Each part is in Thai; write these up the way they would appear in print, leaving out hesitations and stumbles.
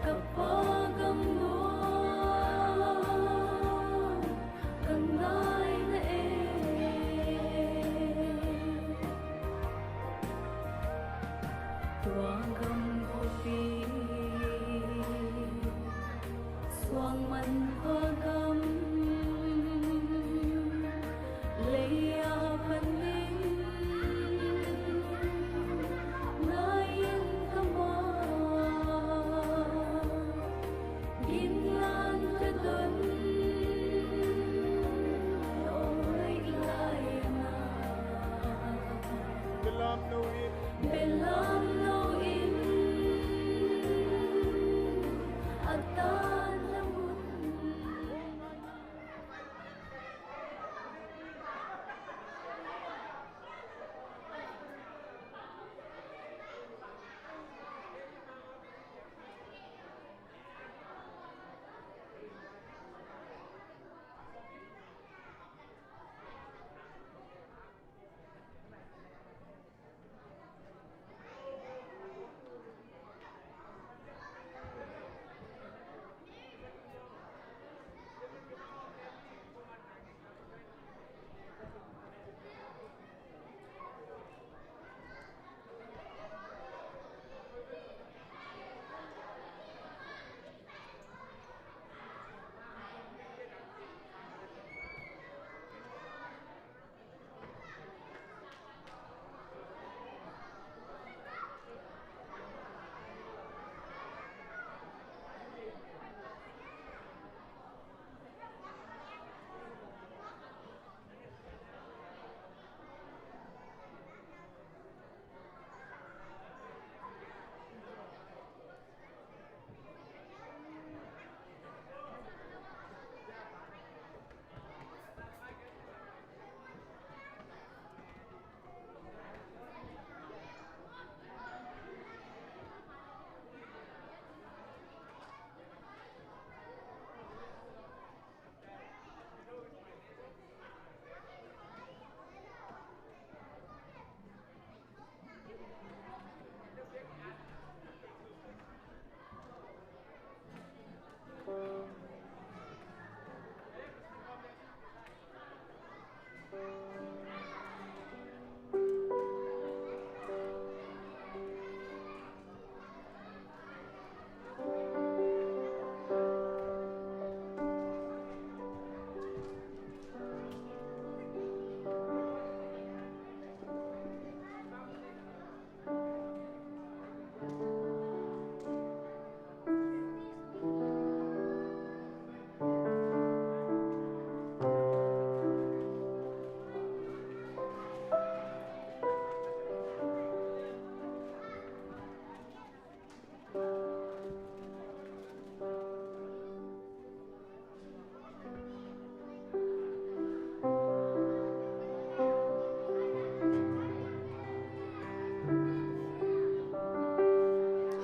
kapag ang noon kanay na tuwagam kopi swang man pagam leya paning nayin kama ginlan kadon oy ilayana Belam no in. belam no in atan lamun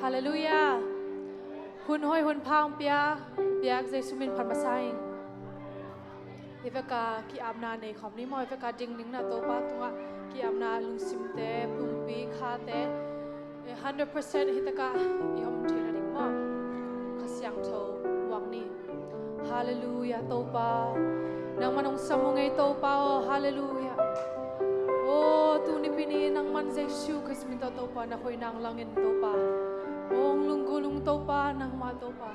Hallelujah. Hun hoi hun phang pia pia zai sumin phan masai. Iveka ki amna nei khom ni moi iveka ding ning na to pa tunga ki amna lung sim te pumpi kha te 100% hitaka yom thina ding mo khasyang tho wang ni. Hallelujah to pa nang manong samungai to pa oh hallelujah. Oh tu ni pini nang man zai shu kasmin to pa na hoi nang langin to pa. Ong lunggulung to pa nang ma to pa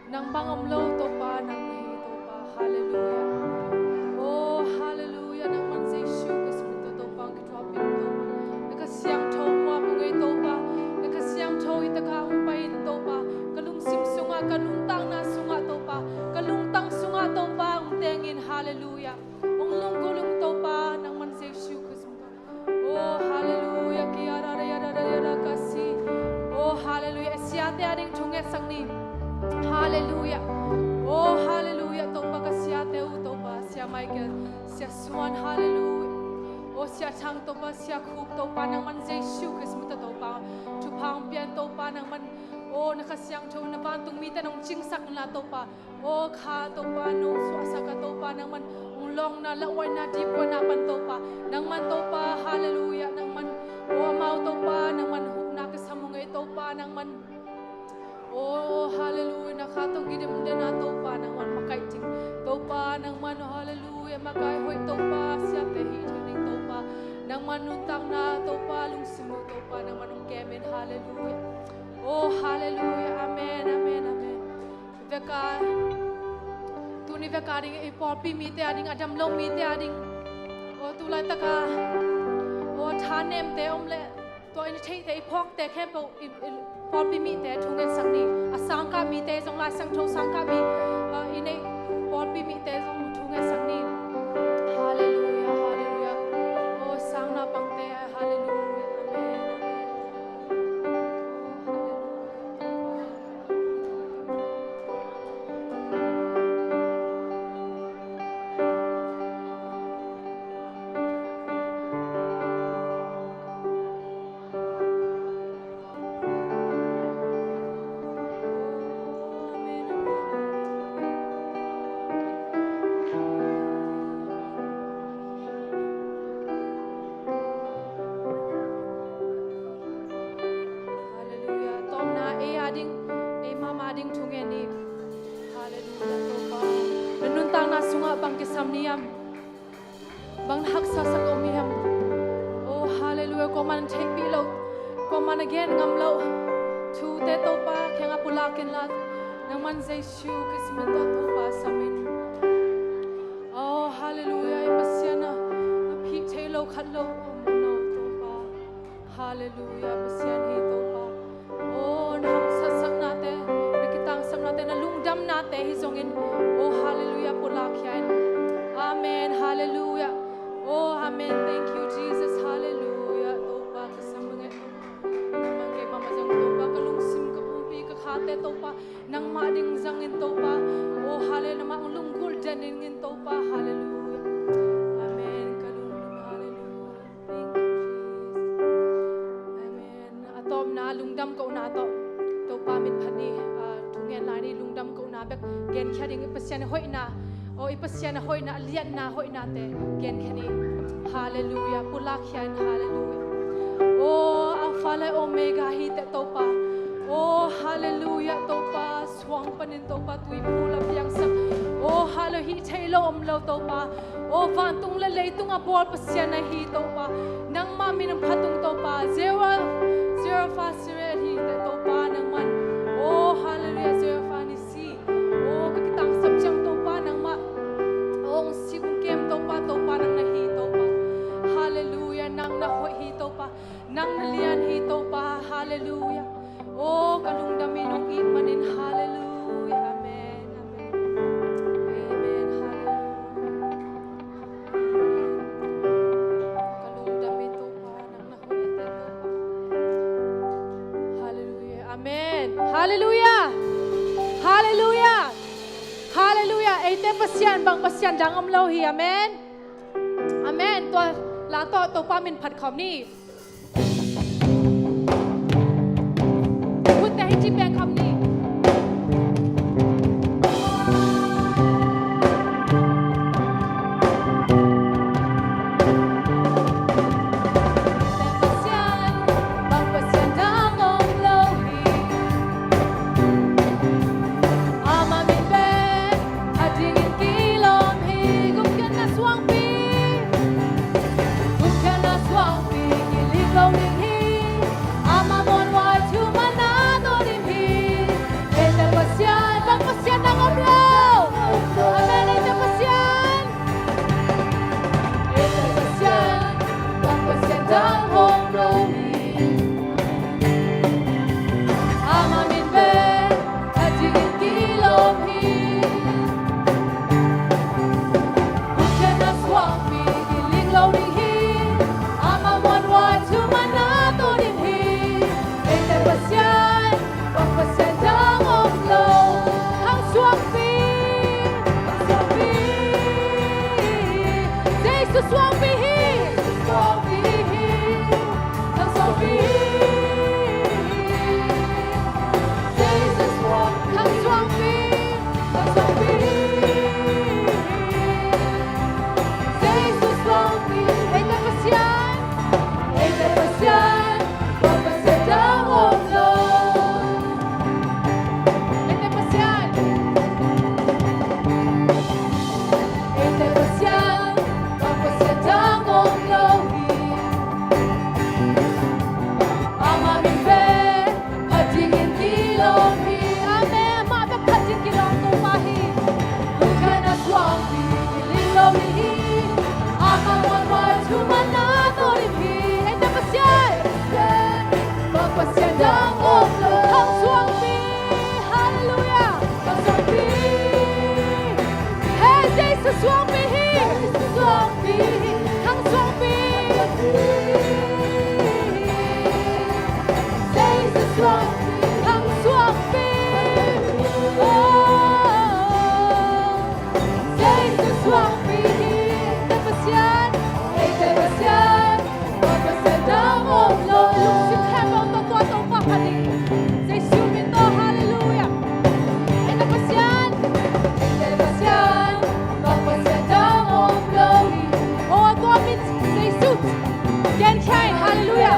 nang bangam lo to pa nang nei to pa hallelujah. Oh hallelujah nang man zai shu kasmin to pa ki twa pin to pa nakasyang tho mo ko ngai to pa nakasyang tho itaka ong pa in to pa kalung sim sunga kanung tang na sunga to pa kalung tang sunga to pa ong tengin hallelujah. Ong lunggulung to pa nang man zai shu kasmin to. Oh hallelujah ki ara ra kasi. Oh hallelujah siate ading thunge sangni hallelujah. Oh hallelujah to pa ka siate u to pa sia Michael sia Swan hallelujah. Oh sia chang to pa sia khup to pa nang man Jesu Christ to pa chu phang pian to pa nang man oh nakasyang tho na ban tung mi ta nong ching sak na to pa oh kha to pa no swasa ka to pa nang man long na lawai na deep na pan to pa nang man to pa hallelujah nang man oh mau to pa nang man huk na ka samungai to pa manuntang na topa lung simu topa nang manung kemen hallelujah. Oh hallelujah. Amen. Amen. Amen. Veka tuni veka ding iporpi mite ading adam long mite ading. Oh tulai taka. Oh thanem te omle to ini thei te ipok te kempo porpi mite thungen sangni asangka mite jong la sang tho sangka mi ini porpi mite jong thungen sangni. Hallelujah. Hallelujah. Oh sang na pangte hallelujah. Bang haksa sa komiyam. Oh hallelujah ko man take bilo. Ko man again ngamlo. Tu te to pa kaya nga pulakin lat. Nang man say shu kisman to pa sa min. Oh hallelujah ipasya na. Pi telo khatlo no to pa. Hallelujah pasya ni to pa. Oh nam sasak nate. Nakitang sam nate na lungdam nate hisongin. Oh hallelujah pulakyan. Amen. Hallelujah. Oh, amen. Thank you, Jesus. Hallelujah. Topa kasamang namang kay mama jang topa kalungsim kapumpi kakate topa nang mading zangin topa. Oh, hallelujah. Namang lunggul janin topa. Hallelujah. Amen. Kalungdum. Hallelujah. Thank you, Jesus. Amen. Atom na lungdam ko na to. Topa min phani tungen lani lungdam ko na bek gen khading ipasyan hoy na. Oh ipasya na hoy na alian na hoy nate gen khani hallelujah pulakyan hallelujah. Oh alpha le omega hi te topa. Oh hallelujah topa swang panin topa tui pula piang sam. Oh hallelujah hi thailo omlo topa. Oh van tung le tung abol pasya na hi topa nang mami nang phatung topa 005 hi te topa nang man. Oh hallelujah 05 ni si. Oh kakitang sabjang topa nang ma. Oh si kung kem topa nang nahi topa. Hallelujah nang nahoy hi topa nang nalian hi topa. Hallelujah. Oh kalungdami nung imanin. Hallelujah. Amen. Amen. Amen. Hallelujah. Kalungdami topa nang nahoy ite topa. Hallelujah. Amen. Hallelujah. Hallelujah. Hallelujah. Ite pasyan bang pasyan dang amlo hi. Amen. Amen. To la to pa min phat khom ni. Put the hi bang khom ni. Amamon wa tu manado di ใช่ฮาเลลูยา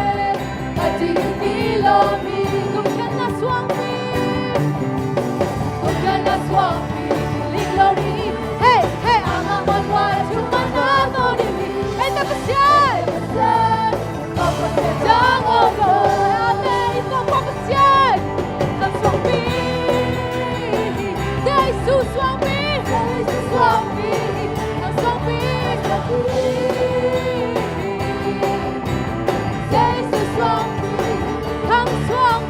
อาจจะอยู่ที่โลกนี้ Gumkana suami Gumkana suami milik lori Hey hey Amaman wa cuma nato dimi Esta pasian Sen Papa sedang ngobrol Ate ito po pasian Ang suami Jesus suami Yesus suami Ang suami Yesus suami Ang suami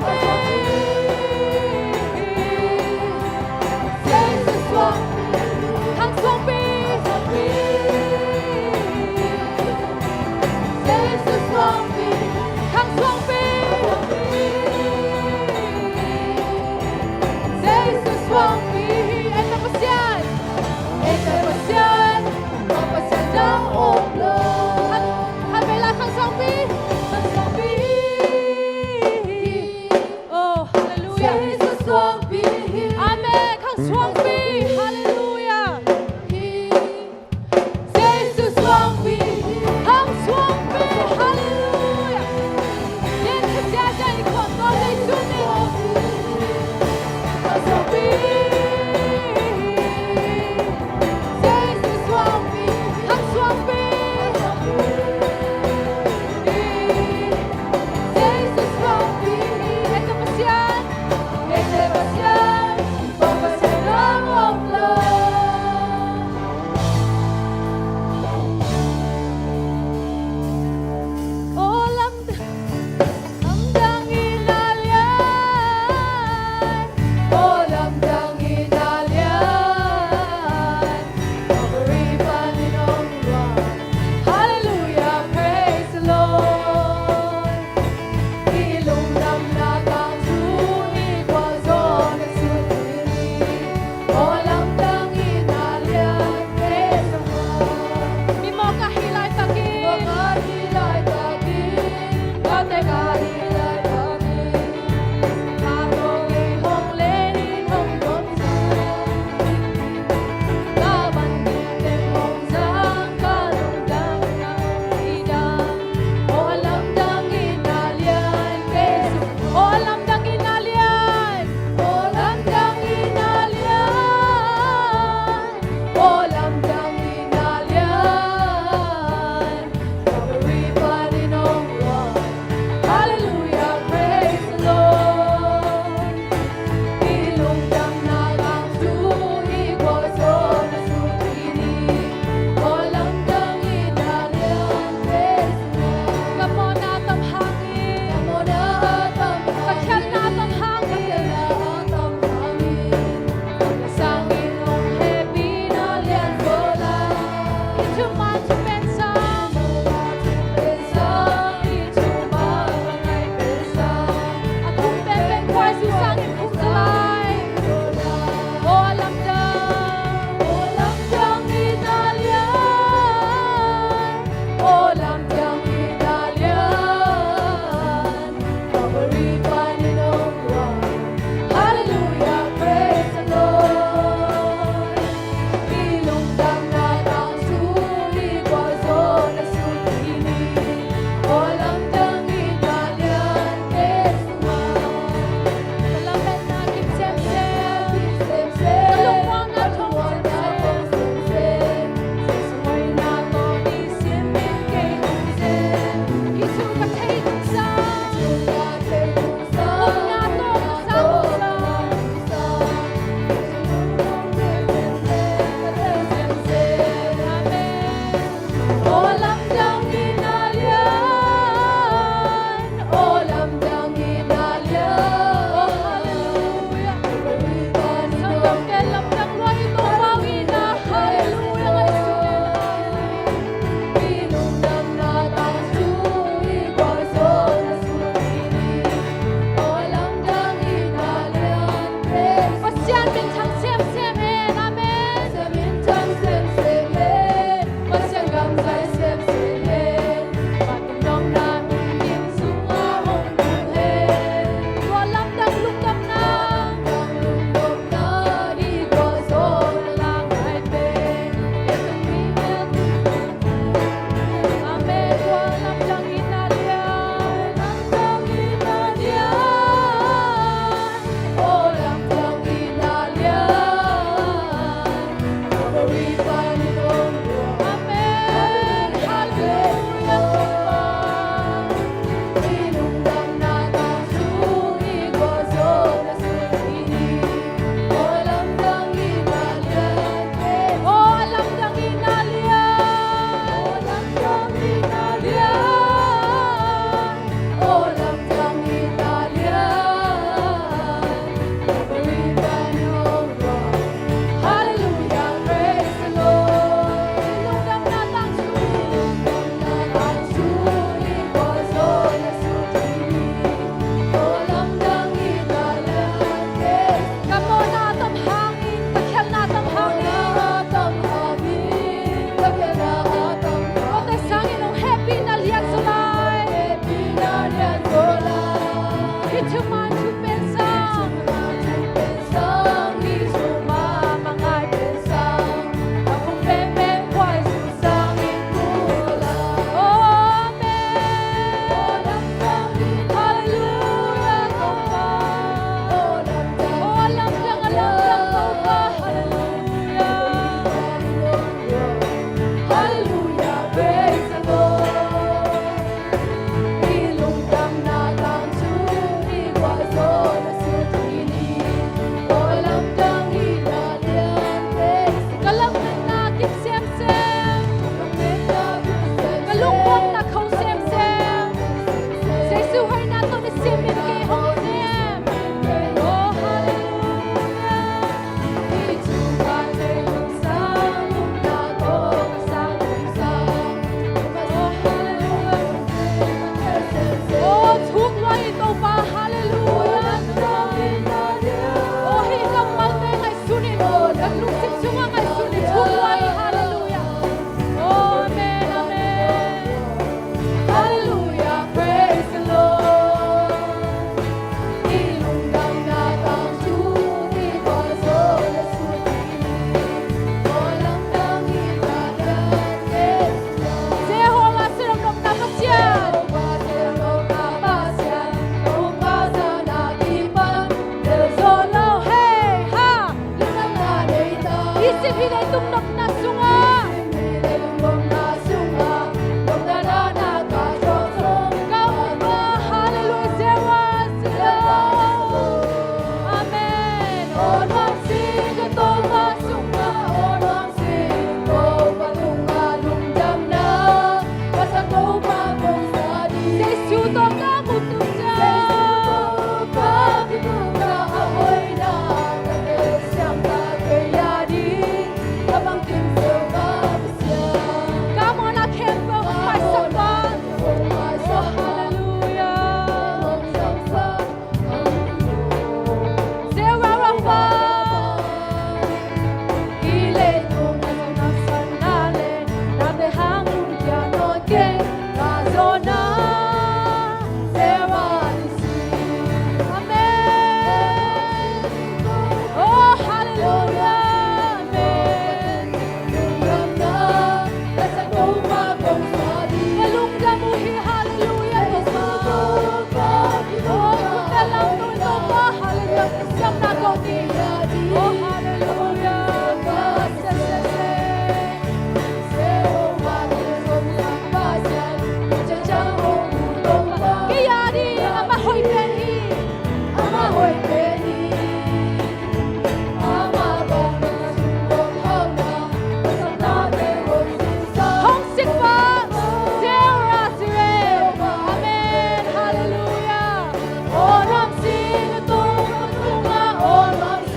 Oh,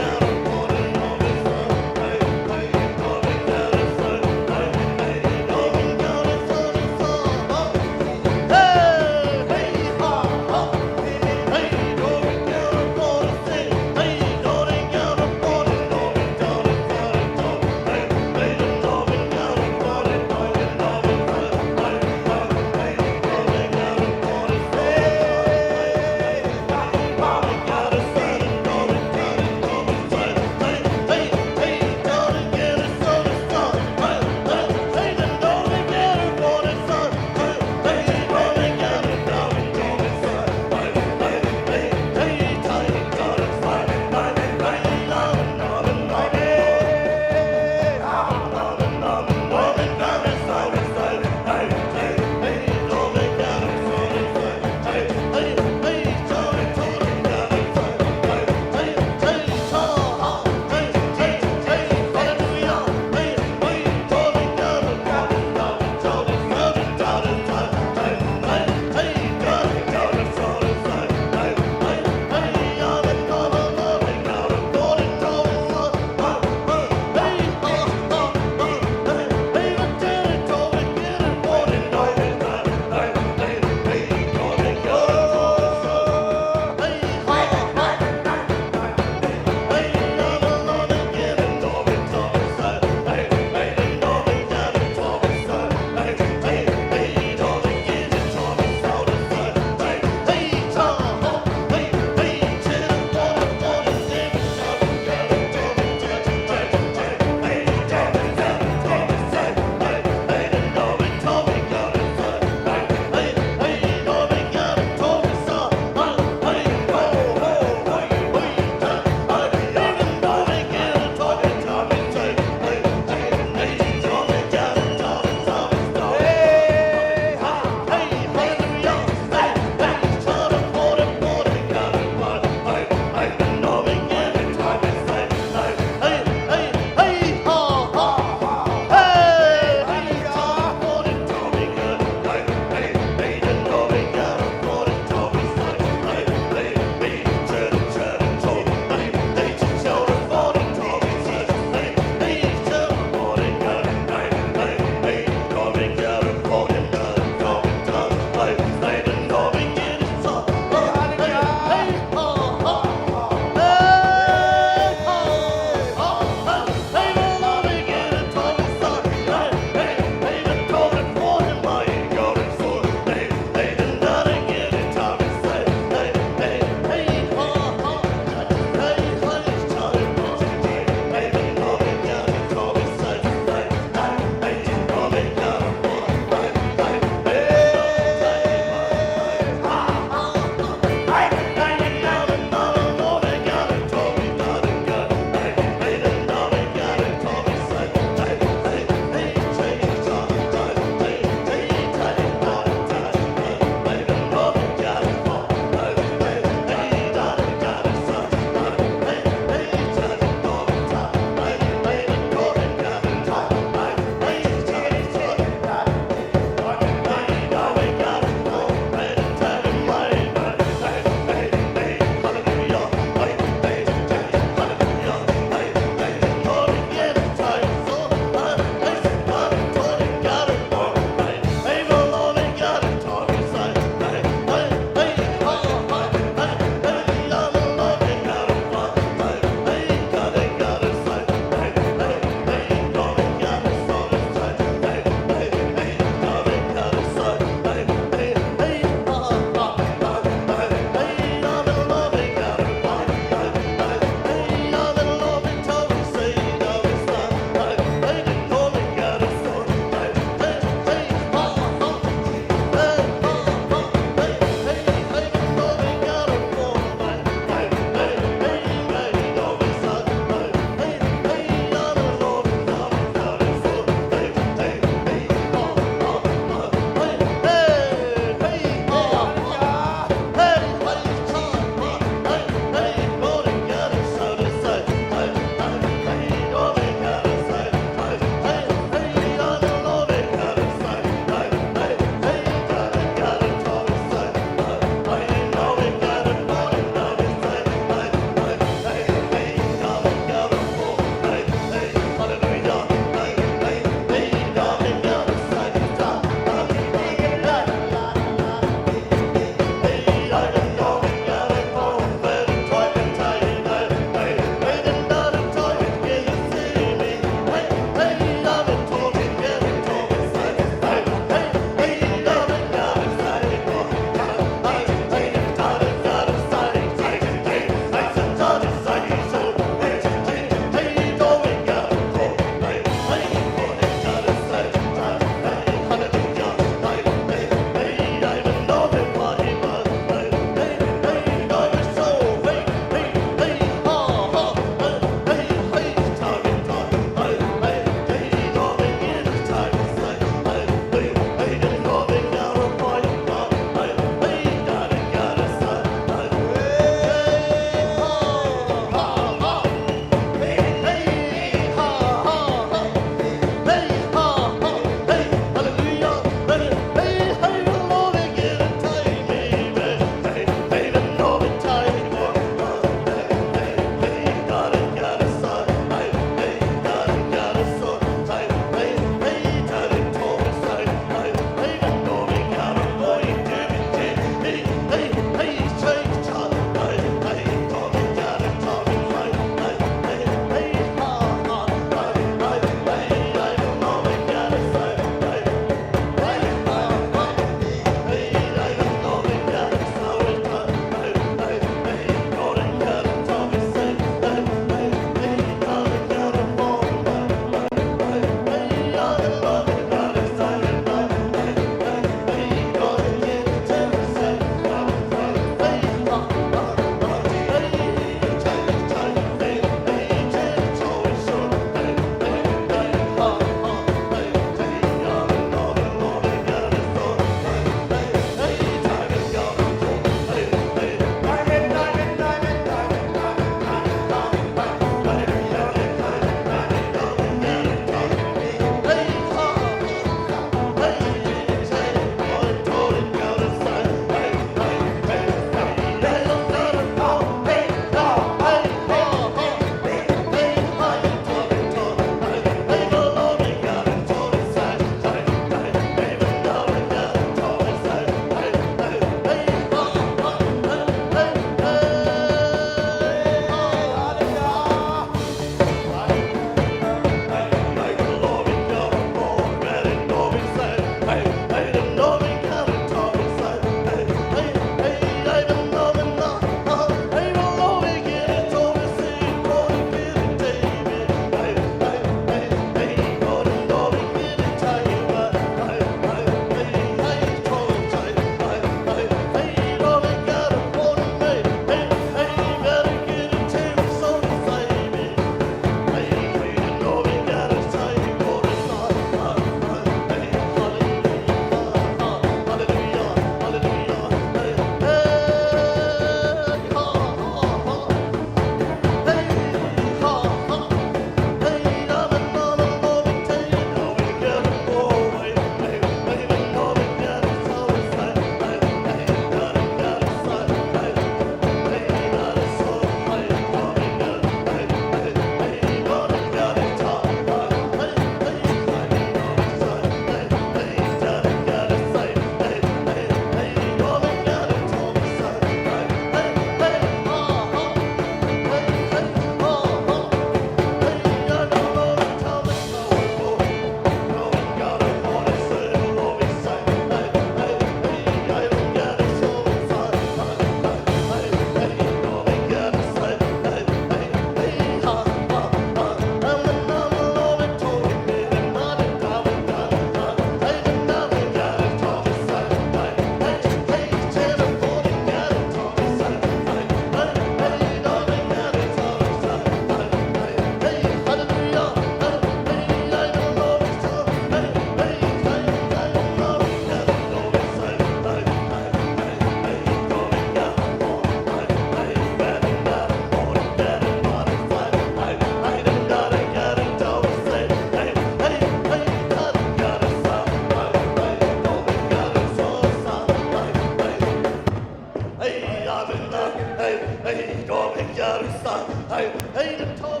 jag är järnstad. Hej, hej, det tar.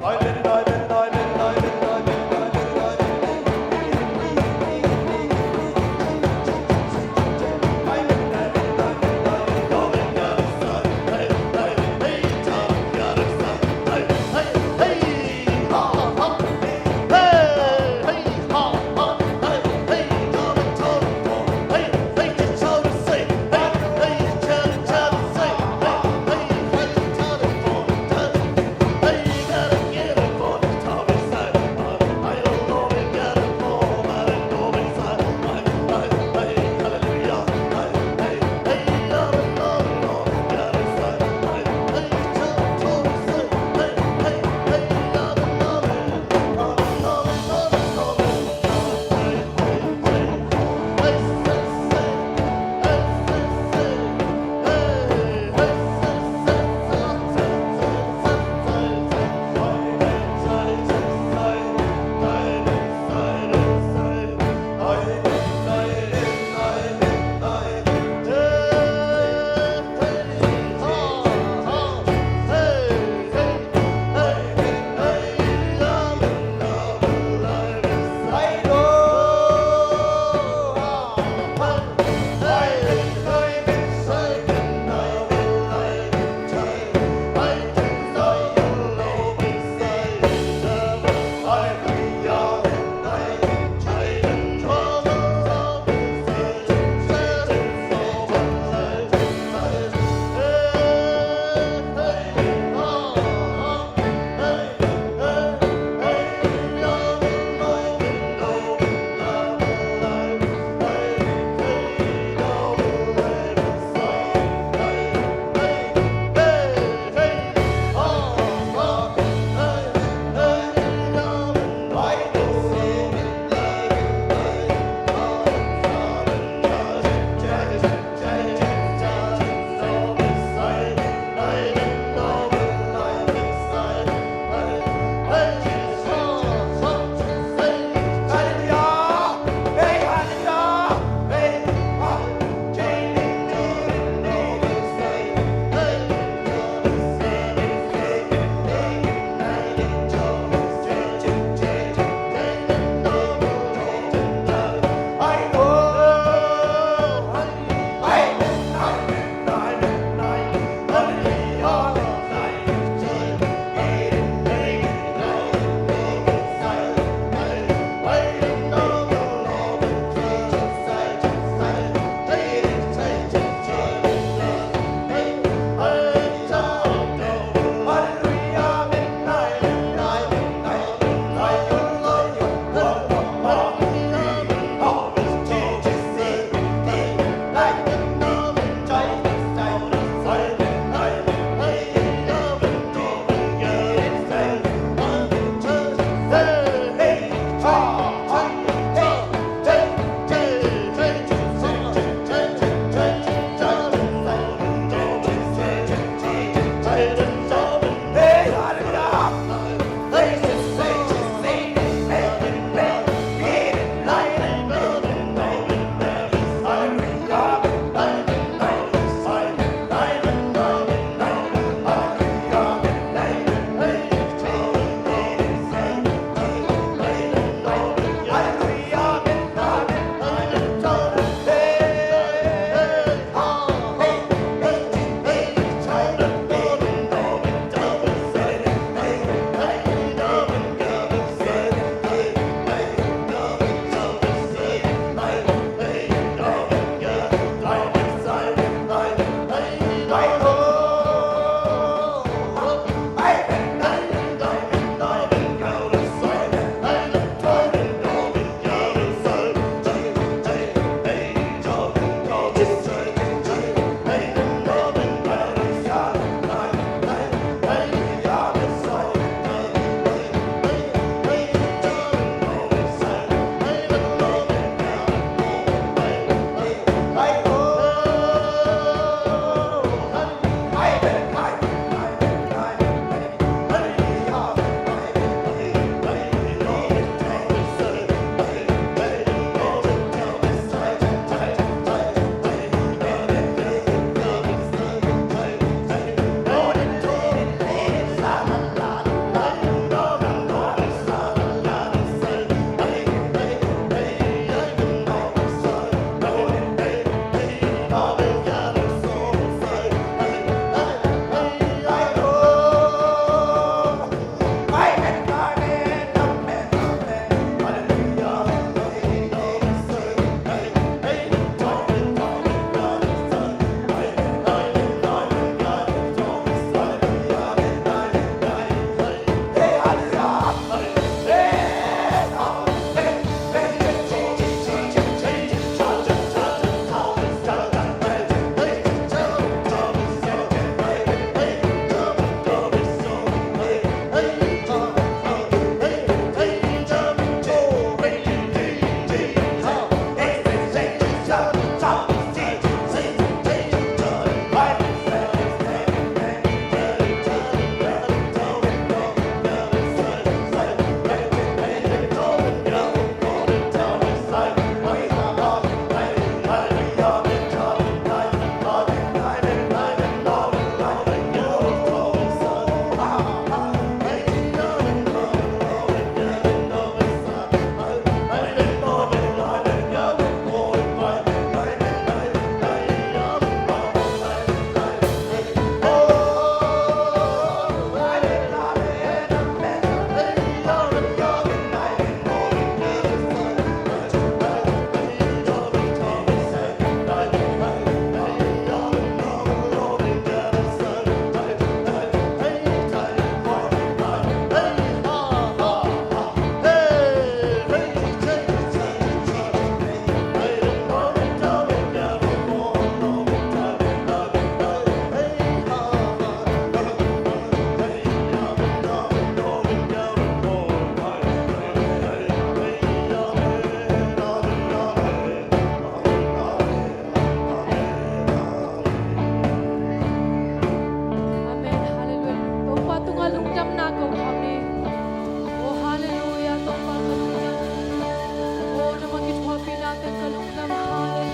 Hej, hej, hej, hej, hej, hej, hej,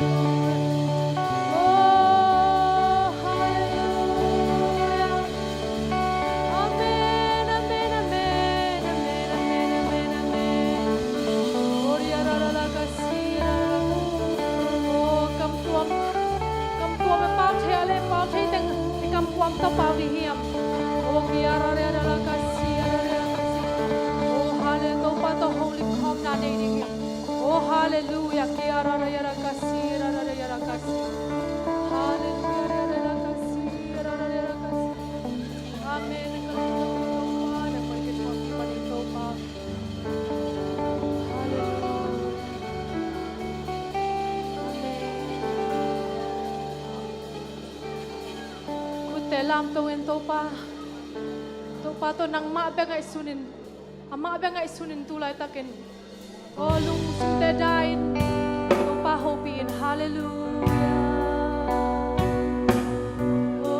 Oh, hallelujah. Amen, amen, amen, amen, amen, amen, amen. Gloria ra ra la casia. Oh, cầm tuamไปเป้าเทอะไรเป้าเทแต่งที่กำความต้องเป้าวิหิมโอ้กิอาราเรดาลากาซีอาราเรดาลากาซีโอ้ฮาเลลูยาตัวโฮลิคอมนาเนดิกิโอ้ฮาเลลูยากิอาราเรดาลากาซีอาราเรดาลากาซีฮาเลลูยาเรดาลากาซีอาราเรดาลากาซีอาเมนกันเลยตัวมาเดี๋ยวไปกินตัวที่วันนี้ตัวมาฮาเลลูยาแต่ลามตัวเองตัวป้าตัวนังมาเบงไอซุนินอามาเบงไอซุนินตุลายตะเกนโอ้ลุงสุดเตดายนตัวป้าโฮปีนฮาเลลูยาโอ้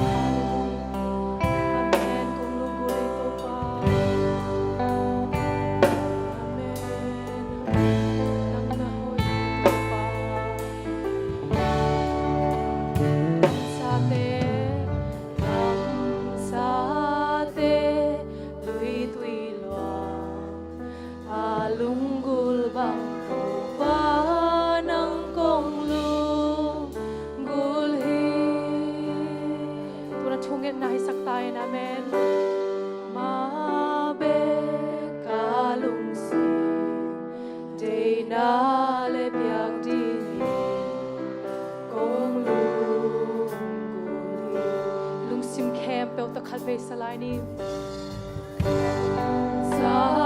ฮาเลลูยาอาเมนกุลุงกุลีตัวป้าอาเมนนังนาโฮยตัวป้าสาเตlunggul bang panang kong lunggul hi Tuna chungit na hisaktay namin Mabe kalungsi Day na lepyak dini Kong lunggul hi Lungsim kem pel takal ve salay ni Sa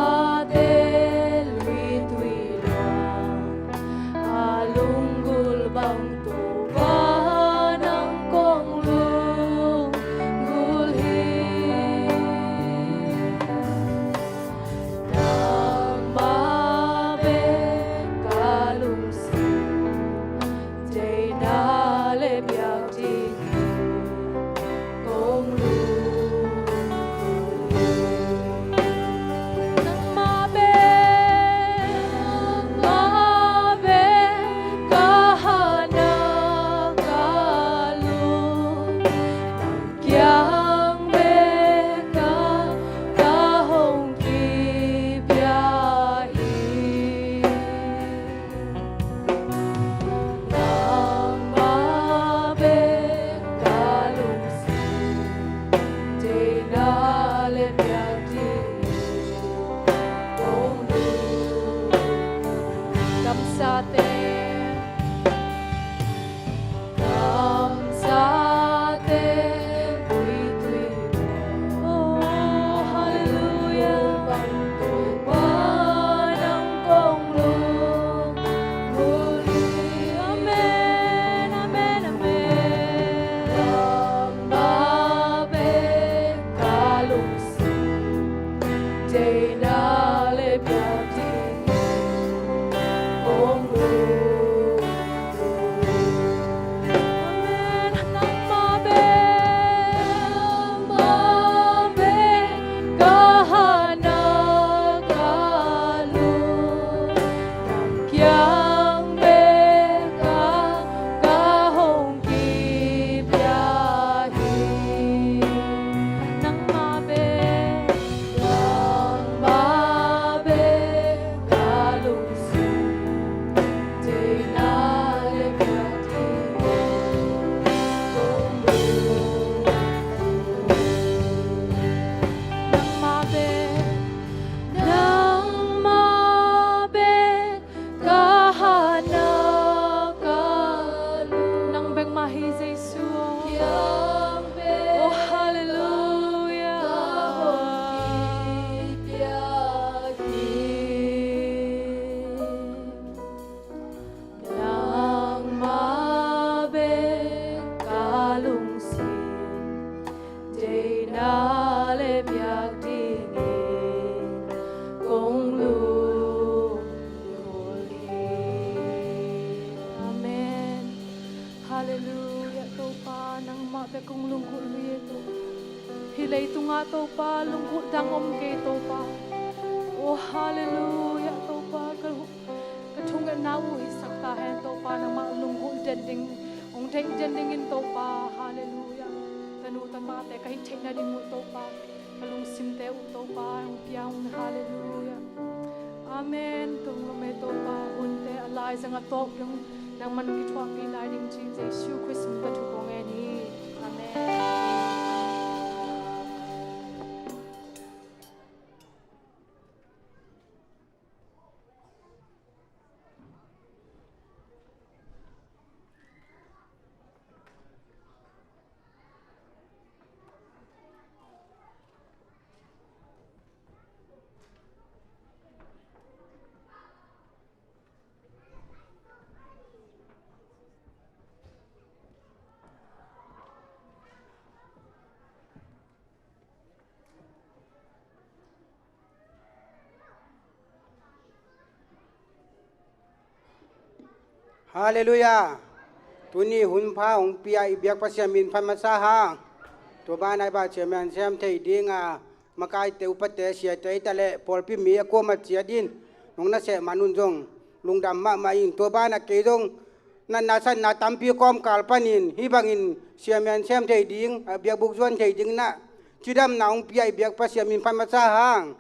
Hallelujah to pa nang mape kong lungkot luye to. Hilay to nga to pa lungkot dang omke to pa. Oh hallelujah to pa katungan nawo isaktahen to pa ding ong thei ding in to pa hallelujah tanu tan ma te kai thei na ding mu to pa kalung sim te u to pa ong piang hallelujah amen tung lo me to pa hun te alai zanga to yung nang man ki thwa pi lai ding chi jesu christ mu ta thu ko nge ni amen Hallelujah. Tuni hun pha hong pia ibiak pasiamin phamasa hang. To ba nai ba chairman sam thei dinga makai te upate sia tei tale polpi mi ko ma chia din nong na se manun jong lungdam ma ma in to ba na ke jong na na san na tampi kom kal panin hi bangin chairman sam thei ding biak buk zon thei ding na chidam na hong pia ibiak pasiamin phamasa hang.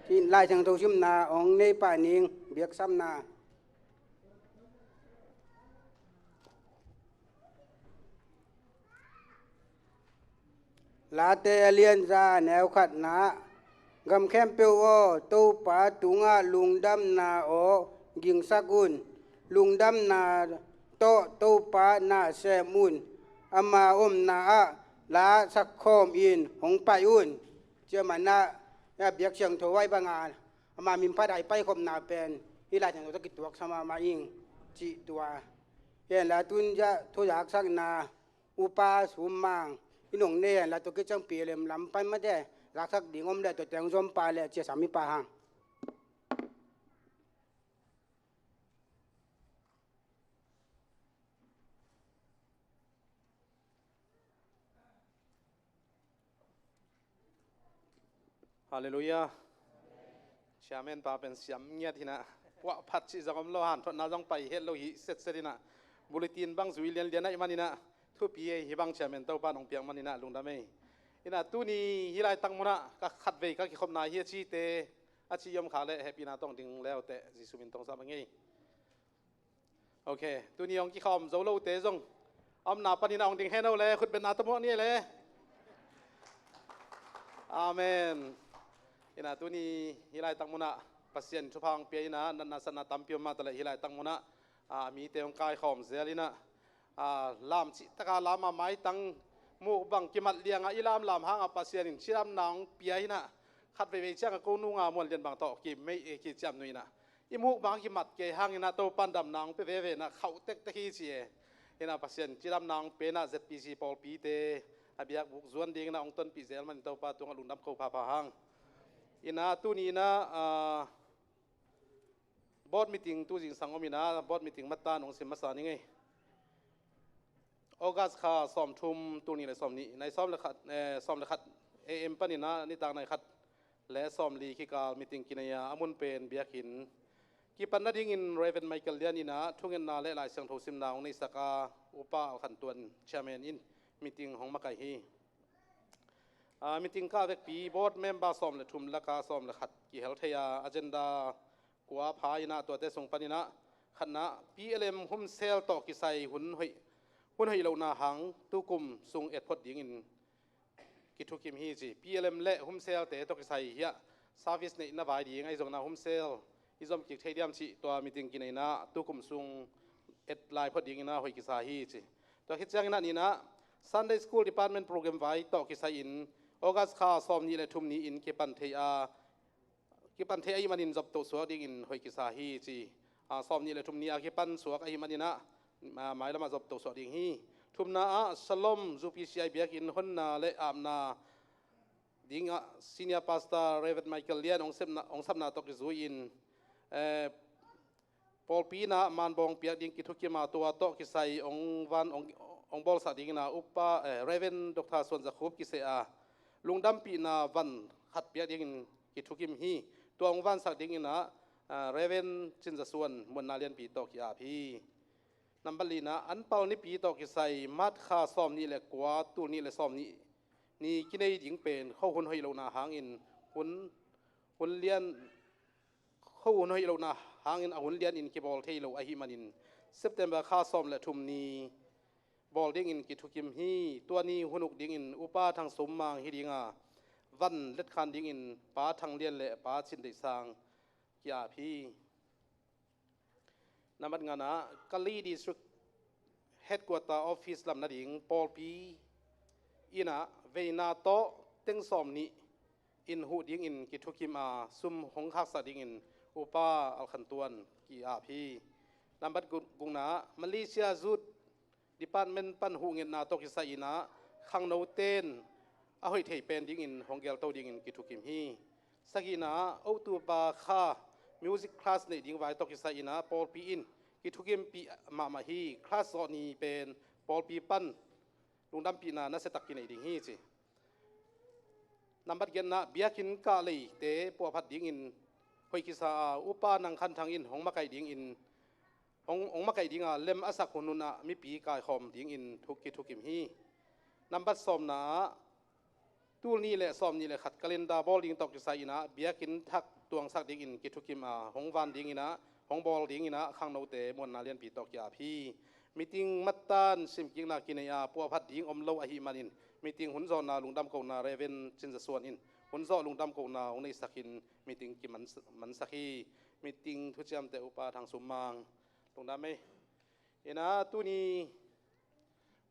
Tin lai chang to sim na ong nei pa ning biak sam na lá tê liên ra nèo khát ná gầm khem piu o tu pa tunga lung đam na o ging sagun lung đam na to tu pa na se mun ama na a lá sắc khom in hong pai un chưa mà na ya biak siang tho wai banga ama min pa dai pai khom na pen hi la chang to ki tuak sama ma ing chi tua yen la tun ja tho yak sak na upa sumang inong ne la to ke chang pi lem lam pai ma de rak sak dingom le to teng zom pa le che sami pa hang Hallelujah. Chairman pa pen siam nya thina wa phat chi jangom lo han thot na jong pai het lo hi set serina bulletin bang zui lian lian ai manina thu pi hi bang chairman to pa nong piang manina lungda me ina tu ni hilai tang mona ka khat ve ka ki khom na hi chi te a chi yom kha le happy na tong ding leo te jisu min tong sa bangi okay tu ni ong ki khom zo lo te jong am na panina ong ding heno le khut ben na to mo ni le amen ina tu ni hilai tang mona pasien chupang pe ina na sana tampio ma tala hilai tang mona mi te ong kai khom zelina lam chi taka lama mai tang mu bang kimat lianga ilam lam hanga pasien in chiram nang pia ina khat ve ve chang ko nu nga mon len bang to ki me e ki cham nuina imu bang kimat ke hangina to pandam nang pe ve ve na khau tek tek hi chi ina pasien chiram nang pe na zpc pol pi te abiak buk zuan ding na ong ton pi zel man to pa tung alundam ko pa pa hang ina tu ni na board meeting tu jing sangomina board meeting mata nong sim masa ni ngai August kha som thum tu ni le som ni nai som le khat am panina ni tang nai khat le som li ki ka meeting kinaya amun pen biakin ki pan na ding in Reverend Michael Lian ina thungen na le lai sang tho sim naung nei saka upa khan tuan chairman in meeting hong makai hi meeting ka vek pi board member som le thum la ka som le khat ki hel thaya agenda kwa pha ina to te song panina khanna PLM hum sel to ki sai hun hoi lo na hang tu kum sung et phot ding in ki thu kim hi chi PLM le hum sel te to ki sai hi service nei na vai ding ai jong na hum sel izom ki thediam chi to meeting ki nei na tu kum sung et lai phot ding na hoi ki sa hi chi to hi chang na ni na Sunday school department program vai to ki sai in August kha som ni le thum ni in ki pan thei ai manin job to so ding in hoi ki sa hi chi som ni le thum ni a ki pan suak ai manina mai lama job to so ding hi thum na salom zupci biak in hon na le amna ding senior pastor Reverend Michael Lian ong samna to ki zu in Paul Pina man bong piak ding ki thuki ma to ki sai ong van ong bol sa ding na upa Reverend Dr. Son Jacob ki se a lungdam pi na van khat piak ding ki thukim hi to ong van sa ding na Reverend Chin Jasuan mon na lian pi to ki a phi นัมบัลลีนะอันเปานี่ปีตอกกิไซมัดข้าซ้อมนี่แหละกว่าตัวนี่แหละซ้อมนี่นี่กินไอ้หญิงเป็นเข้าหุ่นให้เราหน้าหางอินหุ่นเลียนเข้าหุ่นให้เราหน้าหางอินเอาหุ่นเลียนอินกีบอลเทเราไอฮิมันอินเซปเทมเบอร์ข้าซ้อมและทุ่มนี้บอลดิ้งอินกิทุกิมฮีตัวนี้หุ่นอุกดิ้งอินอุปาทางสมมังฮิดิงาวันเล็ดคันดิ้งอินป้าทางเลียนและป้าชินได้สร้างกีอาพีนับงานะกาลีดิสทริกเฮดควอเตอร์ออฟฟิศลำนัดยิงปอลปีอินะเวนาโตเต็งสอมนี้อินหูดิ้งอินกิทุกิมาซุมหงคักสัดดิ้งอินอุปาอัลขันตวนกีอาพีนับกุงนะมาเลเซียจุดดิพาร์ตเมนต์ปันหูเงินนาโตกิสาอินะขังโนเตนอาหอยเทเป็นดิ้งอินหงเกลโตดิ้งอินกิทุกิมฮีสักินะเอาตัวบาคามิวสิกคลาสในดิ้งไว้ตกิสาอินะปอลปีอินกิทุกิมปีมาฮีคลาสนี้เป็นปอลปีปันลุงดำปีนานัสตักกินในดิ้งฮีสินับบัดเกนนะเบียกินกาเลยเตปัวพัดดิ้งอินหอยกิสาอุปานังคันทางอินหงมาไกดิ้งอินองมาไกดิ้งเล็มอาศักคนนุนะมีปีกายคอมดิ้งอินทุกิมฮีนับบัดสอมนะตัวนี้แหละซ้อมนี่แหละขัดกาเลนดาบอลดิ้งตกอยู่ใส่นะเบียกินทักตวงสักดิ้งอินกิทุกิมหงวันดิ้งอินะหงบอลดิ้งอินะข้างโนเตมวนนาเลียนปีตกยาพีมีติงมัตตันซิมกิงนากินยาปัวพัดดิ้งอมโลอหิมันอินมีติงหุนจอนาลุงดำโกนาเรเวนจินจะส่วนอินหุนจอลุงดำโกนาองในสักินมีติงกิมันสักีมีติงทุจามเตอุปาทางสุมังลุงดำไหมเอ็นะตัวนี้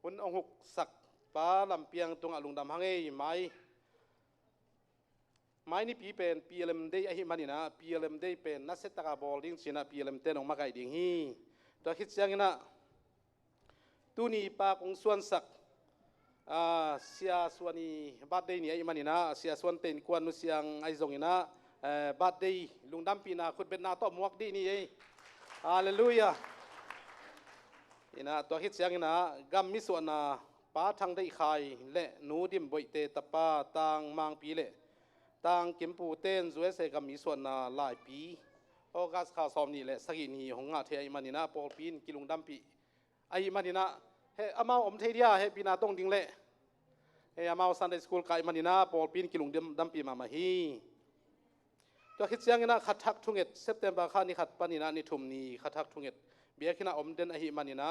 หุนองหกสักป้าลำเปียงตรงลุงดำหังเอ้ยไม้นี่ปีเป็นปีเอ็มได้ไอฮิมันนี่นะปีเอ็มได้เป็นนักเซตตะกาบอลดิ้งสินะปีเอ็มเต้นออกมาไกดิ้งฮีตัวคิดยังนะตัวนี้ปากองส่วนสักเสียส่วนนี้บัดเดย์นี่ไอฮิมันนี่นะเสียส่วนเต้นกวนนุเสียงไอซงนี่นะบัดเดย์ลุงดำปีนาคุณเป็นนาต่อมวกดีนี่เองฮาเลลูยานี่นะตัวคิดยังนะกัมมิส่วนนะป้าทางได้ขายและหนูดิมบ่อยเตตป้าต่างมังปีเล่ต่างกิมปูเต้นช่วยเสกมีส่วนนาหลายปีโอกัสข่าวซ้อมนี่แหละสักนี่ของงาเทียมันนี่นะปอลปีนกิลุงดำปีไอมันนี่นะเฮอามาอมเทียเฮปีนาต้องดิ้งเล่เฮอามาซันเดย์สคูลไก่มันนี่นะปอลปีนกิลุงดำปีมาฮีตัวคิดยังนะขัดทักทุ่งเอ็ดเซปเทมเบอร์ข้านี่ขัดปันนี่นะนี่ทุ่มนี่ขัดทักทุ่งเอ็ดเบียกินะอมเดนไอมันนี่นะ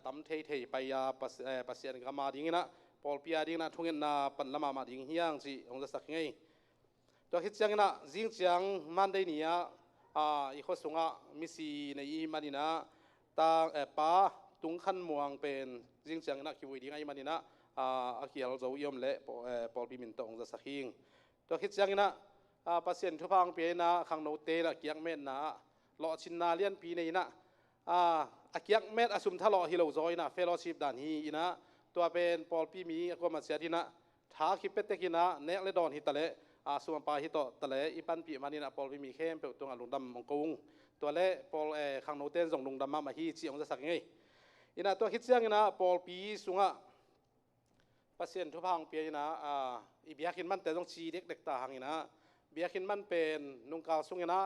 ตั้มเทไปยาปัสเซียนกามาดิ้งนะปอลปียดิ้งนะทุ่งเอ็ดนะปันละมาดิ้งเฮียงสิองจะสักไงตัวคิดจังนะจิงจังมันได้เนี่ยอีกคนส่งมิสีในอีมันนี่นะตาป้าตุงขันมวงเป็นจิงจังนะคิวดีไงมันนี่นะอาเขียลจะยอมเละปอลปีมินตองจะสักหิงตัวคิดจังนะปัสเซียนทุพังเปียนะขังโนเตนะเกียงเม็ดนะหล่อชินนาเลียนปีนี้นะเกียงเม็ดอสุมทะเลาะฮิโลจอยนะเฟลโลชิพด่านฮีนะตัวเป็นปอลปีมีก็มาเสียที่นะท้าคิดเป็ดเตกินะเนกเลดอนฮิตะเละส่วนปลายฮิตโตตะเลอีปันปีมานี่นะปอลมีเข้มเปิดตรงลุงดำมงกุงตัวเล่ปอลขังโนเต้นส่งลุงดำมาฮีจีองจะสักไงอินะตัวคิดเสียงนะปอลปีสุงะปัสเซียนทุพังเปียนะอีเบียกินมันแต่ต้องชีเด็กตาหังนะเบียกินมันเป็นนุ่งกาวสุงนะ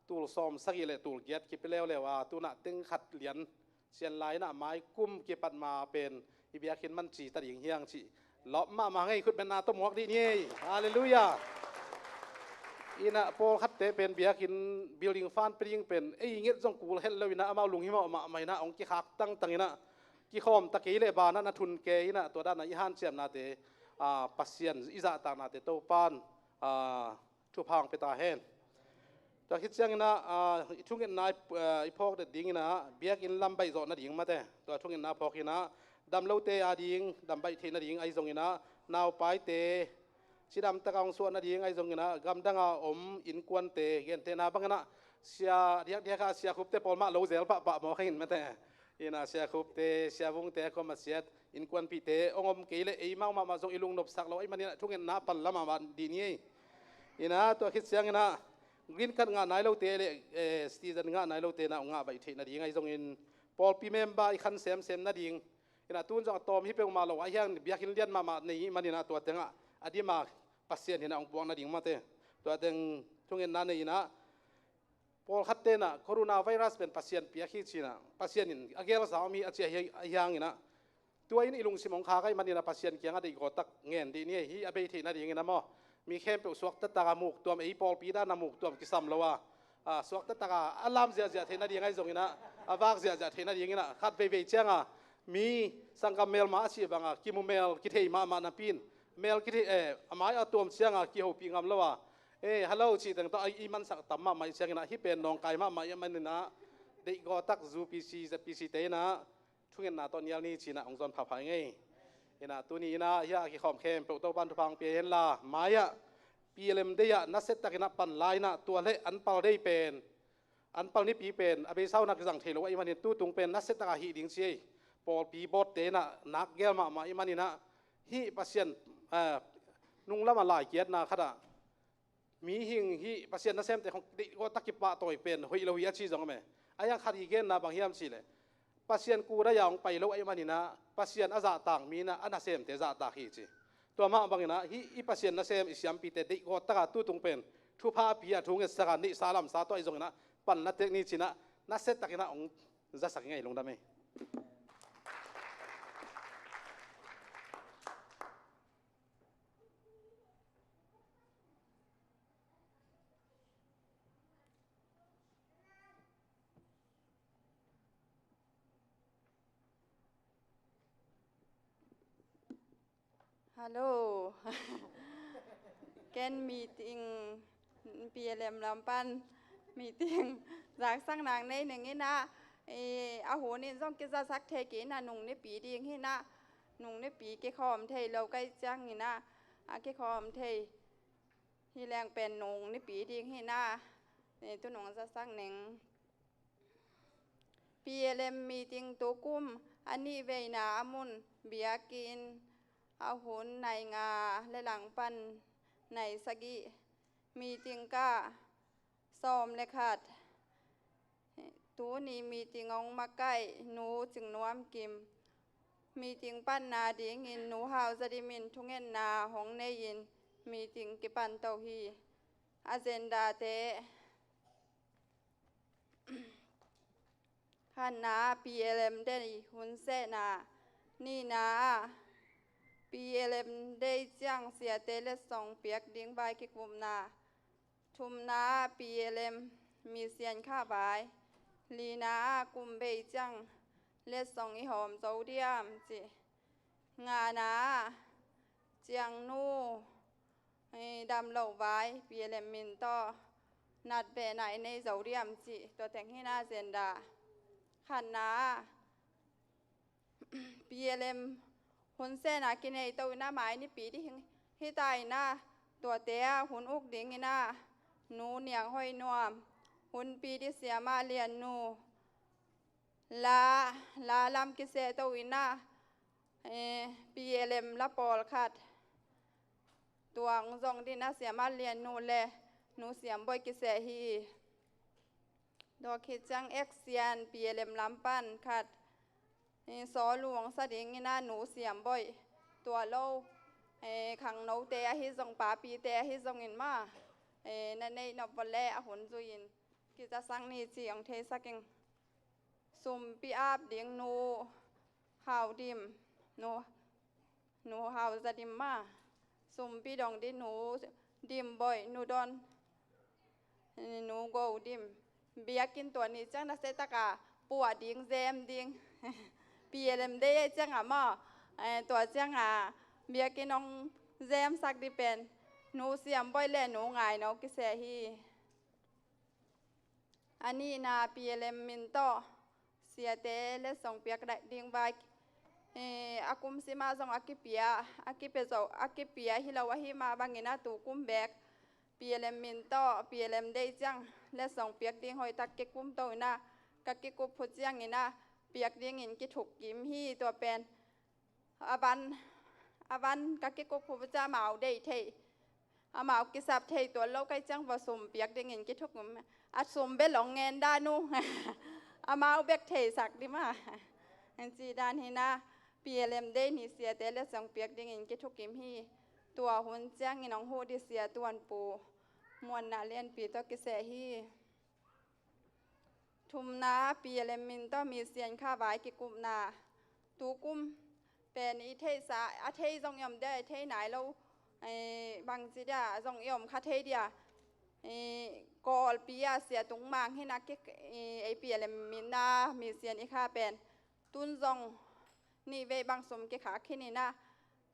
ตูลซ้อมสักอีเล่ตูลเกียรคิดไปแล้วว่าตูน่ะตึงขัดเหรียญเสียนลายนะไม้กุ้มเก็บปัดมาเป็นอีเบียกินมันจีตัดหญิงเฮียงจีล้อมาให้คุณเป็นนาต้มหมวกดีนี่ฮาเลลูยาอินะพอขัดเตเป็นเบียกินบิลดิ้งฟันเป็นยิงเป็นไอ้เงี้ยจงกูเห็นแล้วอินะเอามาลุงหิมะมาไม่นะองค์กิขากตั้งอินะกิขอมตะกี้เลยบานะทุนเกอินะตัวด้านนั้นอีฮันเชียมนาเตปัสเซียนอิจาตานาเตโตปานทุพังเปตาเฮนตัวคิดยังนะช่วงนี้นายพอกเด็ดดิ้งนะเบียกินลำใบจอดนาดิ้งมาเตตัวช่วงนี้นาพอกินะดำเล่าเตอาดิ้งดำใบเทนาดิ้งไอ้จงอินะนาวไปเตชิดำตะกองส่วนนาดีไงตรงนี้นะกำดังอินควันเตะเกนเตนะบังนะเสียเดียกเสียคุบเตะปอลมาโลเซลปะมองเห็นไหมเตะอินะเสียคุบเตะเสียวงเตะก็มาเสียอินควันปีเตะองค์เกลี่ยไอ้มาส่งอิลุงนบสักเราไอ้มันนี่ทุกเงินนะปันละมาดีนี่อินะตัวคิดเสียงนะกินกันงานไหนเราเตะเลยสตีจันงานไหนเราเตะนะงานใบเทนาดีไงตรงนี้ปอลปีเมมบาอีคันเซมนาดีอินะตุนจังตอมฮิเปงมาเราไอ้ยังเบียกินเลียนมานี่มันนี่นะตัวเต็งอดีมาปัสเซียนเห็นองค์บวงนาดิ่งมาเตะตัวเต็งช่วงเงินนั้นนี่นะป อลคัตเตนะโคโรนาไวรัสเป็นปัสเซียนเปียขีชีนะปัสเซียนอินอเกลสาวมีอาเจียยางอินะตัวอินอิลุงสิมงคาไกมันนี่นะปัสเซียนเกียงอดีกตักเงินดีนี่ฮีอเบทีนะดีเงินนะมอมีเข้มเปสวกตะตามุกตัวไอปอลปีด้านามุกตัวกิซัมละวะสวกตะตาอัลลัมเสียเทนะดีไงจงอินะอาวากเสียเทนะดีเงินะขัดเวเจียงมีสังกัมเมลมาอาชีบังกิมุเมลกิเทมานาปินเมลกิเทอามายอาตัวเสียงกิโฮปิงามละวะฮัลโหลชีตั้งแต่อีมันสักตั้มมาไม่เสียงนะฮิเป็นน้องไก่มามันนี่นะเด็กก็ตักจูพีซีจะพีซีเตนะช่วงนั้นตอนนี้นี่ชีนะองค์จอนผ่าไงนะตัวนี้นะยาขี้ขอมเข้มโปรโตบันทุพังเปียนลามายะปีเลมเดียนัสเซตตะกินับปันลายนะตัวเละอันเปาได้เป็นอันเปานี่ปีเป็นอเบเศร้านักสังเทโลว่าอีมันนี่ตู้ตุงเป็นนัสเซตตะกะฮีดิงเชียปอลปีบอดเตนะนักเกลมาอีมันนี่นะฮีปัสเซียนนุ่งละมาลายเกียรตินะขณะมีหิงฮีปัสเซียนนัสเซมแต่ของดิก็ตักกิปะตัวเป็นหอยเราวิอาชีจงไหมอายังขัดอีเกนนะบางเฮียมสิเลยปัสเซียนกูได้ยังไปแล้วไอ้มันนี่นะปัสเซียนอาซาต่างมีนะอันนัสเซมเตซาตาฮีจีตัวมาบางนะฮีปัสเซียนนัสเซมอิสยามปีเตดิก็ตักตู้ตุงเป็นทุพาปียทุงเอสกันนี่ซาลัมซาตัวไอ้จงนะปันนัดเทคนิคจีนะนัสเซตตะกินะองจะสักไงลงได้ไหมฮัลโหลแกนมีติงปีเลมลำปันมีติงจากสังนางในหนึ่งนี่นะอาหูนี่ต้องกิจสักเทกีนะนุ่งในปีดีงี้นะนุ่งในปีเกคอมเทเราใกล้จังนี่นะเกคอมเทที่แรงเป็นนุ่งในปีดีงี้นะตัวนุ่งจะสักหนึ่งปีเลมมีติงตัวกุ้มอันนี้เวนาอมุนเบียกินเอาหุนในงาและหลังปันในสกิมีติงก้าซ้อมเลยขาดตัวนี้มีติงองมาใกล้หนูจึงน้วมกิมมีติงปั้นนาดีงินหนูหาวจะดิมินทุงเงินนาหงเนยินมีติงกิปันเตาฮีอาเจนดาเตขันนาปีเอลมได้หุนเสนานี่นาปีเอลมได้จ้างเสียเตเลสองเปียกดิ้งใบกิกุมนาทุมนาปีเอลมมีเสียนข้าบายลีนากุมเบยจังเลสองอีหอมโซเดียมจิงานาเจียงนูดำเหลาไว้ปีเอลมมินต่อนัดเบไหนในโซเดียมจิตัวแต่งให้นาเซนดาขันนาปีเอลมหุ่นเส้นกินไอตัวหน้าไม้นี่ปีที่ตายหน้าตัวเตะหุ่นอุกดิ่งหน้าหนูเหนียงห้อยนวมหุ่นปีที่เสียมาเรียนนูลาลำกิเซตัวหน้าปีเอลมละปอลขัดตัวงจงที่น่าเสียมาเรียนนูเลยหนูเสียมบ่อยกิเซฮีดอกคิดจังเอ็กเซียนปีเอลมลำปั้นขัดสอหลวงสะดิ่งหน้าหนูเสียมบ่อยตัวโลขังโนเตะฮิซงป่าปีเตะฮิซงอินมานั่นในนบเล่อหุนจุยินกิจสังนี่จีองเทสักิงซุมปีอาบเดียงนูหาวดิมนูหาวจะดิมมาซุมปีดองดิหนูดิมบ่อยนูดอนหนูโกดิมเบียกินตัวนี้จังนักเซตกาปวดดิ้งเซมดิ้งปีเอ็มได้จังอ่ะมาตัวจังอ่ะเบียกินน้องเซมสักดิเป็นหนูเสียมบ่อยเล่นหนูง่ายเนาะกิเซฮีอันนี้นาปีเอ็มมินโตเสียเตเลสองเปียกได้ดิ้งใบอากุมสิมาส่งอากิเปียฮิลาวะฮิมาบางเงินาตูกุมแบกปีเอ็มมินโตปีเอ็มได้จังเลสองเปียกดิ้งหอยตักเก็กุมโตนะกักกิกุพุจังเงินะเปียกดิ้งเงินกิถูกกิมฮีตัวเป็นอาบันกักกิกุพุจ้าหมาได้เทอาหมากิสับเทตัวโลกไก่จังผสมเปียกดิ้งเงินกิถูกงมอัดสมเบลหลงเงินด้านูอามาเบกเทสักดิมาอันจีดานเฮนะปีเอ็มได้นิเสียแต่ละสองเปียกดิ้งเงินกิถูกกิมฮีตัวหุ่นจังเงินน้องโฮดิเสียตัวปูมวนนาเลียนปีตัวกิเสฮี ทุมนาปีเลมินต้องมีเสียนข้าบายกิกุมนาตูกุมเป็นอีเทสาอาเทยงยมได้เทไหนเราบางจีดาจงยมคาเทเดียกอลปียเสียตุงมังให้นักไอปีเลมินนามีเสียนอีข้าเป็นตุนจงนี่เวบางสมเกขาขึ้นนี่นะ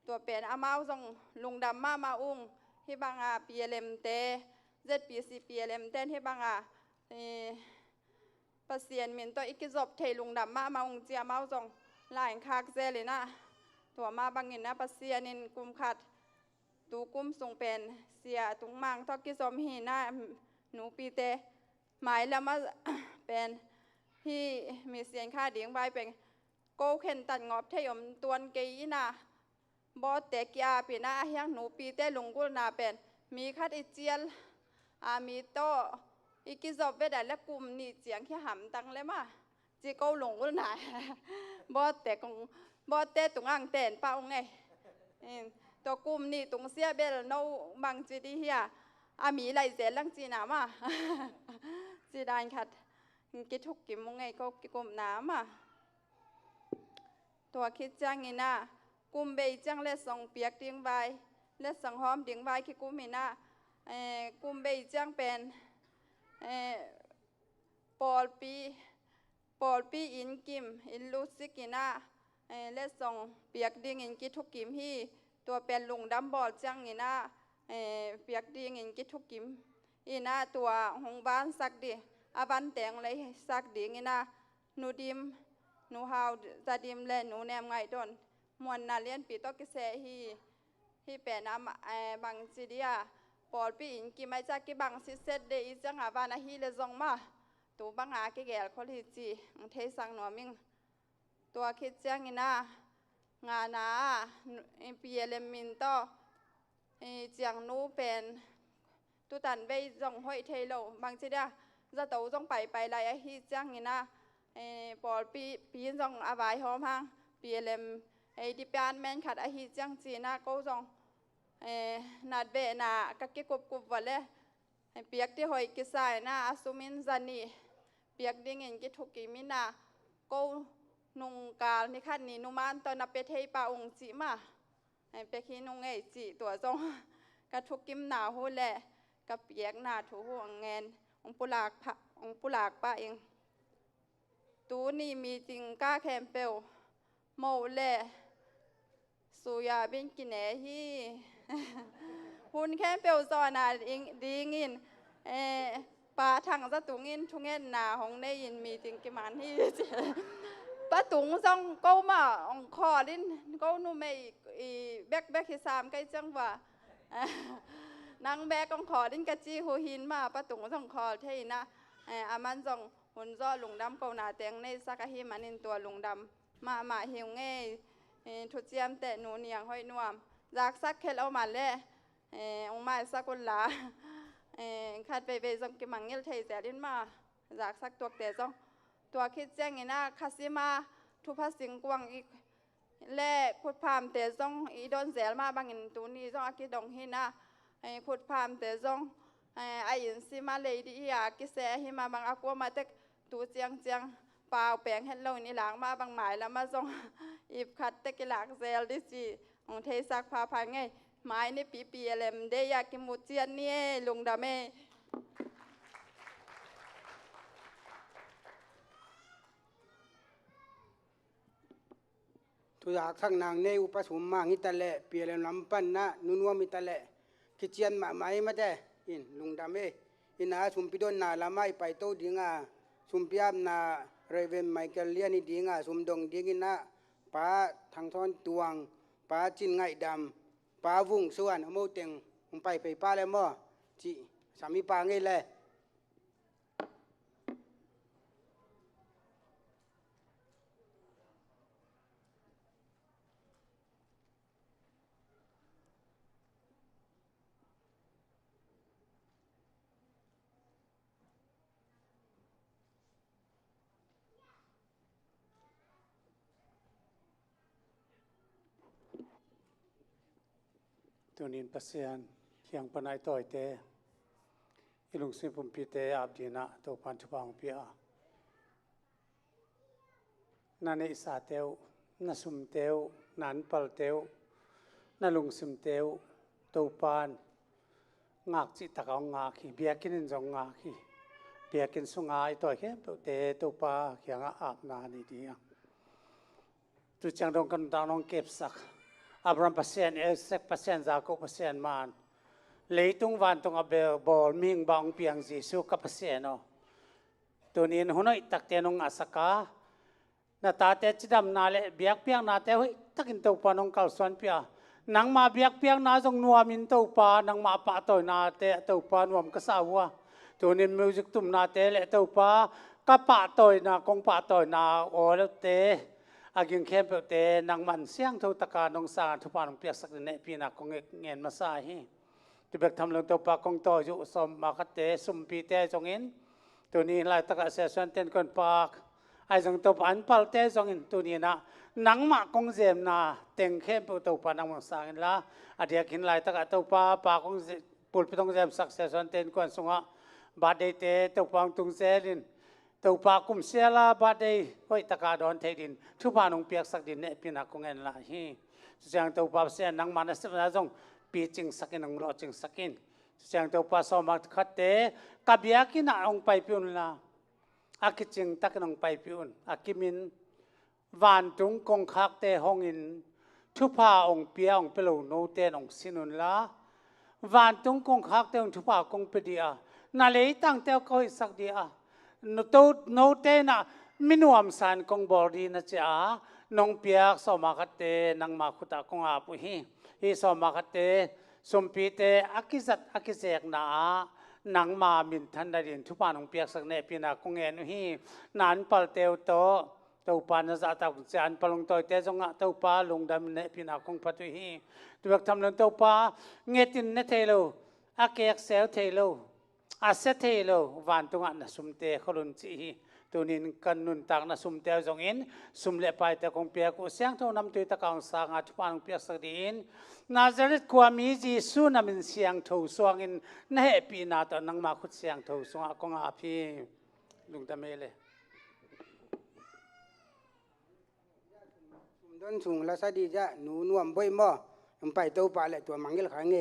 ตัวเป็นอามาจงลุงดำมาอุ้งที่บางอาปีเลมเตเจ็ดปีสีปีเลมเต้นที่บางอาปเสียนมินตัวอีกจบเทลุงดำมาอุ้งเจียมาจงหลายคากเซเลยนะตัวมาบางเงินนะปเสียนินกุมขัดตูกุมทรงเป็นเสียตุงมังทอกิสมหีนะหนูปีเตหมายแล้วมาเป็นที่มีเสียนค่าเดียงใบเป็นโกเข็นตัดงอบเทยมตวนเกยนะบอเตกยาปีนะเฮียงหนูปีเตลุงกุลนาเป็นมีคัดอิเจียลมีโตอีกิจบเวดและกลุ่มนี่เจียงที่หำตังเลยมาจีเกาหลงกุลนาบอเตกงบอเตตุงอ่างเต้นเป้าไงตัวกลุ่มนี่ตุงเสียเบลโนบางจีดีเฮียมีไหลเสียลังจีน้ำจีดานขัดกิทุกกิมไงก็กิกลุ่มน้ำตัวคิดจังงี้นะกุมเบยจังเลส่งเปียกดิ้งใบเลส่งหอมดิ้งใบคิกุมินะกุมเบยจังเป็นปอลปีอินกิมอินลูซิกินะเลส่งเปียกดิ้งอินกิทุกกิมฮีตัวเป็นลุงดำบอลจังงี้นะเปียกดิ้งอินกิทุกกิมอีนะตัวหงบ้านสักดิอาบันแตงเลยสักดิงี้นะนูดิมหนูฮาวจะดิมและหนูแนมไงดนมวนนาเลียนปีโตกิเซฮีเป็นน้ำบางซีเดียปอลปีอินกิไม่จากกิบางซิเซตเดอิจังอาบานาฮีเลซองมาตัวบางอากิแกลคนที่จีเทสังหนอมิงตัวคิดจังอินางานาปีเอลมินโตจังนูเป็นตุตันไปจงห้อยเทโลบางซีเดียจะโตจงไปไรฮีจังอินาปอลปีจงอาบายหอมฮังปีเลมดิปานแมนขัดอาฮิจังจีน่าก็จงนัดเบน่ากักกิกุบวันเลยเปียกที่หอยกิสายน่าอาสุมินจันนี่เปียกดิ่งเงินกิทุกิมินาก็นุงกาลนี่ขัดนี่นุมานตอนนับเปเทปาองจีมาเปคีนุงจีตัวจงกระทุกิมหนาหูแหละกับเปียกหนาถูห่วงเงินองปุลากป้าเองตูนี่มีจริงก้าแคมเปลโมเล่สุยาบินกินเนฮีหุ่นแคมเปลซอนาดีงินปลาถังจะตุงินทุงเงินนาของได้ยินมีจริงกิมันที่ปลาตุงซองก็มาองคอดินก็นุ่มไม่แบกที่สามใกล้จังว่านางแบกองคอดินกะจีหูหินมาปลาตุงซองคอเทนะอามันซองหุ่นซ้อลุงดำเกาหนาแตงในสักหิมันนินตัวลุงดำมาเหี่ยวเง่ทุเจียมแต่หนูเนียงห้อยนวมจากสักเคลเอามาเลยองมาสักคนละขัดไปจงกิมังเงลเทยแต่ดินมาจากสักตัวแต่จงตัวคิดแจ้งนะคาซิมาทุพสิงกวางอีกเล่ขุดพามแต่จงอีโดนเสียมาบางอินตัวนี้จงอากิดงหินะขุดพามแต่จงไออินซิมาเลยดีอยากกิเสหิมาบางอากวมาเต็กตูเจียงเปล่าแปลงเห็นเรานี่หลังมาบางหมายแล้วมาส่งอีบขัดเต็กหลักเซลดิจีของเทสักพาพังไงไม้นี่ปีเลมเดียกิมุเจียนนี่ลุงดาเมทุกข้างนางในอุปสมมางิตะเละเปียเลมลำปันนะนุนวมิตะเละคิเจียนมาไม้มาแต่อินลุงดาเมอินาสุมพิดอนนาละไม้ไปโตดิงาสุมพิยามนาเรเวนไมเคิลเลียนี่ดิงาสุมดงดิงินะป้าทางทอนตวงป้าจินไงดำป้าวุ้งส่วนโมเต็งไปป้าแล้วมั้งจีสามีป้าไงเลย ตัวนี้ปัสยานเขียงปนัยต่อยเตอิลุงสิปุ่มปีเตอาบดีนะตัวพันธุบังปีอา นาเนสาเตวนาสุมเตวนันปัลเตวนาลุงสุมเตวตูปานงากจิตะกองงาคีเบียกินจงงาคีเบียกินสุงาไอตัวเข้มเตตูปาเขียงอาบนานี่ดีตุจังดงกันดานองเก็บสักอับรัมเปอร์เซ็นต์เซ็กเปอร์เซ็นต์จากเปอร์เซ็นต์มันเลยตุงวันตุงอับเบลบอลมิงบางเปียงจีสุกับเปอร์เซ็นต์เนาะตัวนี้หุ่นอิตักเตนงอาสกานาตาเตจิดำนาเลเบียกเปียงนาเตหิตักินตัวปานงกัลสวนเปียนังมาเบียกเปียงนาจงนัวมินตัวปานังมาปะตัวนาเตตัวปานวมกษาวะตัวนี้มิวสิกตุมนาเตเลตัวปากะปะตัวนาคงปะตัวนาโอเลเตอากิงเข้มเปเตนังมันเสียงทุตะการนงสาทุปานงเปียกสักเนปีนักคงเงินมาสายฮีตุเบกทำลงตัวปากงโตอยู่สมมาคัตเตสุมปีเตจงอินตัวนี้ลายตะกะเสียส่วนเต็นคนปากไอ้จงตัวปันปัลเตจงอินตัวนี้นะนังมากงเจมนาเต็งเข้มเปตัวปานังมังสากินละอาเดียกินลายตะกะตัวปากงปุลปิตงเจมสักเสียส่วนเต็นคนสงะบาดเดเตตัวปังตุงเซลินตัวปากุมเสียละบาดเดห้อยตะกาดอนเทดินทุพานงเปียกสักดินเนปีนักคงเงินละฮีเสียงตัวปาเสียนังมันเสียนะจงปีจิงสักินนังรอจิงสักินเสียงตัวปาสมัครขัดเตกับยากินองไปพิวน์ละอากิจิงตักนองไปพิวน์อากิมินวันตุงกงคักเตหงอินทุพาองเปียองเปลูโนเตนองสินุนละวันตุงกงคักเตองทุพากงเปดียนาเลตั้งเตวก็อิสักเดียโนเตนะมินวมสันกงบอดีนะจ๊ะนองเปียกสมัครเตนังมาคุตากงอาปุฮีสมัครเตสมปีเตอากิจัดอากิเจกนานังมามินทันดารินทุพานองเปียกสักเนปีนักคงเงินฮีนานปัลเตวโตตัวปานจะตักจานปลงตัวเตจงะตัวปาลงดำเนปีนักคงพัตุฮีตัวทำลงตัวปาเงตินเนเทโลอาเกกเซลเทโลอาเซเทโลวันตุงะนะสุมเตขลุนจีตัวนี้กันนุนตักนะสุมเตจงอินสุมเลไปแต่คงเปียกอุเสียงเท่านำตัวตะกังสางอาทุพานองเปียกสักดินนาซาเรตความมีจีสุนามินเสียงทูสวงอินเนปีนาตอนังมาขุดเสียงทูสวงอากงอาพีลุงตะเมเลดนสูงละสดีจ้ะหนูนวมบ่อยบ่มันไปตัวปลาแหละตัวมังเกลขังเง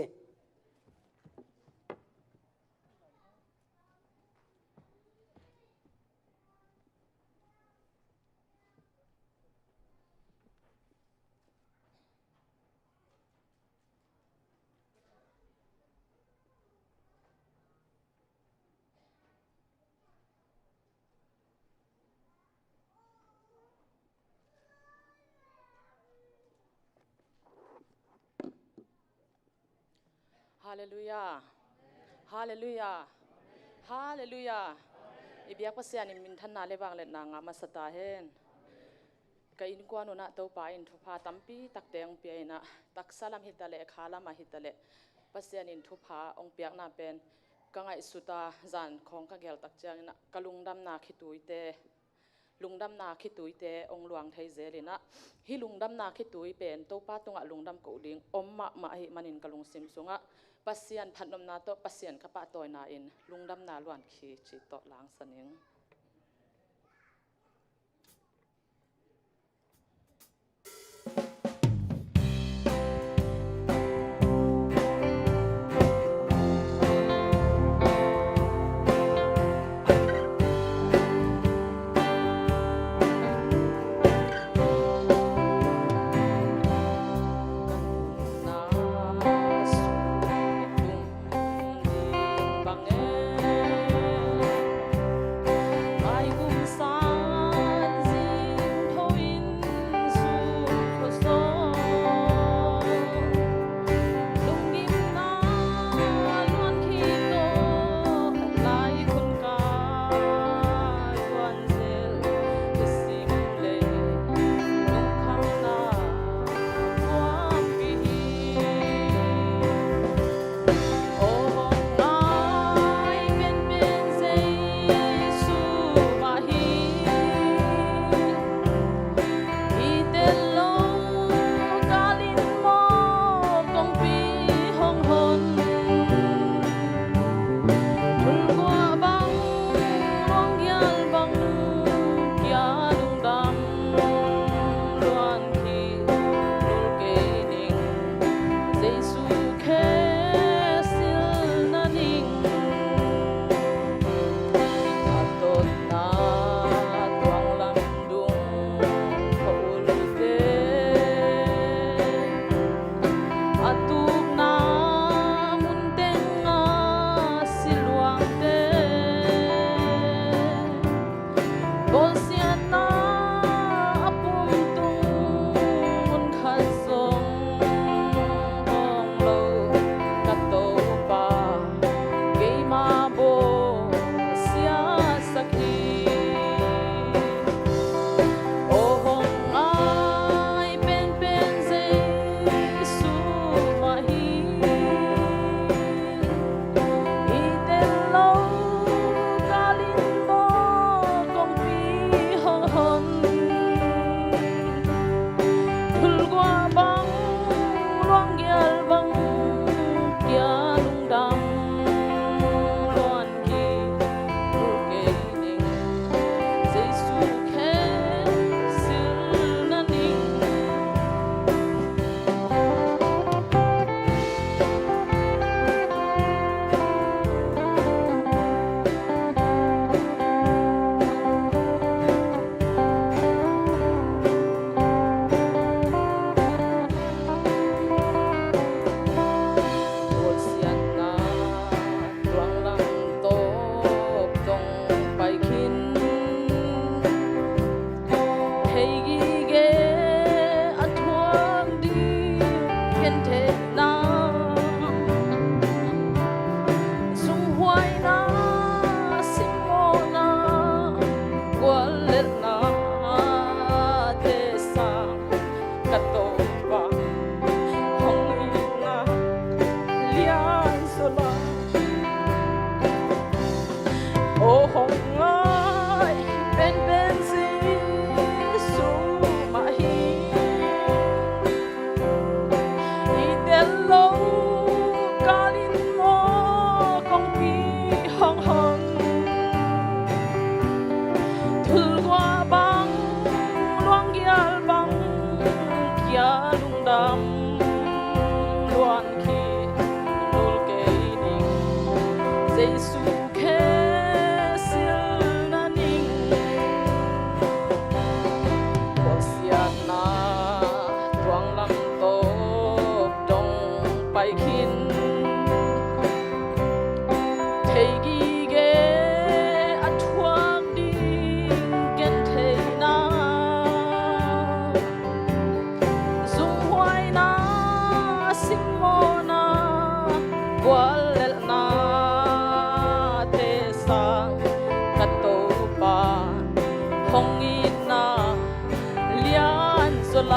ฮาเลลูยาฮาเลลูยาฮาเลลูยาอิบยักภาษานิมินทันนาเลบางเลนางามาสตาเฮนกอินกวานุนะตัวปาอินทุพาตัมปีตักเตงเปียนะตักสลัมฮิตาเลขาลามาฮิตาเลภาษานินทุพาองเปียกนาเป็นกังไอสุตาจันของกะเกลตักเจงนะกะลุงดำนาคิตุยเตลุงดำนาคิตุยเตองหลวงไทยเจรินะฮิลุงดำนาคิตุยเป็นตัวปาตุงะลุงดำกูดิงอมมาหิมันินกะลุงซิมซุงะปัสยันพันนมนาโตปัสยันขปะตัวนาอินลุงดำนาล้วนขีจิตโตล้างสนิง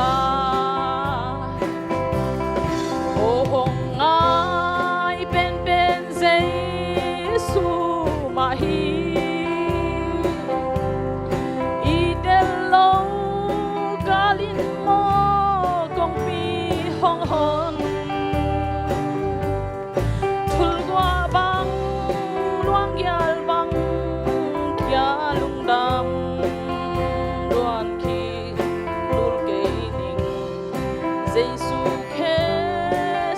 la o hong ai ben ben Giêsu mà hi i del lo galin mo kong pi hong hon thul qua bang luang yal bang kya lung dam luan khi lul ke ning Giêsu khe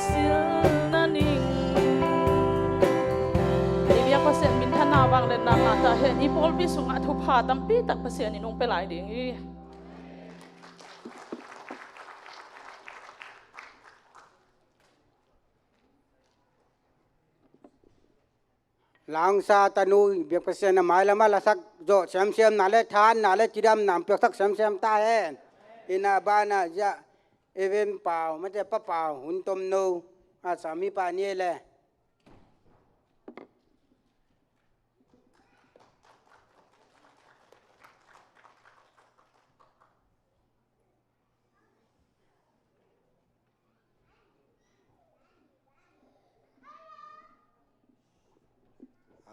sil na ning ibia pase min thana wang le na nga ta hen i pol bi sunga thu pha tam pi tak pase ni nong pe lai ding i lang sa tanu biak pasien na mai lama lasak jo sem sem na le than na le chidam nam pek sak sem sem ta hen ina bana ja even pau ma te pa pau hun tom no a sami pa ni le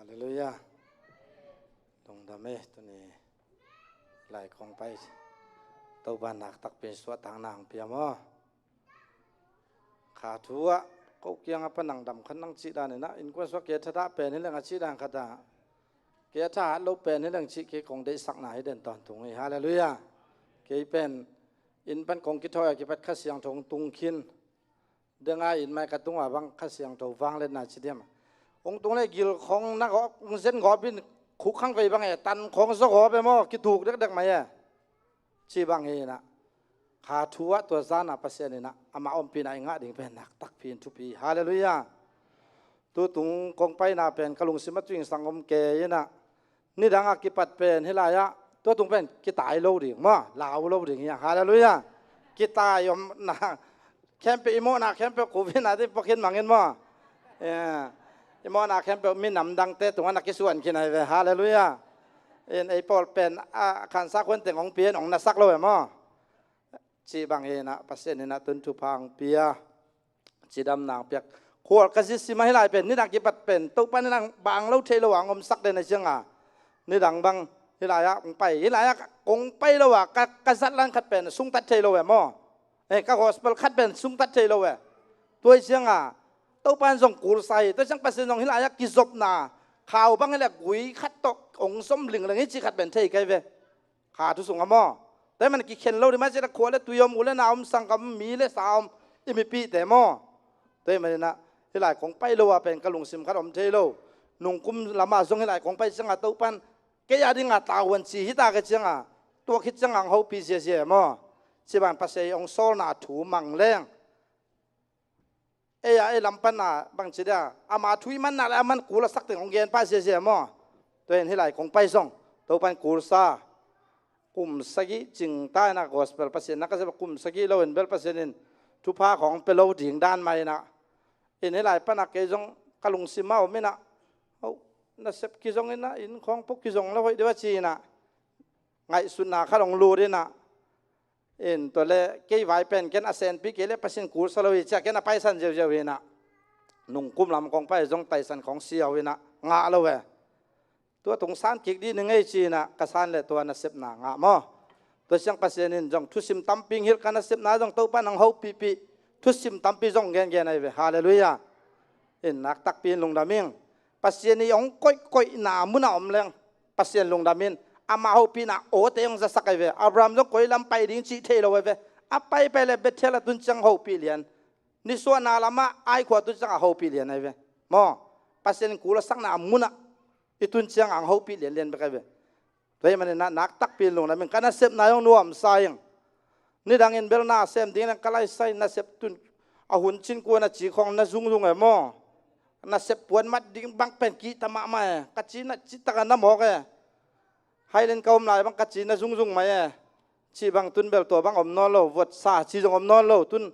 Hallelujah. Dong dame tu ni lai kong pai tau ban nak tak pin suat tang nang piamo. Kha thua ko kyang apa nang dam khan nang chi dan na in ko so ke thada pe ni lang chi dan khata. Ke tha lo pe ni lang chi ke kong dei sak na hi den ton tung hi hallelujah. Ke pen in pan kong ki thoi ki pat kha siang thong tung khin. Denga in mai ka tung wa bang kha siang tho wang le na chi dem. Ông tung này gil không nắc họ dân họ bên khúc khăng về bằng ấy tan không số họ về mà cái thuộc được mày à chỉ bằng ấy nè khá thua tua ra nè pasien này nè ama om pin ai ngã đỉnh bên nạc tắc pin chu pi hallelujah tu tung kong pai nè bên kalung simat tuyên sang om kê nè ni đang cái pat bên hay là ya tu tung bên cái tài lâu đỉnh mà lão lâu đỉnh ya hallelujah cái tài om nè khem pe imo nè khem pe covid nè thì bóc hin mangin mà im on a kem pe min nam dang te tunga na kisuan kinai ve hallelujah in ai pol pen a khan sak wen teng ong pien ong na sak lo mo chi bang e na pasien na tun tu phang pia chi dam nang pek khol ka si si mai lai pen ni dang ki pat pen to pan nang bang lo the lo ang om sak de na chenga ni dang bang hi lai a ong pai hi lai a ong pai lo wa ka sat lang khat pen sung tat the lo we mo e ka gospel khat pen sung tat the lo we toi chenga tàu pan dòng cùl say tôi chẳng pasien dòng hilaya kizop na khao bang hele gui khát to ong som ling lang chi khat ben thei kai ve kha tu sung amo te man ki khen lo di ma se la khole tuyom ule na om sang kam mi le saom imi pi te mo te man na hilai kong pai lo wa pen kalung sim khat om thei lo nung kum lama dòng hilai kong pai sanga tàu pan ke ya ding a tawan chi hita ke changa to khit chang ang ho pi se se mo chi ban pasei ong sol na thu mang leng ai lampan na bang chida ama thui man na la man kula sak teng ong gen pa se se mo to en hilai kong pai song to pan kul sa kum sagi ching ta na gospel pasien na ka se kum sagi lo en bel pasien in thu pha khong pe lo ding dan mai na en hilai pan na ke jong kalung sima o me na ho na sep ki jong na in khong pok ki jong la hoi de wa chi na ngai sun na kha long lu de na in to le ke vai pen ken asen pi ke le pasin kur salowi cha ken apai san jeu jeu na nung kum lam kong pai jong tai san khong siaw na nga lo we to tong san kik di ngai chi na ka san le to na sep na nga mo to siang pasen in jong thu sim tamping hil kana sep na jong to pa nang ho pi pi thu sim tampi jong gen gen ai we hallelujah in nak tak pin lung daming pasien ni ong koi koi na mu na om leng pasien lung damin ama ho pina o te ong za sakai ve Abraham jong koi lam pai ding chi the lo ve a pai pai le bethela tun chang ho pi lian ni so na lama ai khwa tun chang ho pi lian ai ve mo pasien kula sang na muna itun chang ang ho pi lian lian be kai ve ve man na nak tak pin long na men kana sep na yong nuam sayang ni dangin bel na sem ding na kalai sai na sep tun a hun chin ko na chi khong na zung zung ai mo na sep puan mat ding bang pen ki tama ma ka chi na chi ta na mo ke hai lên câu lại bằng cách chỉ là dung dung mày chỉ bằng tuân bel tổ bằng ôm non lo vượt xa chỉ dùng ôm non lo tuân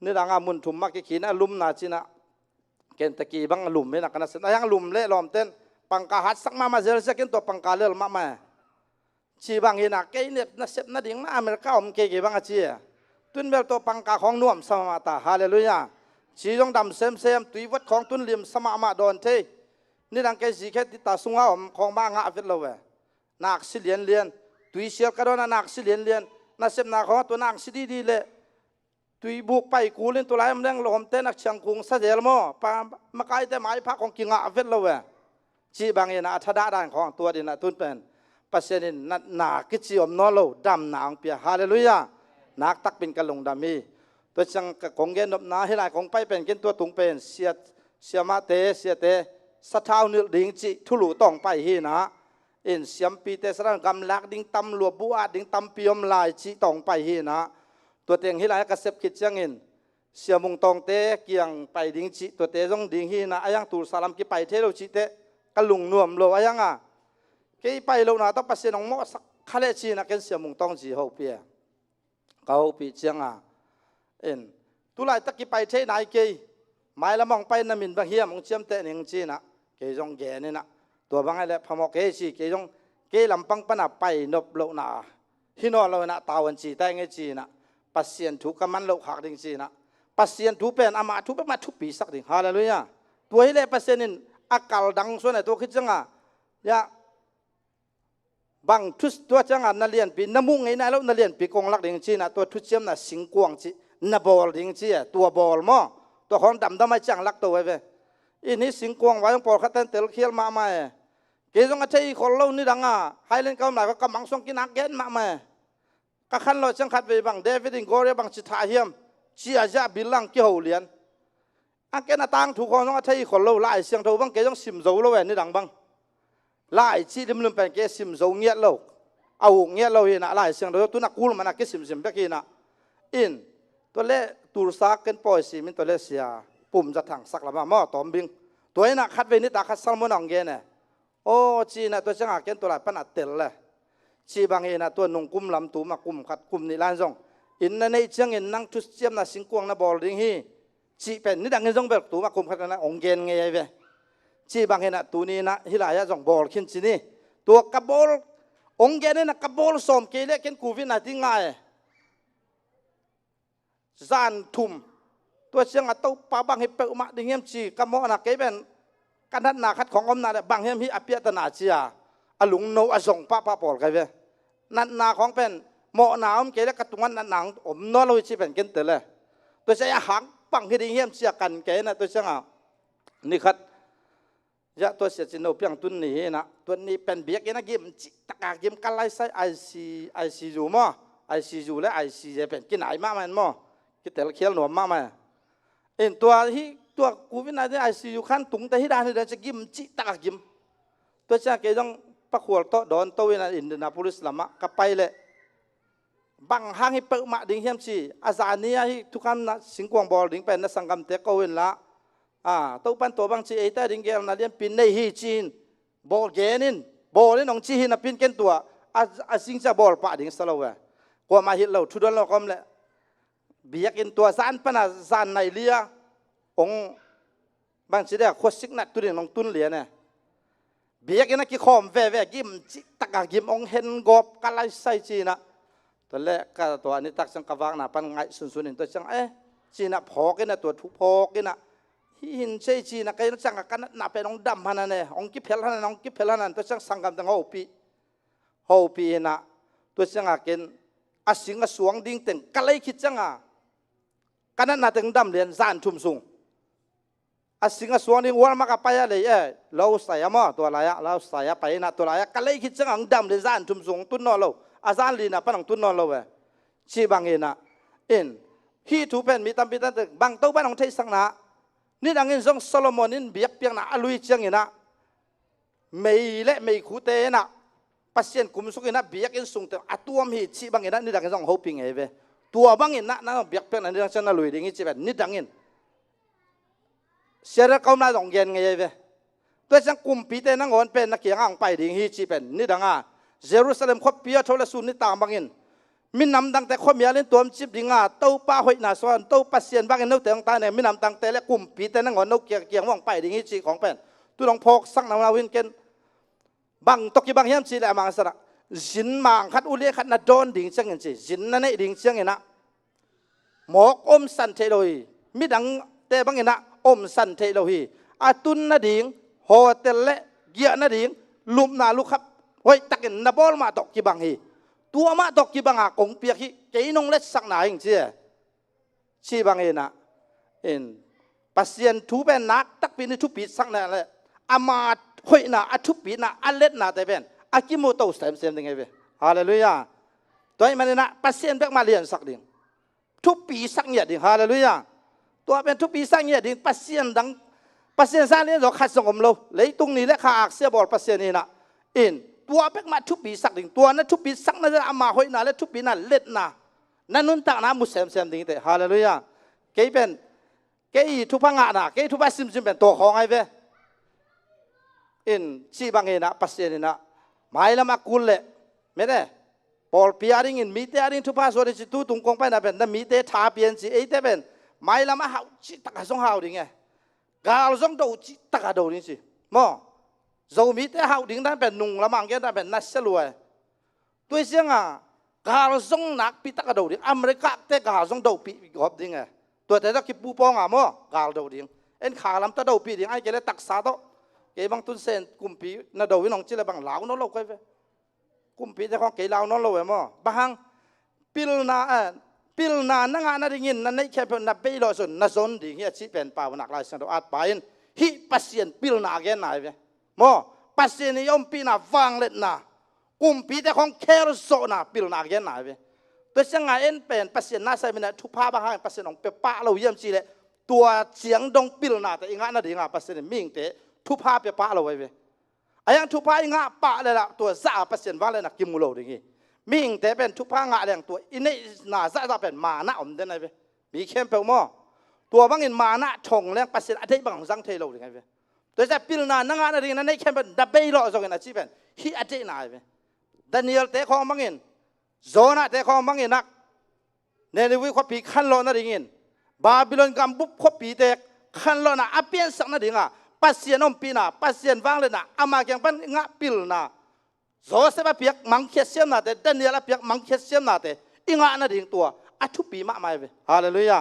nên đang ngắm muốn thùng mắc cái khí na lùm na chỉ na ken ta ki bằng lùm mấy na cái na yang lùm lệ lòm tên bằng cả hạt sắc mà giờ sẽ ken tổ bằng cả lệ mà chỉ bằng cái na cái nếp na xếp na tiếng na America ôm cái bằng chỉ ตุนเบลตัวปังกาของน่วมสมาตาฮาเลลูยาชีจงดำเซมตุยวัดของตุนลิมสมามาโดนเทนี่ดังแกสีแค่ติตาสุงเอาของบ้างอาฟิลเลวนักสิเลียนตุยเสียกระโดนนักสิเลียนน่าเสพนักของตัวนักสิดีเลยตุยบุกไปกูเล่นตัวไรมันเรื่องลมเต้นักเชียงกุงซาเดลโมปามาไกลแต่หมายพักของกิงอาฟิลเลวจีบางอย่างนะทัดด้านของตัวดินะตุนเป็นปัสเซนินนักกิจอมนอโลดำหนางเปียฮาเลลูยานักตักเป็นกะลงดามีตัวจังกงเกนนบนาให้ลายของไปเป็นเกนตัวตุงเป็นเสียมาเตเสียเตสะเท้าเนื้อดิ่งจิทุลุต้องไปฮีนะเอ็นเสียมปีเตสระกำลักดิ่งตำลัวบัวดิ่งตำปียมลายจิต้องไปฮีนะตัวเตียงให้ลายกระเสบคิดจังเงินเสียมุงตองเตเกียงไปดิ่งจิตัวเตจงดิ่งฮีนะอายังตูสาลัมกิไปเทโลจิเตกะลุงนวมโลอายังอ่ะเกยไปโลนะต้องปัสเซนองมอสักคาเลจีนะเกนเสียมุงตองจีเขาเปียเขาปีเจียงอ่ะเอ็นตุลายตะกี้ไปเทนายเกยหมายละมองไปน้ำมินบางเฮียมองเชียมเตนิงจีนะเกยจงแก่นี่นะตัวบางไอ้เละพมอกเกยชีเกยจงเกยลำปังปนาไปนบโลนาฮินอเรานะตาวันจีแต่งจีนะปัสเซียนถูกกำมันโลหักดิงจีนะปัสเซียนถูกเป็นอามาถูกเป็นมาทุกปีสักดิฮาเลลูยาตัวให้เละปัสเซียนินอากาศดังส่วนไหนตัวคิดจังอ่ะยะบางทุสตัวจังอ่ะนัเรียนปีน้ำมุงไงนะแล้วนัเรียนปีกงลักดิงจีนะตัวทุเชียมน่ะสิงกวงจีนับบอลดิงจีตัวบอลมั้งตัวของดำไม่จังลักตัวไว้เว้ยอินี่สิงกวงไว้ยังปอดขัดเต้นเตลเคียลมาไหมเกยจงอาศัยคนเล่านี่ดังอ่ะไฮเลนก็หมายก็กำลังส่งกินนักเก็ตมาไหมก็ขันเราจังขัดไปบางเดวิดิงโกเรียบางจิตาเฮียมชีอาจะบิลังเกี่ยวเลียนอันเกน่ะต่างถูกคนต้องอาศัยคนเล่าไล่เสียงเท่าบางเกยจงสิมโซ่เล่าเว้ยนี่ดังบางไล่ชีดิมลืมไปเกสิมโซ่เงี้ยเล่าเอาเงี้ยเล่าเห็นนะไล่เสียงเท่าตัวนักกูลมันนักเกสิมไปกินนะอินตัวเล่ตูรซักกันปล่อยสิมินตัวเล่เสียปุ่มจะถังสักละมาหม้อตอมบิงตัวนี้นะคัดเวนิตาคัดซัลมอนองเกนเนี่ยโอ้จีนะตัวช่างอาเกนตัวไหนปันอัดเตลเลยจีบางเอนะตัวนุ่งกุมลำตูมากุมขัดกุมนี่ล้านซองอินในเชียงอินนั่งทุเสียมนะสิงกวงนะบอลดิงฮีจีเป็นนี่ดังเงินซองแบบตูมากุมขัดนะองเกนไงเว้ยจีบางเอนะตัวนี้นะฮิลายะซองบอลขึ้นจีนี่ตัวกับบอลองเกนนี่นะกับบอลสมเกลี่ยเกนกูวินนะที่ง่ายจานทุ่มตัวเชียงอัตตุปาบางเฮเปอุมาดิเฮียมจีกมอนักเก็เป็นกันนัดนาคัดของอมนาบางเฮียมฮิอภิยตนาเจียอลุงโนอส่งป้าปอลกันเวนัดนาของเป็นหมอหนาวเกลกระตุงันนัดหนังอมนอลวิชิเป็นเกนเตเลยตัวเชียงหังบังเฮดิเฮียมเชียกันเกนะตัวเชียงอ่ะนี่คัดยะตัวเสียจินโนเพียงตุนนี่นะตัวนี้เป็นเบียกนะกิมจิตกากิมกันไล่ใส่ไอซียูมั้งไอซียูและไอซีจะเป็นกินไหนมากมันมั้งกิแต่ละเคี้ยวหนวมมากไหมเอ็นตัวกูวินาทีไอซียูขั้นตุงแต่ที่ด้านนี้เดินจะกิมจิตากกิมตัวเจ้าเกยต้องประกวดโตโดนโตวินาอินเดียนาโพลิสละมะกับไปเลยบางห้างให้เปิดมาดิ่งเฮียมชีอาจารย์นี้ให้ทุกคำนะสิงกวงบอลดิ่งเป็นนักสังกัมเตะก็เว้นละตัวปันตัวบางชีไอแต่ดิ่งเกลนาเลียนปินในฮีจีนบอลเกนินบอลนี่น้องชีหินปินเกนตัวอาสิงจะบอลปะดิ่งสโลว์กว่ามาฮิตเราทุดอนเราก็มเลยเบียกินตัวสานปนาสานในเลียองบางทีเดียโคสิกนักตุนน้องตุนเลียเนี่ยเบียกินนักกิคอมแว่กิมจิตกากิมองเห็นกบกะไลไซจีนะตัวแรกก็ตัวนี้ตักสังกวางนะปันไงสุนตัวจังจีนะพอกินนะตัวทุกพอกินนะหินเชจีนะก็ยังจังกันน่ะเป็นองดำพันนั่นเององกิเพลนั่นองกิเพลนั่นตัวจังสังกัมตังฮูปีนะตัวจังกินอาสิงห์สวงดิ่งเต็งกะไลคิดจังกันนั้นนาถึงดำเรียนจานชุมซุงอาสิงห์สวงดิ่งวันมากไปอะไรเราใส่หม้อตัวอะไรเราใส่ไปนะตัวอะไรกะไลคิดจังดำเรียนจานชุมซุงตุนนอเราอาจารย์ลีนะปนังตุนนอเราชีบางเงินะฮีทูเป็นมีตามปีตั้งแต่บางตัวบ้านของไทยสังนะนี่ดังเงินทรงโซโลมอนินเบียกเปียงนะอลุยเชียงเงินะไม่เละไม่คู่เตนะปัสเซียนกุมสุกินะเบียกอินสุงเตอตัวมีชีบางเงินะนี่ดังเงินทรงโฮปิงเว้ยตัวบางเงินนั่งเบียกเปียงนั่นนี่ดังฉันน่ะลุยดิ่งจีแบบนี่ดังเงินเสียระเขาหน้าตรงเย็นไงเว้ยตัวฉันกุมปีเตนั่งอ่อนเป็นนักเกี่ยงอ่างไปดิ่งฮีจีเป็นนี่ดังเยรูซาเล็มคบเปียโทรสุนนี่ต่างบางเงินมินนำดังแต่คนมีอะไรตัวมันจิบดิ่งเต้าป้าหอยนาสวนเต้าปัสเซียนบางเงินนกแต่งตาเนี่ยมินนำดังแต่และกุมปีเตนั่งอ่อนนกเกี่ยงว่างไปดิ่งฮีจีของเป็นตัวลองพกสังนำนาวินเกนบางตกกี่บางเฮียมจีแหละมังสระจินมังคัดอุเลียคัดนาโดนดิ่งเชียงเงินจีจินนั่นเองดิ่งเชียงเงินนะ หมอกอมสันเทโลฮีมิดังเตบังเงินะอมสันเทโลฮีอาตุนนาดิงโฮเทลเลเกียนาดิงลุมนาลุครับเฮ้ยตักเงินนาบอลมาตกกีบังฮีตัวมาตกกีบังอากงเปียกฮีเจนงเล็ดสักหนาอิงเจียชีบังเงินะปัสเซียนทูเป็นนักตักปีนทุปีสักหนาเลยอามาเฮ้ยนะอาทุปีนะอาเล็ดนาแต่เป็นอากิโมโตเซมยังไงเว้ยฮาเลลูยาตัวมันนะปัสเซียนเบกมาเรียนสักดิ่งทุปีสักเนี่ยดิ่งฮาเลลูยาตัวเป็นทุปีสักเนี่ยดิ่งปัสเซียนดังปัสเซียนสร้างเรียนเราขัดสงมเราเลยตรงนี้และขาอักเสียบอลปัสเซียนนี่นะตัวเบกมาทุปีสักดิ่งตัวนั้นทุปีสักนั่นอามาเฮ้ยนะและทุปีนั้นเล็ดนะนั่นนุ่นตักนะมุสเซมดิ่งแต่ฮาเลลูยาเกี่ยเป็นเกี่ยทุพังงานะเกี่ยทุพัสิมเป็นตัวของไอ้เว้ชีบังเงินะปัสเซียนนะไม่ละมากุลเลยไม่ได้พอพิอาริงินมีเตอาริงทุพาสวรรค์จิตุตุงกงไปนะเป็นนั่นมีเตทาเปียนสิเอเตเป็นไม่ละมาหาจิตตะกะสงหาวดิ่งไงกาลสงดูจิตตะกะดูนี่สิมอเรามีเตหาวดิ่งนั่นเป็นนุ่งละมังแกนั่นเป็นนัสลวยตัวเสียงอ่ะกาลสงนักปีตะกะดูดิ่งอเมริกาเตกาลสงดูปีกอบดิ่งไงตัวแต่ละกิปูปองอ่ะมอกาลดูดิ่งขาลำตะดูปีดิ่งไอ้เกล้ตักษาโตเกี่ยบางตุนเซนกุมปีน่าดูวินองจิเลบางลาวนั่นเราเคยไปกุมปีแต่ของเกี่ยลาวนั่นเราเว้ยมั้งบางปิลนานั่งงานนั่นดิ่งนั่นในแค่เป็นนับไปรอส่วนนั่นส่วนดิ่งเฮียชีเป็นป่าวนักลายสันโดอาดไปฮิปัสเซียนปิลนาแกนไหนเว้ยมั้งปัสเซียนยอมปีน่ะฟังเล็ดน่ะกุมปีแต่ของเคลโซน่ะปิลนาแกนไหนเว้ยตัวเสียงไงเป็นปัสเซียนน่าใส่เป็นทุพภาพบางปัสเซียนของเปป้าเราเยี่ยมจีเลยตัวเสียงดงปิลนาแต่อีกงานนั่นดิ่งปัสเซียนมิ่งเตะทุพาเปียปะเราไว้เว้ยไอ้ยังทุพาอีงะปะเลยล่ะตัวซาเปอร์เซ็นต์ว่าเลยนะกิมูโลดิ่งงี้มิ่งแต่เป็นทุพางะแรงตัวอินนี่น่าซาเป็นมานะอมเดนไงเว้ยมีเข้มเปล่ามั้งตัวบางอินมานะชงแรงเปอร์เซ็นต์อะไรบางสังเทโลดิ่งไงเว้ยตัวจะพิลนานั่งงานอะไรนั่นในเข้มเป็นดับเบิลโลส่งกันอาชีพเป็นฮีอะไรน่ะเว้ยดานิเอลเตะของบางอินโซน่าเตะของบางอินนักเนนิวิขบีขันโลนั่นดิ่งอินบาบิโลนกัมบุบขบีเตะขันโลน่ะอาเปียนสักนั่นดิ่งอ่ะปัสเซียนอมปีน่ะปัสเซียนวางเลยน่ะอามาเกียงเป็นงะปิลน่ะโซเซบะเปียกมังเขียเสียมน่ะแต่เดนิเอลเปียกมังเขียเสียมน่ะแต่อีงะน่ะดิ่งตัวอัทุปีมะไม่เว้ยฮาเลลูยา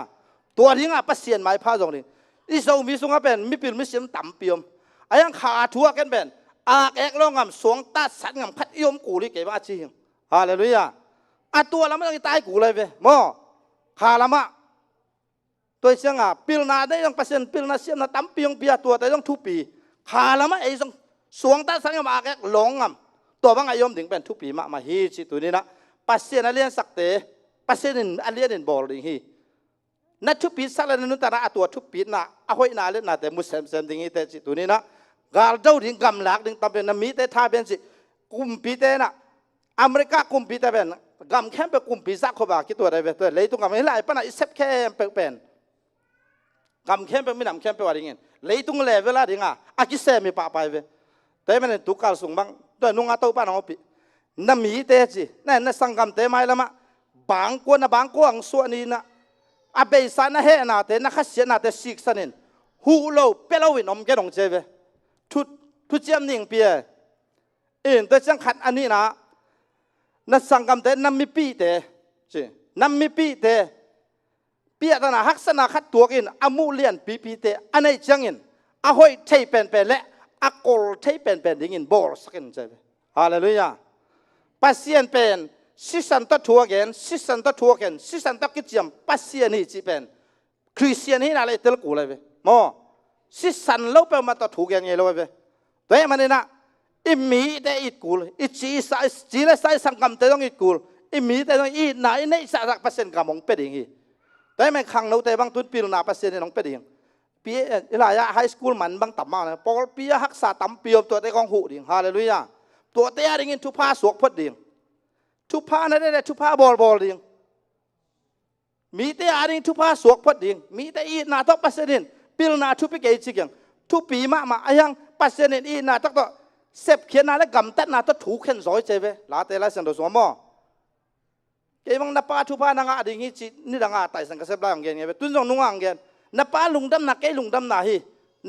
ตัวดิ่งอ่ะปัสเซียนไม่พาจงดิ่งอีโซมีสุงะเป็นมีปิลมีเสียมต่ำเปียมไอ้ยังขาทัวกันเป็นอากเอกลงงำสวงตัดสันงำพัดยมกูลิเก็บอาชีพฮาเลลูยาอัตัวเราไม่ต้องตายกูเลยเว้ยมอขาละมะตัวเสียงอ่ะปิลนาได้ต้องเปอร์เซ็นต์ปิลนาเสียมนาตั้มปียงเปียตัวแต่ต้องทุปีขาละมะไอ้สงสวงตาสังยมาแกหลงอ่ะตัวบางอายมถึงเป็นทุปีมาฮีสิตัวนี้นะเปอร์เซ็นต์อะไรสักเตะเปอร์เซ็นต์อะไรเด่นบอลดิ่งฮีนัดทุปีสักแล้วนุตระตัวทุปีน่ะเอาไว้นาเล่นน่ะแต่มุสลิมดิ่งฮีแต่สิตัวนี้นะกาลเจ้าดิ่งกำลักดิ่งตำเป็นน้ำมีแต่ท่าเป็นสิกุมปีเตนะอเมริกากุมปีแต่เป็นกำแค่เป็นกุมปีสักขบาคิดตัวอะไรเป็นตัวเลยตรงกับไม่ไล่ปะนะอิเซปแค่เป็นกำเข้มเป็นไม่นำเข้มเป็นว่าอย่างเงี้ยเลยตรงเลเวลาดิ่งอ่ะอากิเซมีปะไปเว้แต่มันตุกการส่งบังตัวนุ่งอาตัวป้าน้องปีน้ำมีเตจินั่นสังกัมเตไม่ละมะบางกวนนะบางกวางส่วนนี้นะอาเบย์สานะเฮนะเตนักเสียนะเตสิกสันินฮูโลเปลวินอมแกนองเจเวทุเจียมนิ่งเปียแต่จังขัดอันนี้นะนั่นสังกัมเตน้ำมีปีเตจิน้ำมีปีเตเปียตนะฮักษณะขัดตัวกินอามูเลียนปีเตอันนี้จังอินอาหอยใช้เป็นและอากลใช้เป็นดิ่งอินบอลสักอินใจฮาเลลูยาปัสเซียนเป็นสิสันตทัวเกนสิสันตทัวเกนสิสันตกิจยมปัสเซียนนี่จีเป็นคริสเตียนนี่อะไรเตลกูเลยเว้ยมอสิสันเล่าไปมาตทัวเกนไงเลยเว้ยแต่มันนี่นะอิมีแต่อิดกูลอิจีสายจีเลสายสังกัมเตต้องอิดกูลอิมีแต่ต้องอิดไหนในสักปัสเซียนกำมองเป็นอย่างงี้แต่ไม่ขังเราแต่บางทุนปีนาปัสเซียนน้องเป็นอย่างปีหลายไฮสคูลมันบางต่ำมากนะพอปีฮักษาต่ำเปียวตัวแต่กองหูดิ่งฮาเลลูยาตัวเตะดิ่งทุพาสวกพดดิ่งทุพานั่นได้ทุพาบอลดิ่งมีเตะดิ่งทุพาสวกพดดิ่งมีแต่อีนาทอกปัสเซียนปีนาทุพิเกจิกยังทุปีมาไอ้ยังปัสเซียนอีนาทักตัวเสพเขียนนาและกำตัดนาตัวถูกเข็นซอยเจเวลาเตะไรสันโดสวมอเกี่ยงนับปาทุพานางาดิ่งนี้จีนี่ดังอาไต่สังกเสบลายของเงี้ยตุนจงนุ่งอ่างเงี้ยนับปาลุงดำนักเกลุงดำนาฮี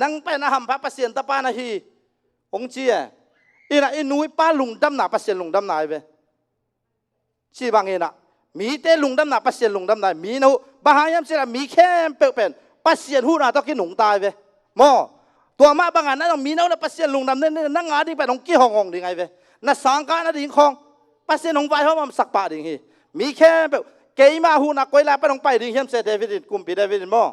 นังไปนะหำพระปัสเซียนตะปานาฮีองเจียอีน่ะอีนุ้ยปาลุงดำนาปัสเซียนลุงดำนาเวชีบางเงินะ มีเตลุงดำนาปัสเซียนลุงดำนามีนูบางยามเสียมีแค่เป็นปัสเซียนหูนาต้องกินหนุ่งตายเว้มอตัวมาบางอันนั่นมีนูแล้วปัสเซียนลุงดำเนี่ยนั่งงาดิ้งไปต้องกี่ห้องดิ้งไงเว้นั่นสังการนั่นดิ้งของปัสเซียนหงไปเขามันสักปะดิ้งฮีมีแค่เป็นเกยมาหูนักไว้แล้วไปต้องไปดิ้งเฮียมเซเดวิดกุมปีเดวิดมอ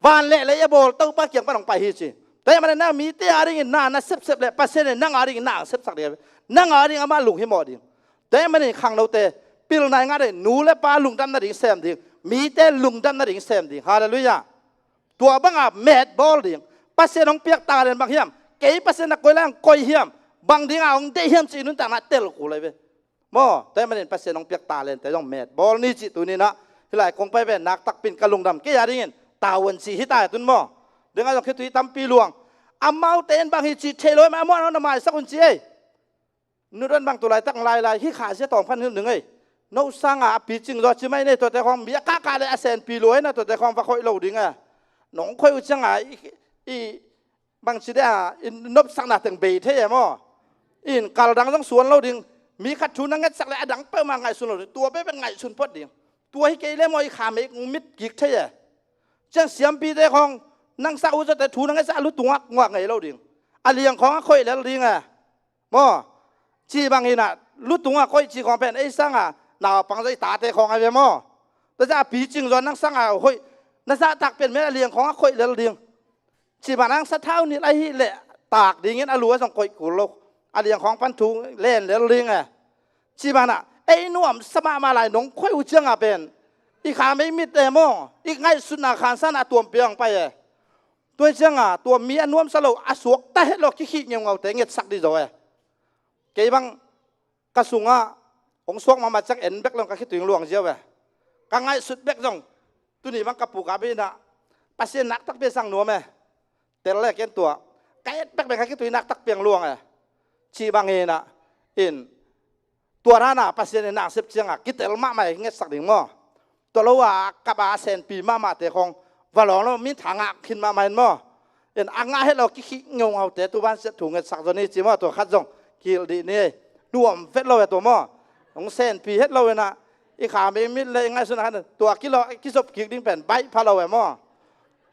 วันเละเลยโบลตู้ป้าเกียงไปต้องไปฮีจีแต่มันนั่นมีเตอาดิ้งน่าน่ะเซบเลยปัสเซียนนั่งอาดิ้งน่าเซบสักเดียวนั่งอาดิ้งอามาลุงให้หมดดิ้งแต่มันนี่ขังเราเตปิลนายงาเดนูและป้าลุงดำนาดิ้งเซมดิ้งมีเตลุงดำนาดิ้งเซมดิ้งฮาเลลูยาตัวบังอาเมดบอลดิ้งปัสเซียนองเปียกตาเรนบางเฮียมเกยปัสเซียนนักกวยแรงกวยเฮียมบางดิ้งเอาองเตเฮียมจีนุนต่างนัดเตลกูเลยเว้มอแต่มันเป็นปัสเซียนองเปียกตาเรนแต่ต้องเมดบอลนี่จิตัวนี้นะที่หลายคงไปเป็นนักตักปินกะลุงดำเกยาดิ้งตาวันสีฮิตายตุนมอเดี๋ยวเราคิดตุยตั้มปีหลวงอามาเตนบางฮิจิเทลอยมาม้วนเอาหน่อไม้สักคนจีนู่นบางตัวลายตั้งลายที่ขาเสียต่อพันหนึ่งไงนู้สังอาปีจริงรอใช่ไหมในตัวแต่ความมีก้าเลยอาเซนปีรวยนะตัวแต่ความฟ้าคอยเราดิ้งอ่ะน้องคอยอุจังอ่ะอีบางทีเดียนบสังนาถึงเบยเท่ยมั้งอินการดังต้องสวนเราดิ้งมีขัดทุนนั่งเงี้ยสักเลยดังเปิ้ลมาไงส่วนเราตัวไปเป็นไงส่วนพอดดิ้งตัวให้เกยเล่มอยขาไม่มิดกิกเท่ยจังเสียมปีแต่ของนั่งสักอุจแต่ทุนนั่งเงี้ยสักรู้ตัวงวกไงเราดิ้งอะไรอย่างของคอยแล้วดิ้งอ่ะมั้งจีบางทีน่ะรู้ตัวคอยจีของเป็นไอ้สังอ่ะน่าปังใจตาเตะของไอ้เบมอแต่จะปีจริงจนนั่งสังอ่ะเฮ้ยนั่งสักตักเป็นแม่เลี้ยงของคอยแล้วเลี้ยงจีบนั่งสักเท่านี้ไรเละตากดีเงี้ยอรัวส่งคอยกุลกอะไรอย่างของพันธุเล่นแล้วเลี้ยงไงจีบน่ะไอ้นุ่มสมามาลายน้องคอยอุจจงอ่ะเป็นอีขาไม่มิดเตมออีกไงสุนัขขันสันอ่ะตัวเปียงไปตัวเจ้าอ่ะตัวมีอันนุ่มสโลอาสวกแต่หลอกขี้เงี้ยเอาแต่เงี้ยสักดีจ่อยเกี่ยบังกระสุงอ่ะองสวกมาจากเอ็นเบกลงกับคิดถึงหลวงเจ้าเว้ยกังไงสุดเบกจงตัวนี้บังกระปุกอาบินะปัสเซียนนักตักเปียสังหนัวไหมแต่แรกเกินตัวไก่เบกเป็นใครคิดถึงนักตักเปียงหลวงชีบังเงินะอินตัวนั้นน่ะปัสเซียนนักเสพเชียงอ่ะคิดแต่ละมาใหม่เงี้ยสักดิ่งมั้งตัวเราว่ากับอาเซนปีมาแต่ของว่าหลงเรามีทางอ่ะขึ้นมาใหม่มั้งอินอ่างให้เราคิดงงเอาแต่ตัวบ้านเสียถุงเงินสักตัวนี้จีมั้งตัวขัดจงกิลดีนี่น่วมเฟดเราตัวมั้งของเซนปีเฮ็ดเราเลยนะอีขาไม่มิดเลยง่ายสุดนะตัวกิโลกิศพกิดิ้งเป็นใบพะเราเว้มั้ง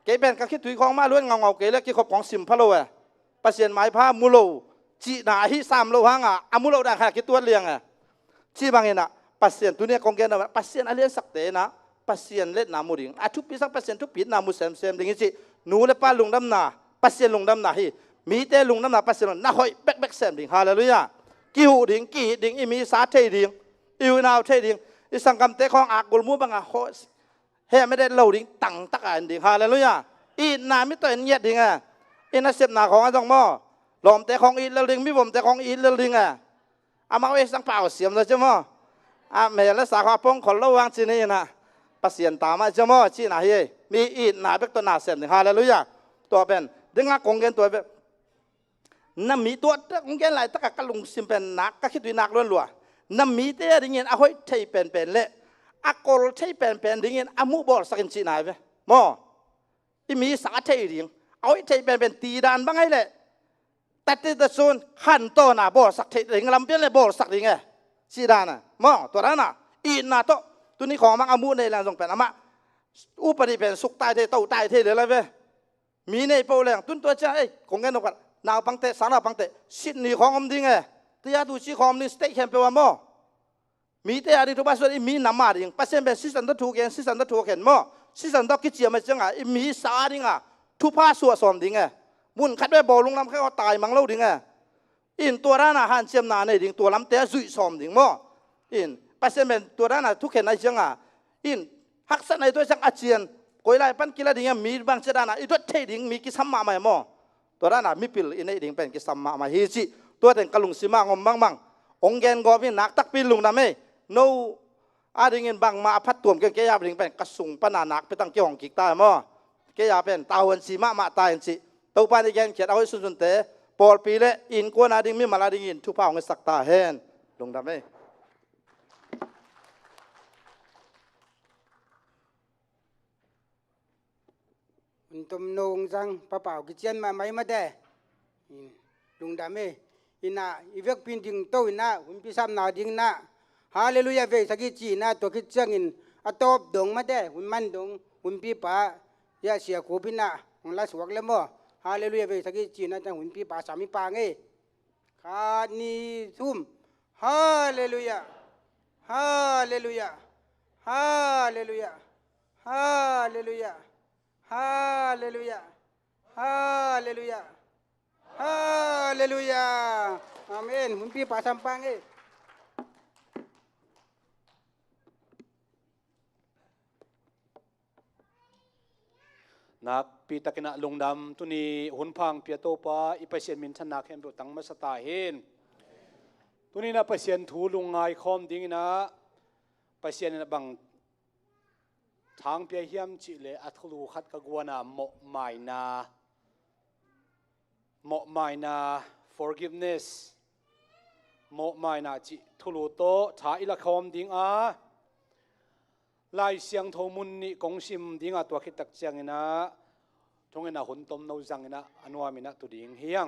เกยเป็นก็คิดถุยของมาล้วนเงาเกยแล้วกิขบของสิมพะเราเว้ปัสเซียนไม้ผ้ามุโลจีนาฮิสามโลหังอ่ะอามุโลได้ค่ะคิดตัวเลี้ยงชีบางเงินปัสเซียนตัวนี้คงเกณฑ์นะปัสเซียนอะไรสักเตนะปัสเซียนเล็ดนามุดิงทุกปีสักปัสเซียนทุกปีนามุเซมอย่างนี้สิหนูและป้าลุงดำนาปัสเซียนลุงดำนาฮีมีแต่ลุงดำนาปัสเซียนน่าหอยเบกเซมดิ่งฮาเลลูยากี่หูดิ่งกี่ดิ่งอีมีสาเทดิ่งอิวนาวเทดิ่งอีสังกัมเตะของอากกุลมูบังอาโฮเฮ้ไม่ได้เล่าดิ่งตั้งตักอันดิ่งฮาเลลูยาอีนามิตัวเงียดดิ่งอีน่าเสียบหนาของอันตองมอหลอมเตะของอีเล่าดิ่งมิผมเตะของอีเล่าดิ่งอามาเวสังเปล่าเสียมเลยใช่ไหมเมล์และสาขาปงขอระวังจีนี่นะปัสเซียนตามมาใช่ไหมจีน่าเฮมีอีนาเบกตัวนาเสียมดิ่งฮาเลลูยาตัวเป็นดึงกงเกนตัวเป็นน้ำมีตัวกงเกนไหลตะกักลุงซิมเป็นนักก็คิดดูนักล้วนล้วนน้ำมีเตะดิ่งเงินเอาไว้ใช้เป็นเละอากอลใช้เป็นดิ่งเงินอามูบอลสักนิดหน่อยไปมอที่มีสาใช้ดิ่งเอาไว้ใช้เป็นตีดานบ้างไงเลยแต่ที่ตะซูนขันโตน่ะบอลสักทีดิ่งลำเปี้ยนเลยบอลสักดิ่งไงสีดาน่ะมอตัวนั้นน่ะอีน่ะโตตัวนี้ของมังอามูในแรงส่งเป็นอามาอุปนิเป็นสุกตายเทเต่าตายเทเลยอะไรเว้มีในโปรแรงตุ้นตัวเจ้าคงเงินนกกันนาวปังเตสานาปังเตสิทธิ์นี่ของอมดิ่งไงที่ยาดูชีของนี่สเต็กแคมเปว่ามอมีแต่อะไรทุกบ้านส่วนมีน้ำมาดิ่งปัสเซนเป็นสิสันตถูกเห็นสิสันตถูกเห็นมอสิสันตกิจเจียมันจังอ่ะมีสาดิ่งอ่ะทุพาสัวสอมดิ่งไงมุนคัดด้วยบอลลงลำแค่เขาตายมังเล่าดิ่งไงอินตัวร้านอาหารเชียมนาในดิ่งตัวลำเตะสุยสอมดิ่งมออินปัสเซนเป็นตัวร้านทุกเห็นในจังอ่ะอินฮักษณในตัวจังอาเจียนกอยไล่ปั้นกีฬาดิ่งมีบางเจดานะอีตัวเทดิ่งมีกิสัมมาใหม่มอตัวร้านมีปิลอินในดิ่งเป็นกิสัมมาใหม่ฮิจิตัวเด่นกะลุงสิมางอมมังองเกนกอบินักตักปิลลุงนะเมโนอาดิ่งเงินบางมาพัดตัวมเกยาดิ่งเป็นกระสุงปนานักไปตั้งเกี่ยวของกิกตายมอเกยาเป็นตาวันสีมาตายสิตัวปานเกนเขียนเอาไว้สุนเตปอลปีเลอินกวนอาดิ่งมีมาลาดิ่งอินทุพาของสักตาเฮนลุงนะเมตุ่มนงจังป้าเป่ากิเจียนมาไม่มาได้ลุงดำเออินะอีเวกพินดิงโตอินะหุ่นพิซามนาดิงนะ ฮาเลลูยาเวสักจีน่าตัวคิดจังอินอตบดงมาได้หุ่นมันดงหุ่นปีปายาเสียคูพินะหุ่นลาสวกเลมบ่ฮาเลลูยาเวสักจีน่าจังหุ่นปีปาสามีปาเงคานีซุมฮาเลลูยาฮาเลลูยาฮาเลลูยาฮาเลลูยาฮาเลลูยาฮาเลลูยาฮาเลลูยาอาเมนหุ่นปีปาสัมปังเงนักปีตะกินะลงดำตุนีหุนพังเปียโตปาอิปเสียนมินทนาเข้มรุตังมาสตาเฮนตุนีนะปเสียนถูลุงไงคอมดิ้งนะปเสียนนะบังทางเปียเฮียมจิเลอัทลูขัดกะกวนาโมไมนา forgiveness โมไมนาจิทุลูโตท้าอิละคอมดิ้งลายเสียงโทมุนนี่กงซิมดิ้งตัวคิดตักเสียงนะทงเงินหุ่นต้มนจังนะอันว่ามินะตุดิ้งเฮียง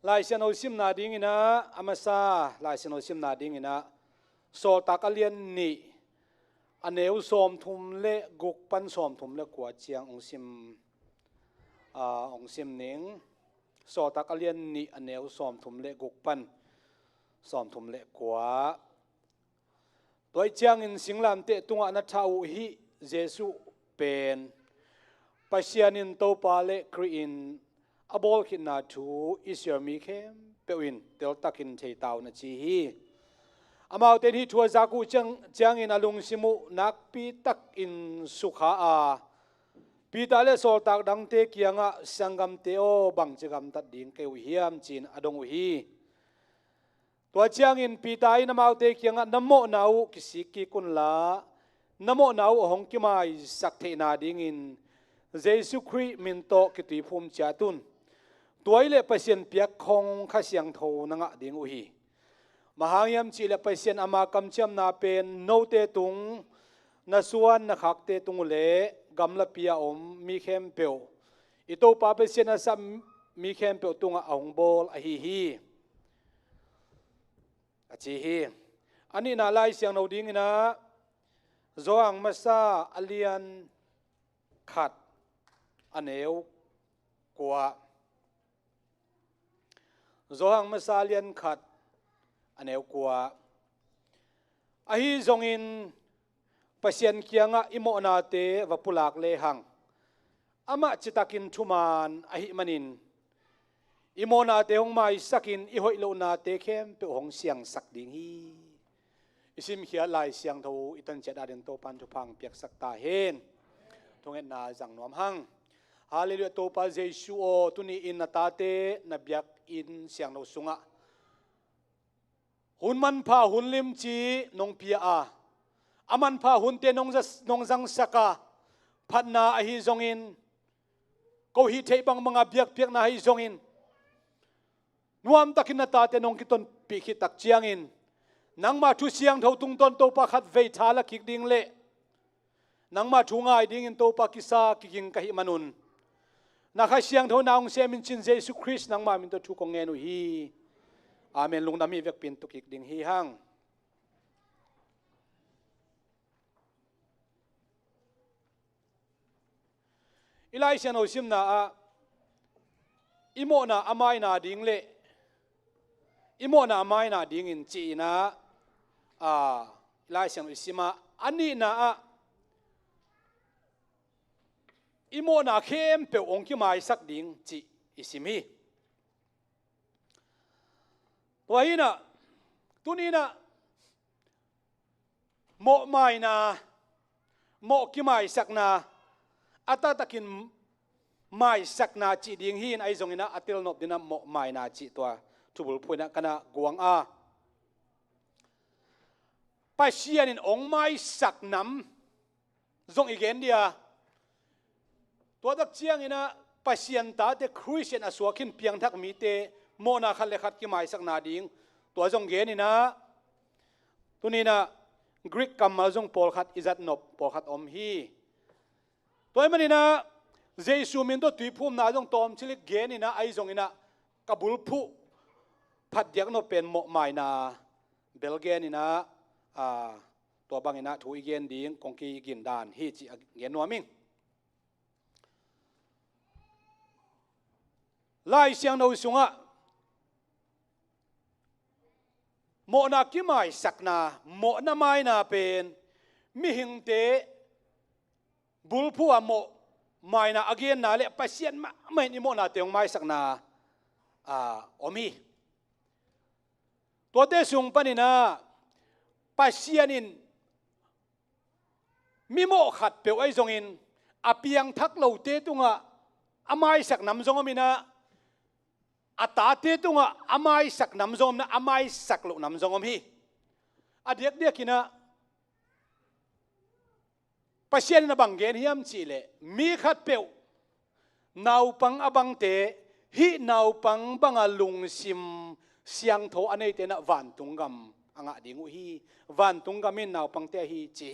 ลายเสียงโนซิมนาดิ้งนะอามาซาลายเสียงโนซิมนาดิ้งนะโซตักเลียนนี่อันเอวสอมทุมเละกุกปันสอมทุมเละกว่าเจียงองซิมหนิงโซตักเลียนนี่อันเอวสอมทุมเละกุกปันสอมทุมเละกว่าตัวเจียงอินสิงลามเตะตุงอันท้าวฮิเยซูเป็นปัจจัยนินโตปาเลครีอินอบอลขินนาทูอิสยามีเข้มเปวินเตลตักินเทตาวนาจีฮีอามาเตนีทัวจากูเจียงอินอลุงซิมุนักปีตักอินสุขาอาปีตาเลโซตักดังเตกียงะสังกัมเตโอบังจิกัมตัดดิ่งเกวเฮียมจีนอดงฮีตัวเจียงอินปีตายน้ำเอาเตกียงะน้ำโมนาวกิสิกิกุนลาน้ำโมนาวหงกิมายสักเทนาดิ่งอินเยซูคริสต์มินโตกิตุยภูมิจาตุนตัวเล็บเปเซียนเปียกคงข้าเสียงโทนังะดิ่งอุฮีมหายามจีเล็บเปเซียนอามากำเชมนาเป็นโนเตตุงนาส่วนนักขักเตตุงเล่กำละเปียอมมีเข้มเปียวอิโตปาเปเซียนอาซัมมีเข้มเปียวตุงอ่างบอลอหิฮีอจีฮีอันนี้น่าไล่เสียงเราดิ่งนะโจอังมาซาอเลียนขัดอันเอวกว่าโจอังมาซาเลียนขัดอันเอวกว่าอหิจงอินปัสยันเคียงอิโมนาเตวปุลากเลหังอามาจิตากินทุมานอหิมันินอิโมนาเตหงไม้สักินอิหอยโลนาเตเข้มเปหงเสียงสักดิ่งฮีอิสิมเขียลายเสียงทูอิตันเจดาเดนโตปันทุพังเปียกสักตาเฮนทงเอ็นนาจังนวมหังฮาเลลูยาโตปาเจชูโอตุนีอินนาตาเตนเบียกอินเสียงโนสุงะหุ่นมันพาหุ่นลิมจีนงเปียอามันพาหุ่นเตนงจังสักาพัดนาอหิจงอินก็ฮิเทบังมังอาเบียกนาฮิจงอินนวมตักินนาตาเตนงกิตนปีขิตักเจียงอินนังมาทุเสียงเท่าตุงตนโตปะขัดเวทาละกิกดิ่งเละนังมาทุงไอดิ่งอินโตปะกิซากิกิงกะหิมันุนนักเสียงเท่านางเซมินจินเยซูคริสต์นังมามินโตทุกงเงนุฮีอาเมนลุงนามีเวกปินตุกิกดิ่งฮีฮังอิไลเซนโอซิมนาอิโมนาอามายนาดิ่งเละอิโมนาไม่นาดิ่งอินจีนะลายเสียงอิสิมาอันนี้นะอิโมนาเข้มเปียวองค์ที่มาสักดิ่งจีอิสิมีตัวนี้นะตัวนี้นะโมไม่นาโมที่มาสักนาอัตตะกินไม่สักนาจีดิ่งหินไอซงอินะอัติลนบดินะโมไม่นาจีตัวทุบุลพูนักกันกวงปัจจัยนินองไม้สักน้ำจงอีกเห็นเดียตัวตักเชียงอินะปัจจัยตาเตคริสเตียนอสวกินเพียงทักมีเตโมนาคันเลขัดกิไม้สักนาดิ่งตัวจงเห็นนี่นะตัวนี้นะกรีกกัมมาจงปอลขัดอิจัดนบปอลขัดอมฮีตัวมันนี่นะเจสูมินตัวตุยพุ่มนาจงตอมชิลิกเกนี่นะไอจงอินะกับบุลผู้พัดเดียกโนเป็นโมไมนา เบลเกนินะตัวบางอินะถูอีเกนดิ้งกงกีกินดานฮีจิเกนนัวมิงไล่เสียงเราสุงะโมนักกี่ไม้สักนาโมนาไม้นาเป็นมิหิงเตบุลพัวโมไม้นาอเกนนาเละปัสเซียนไม่นิโมนาเตียงไม้สักนาอมีตัวเตสุงปนินาปัสเซียนินมิโมขัดเปียวไอจงอินอเปียงทักเหล่าเตตุงะอไม้สักน้ำจงมินาอัตตาเตตุงะอไม้สักน้ำจงนะอไม้สักเหล่าน้ำจงมีอเดียกกินะปัสเซียนนบังเกนฮิมจีเลมีขัดเปียวนาวปังอบังเตฮินาวปังบังอลุงซิมเสียงโทอันนี้เตนะวันตุงกำอ่างดิ่งอุฮีวันตุงกำมินนาวปังเตฮีจี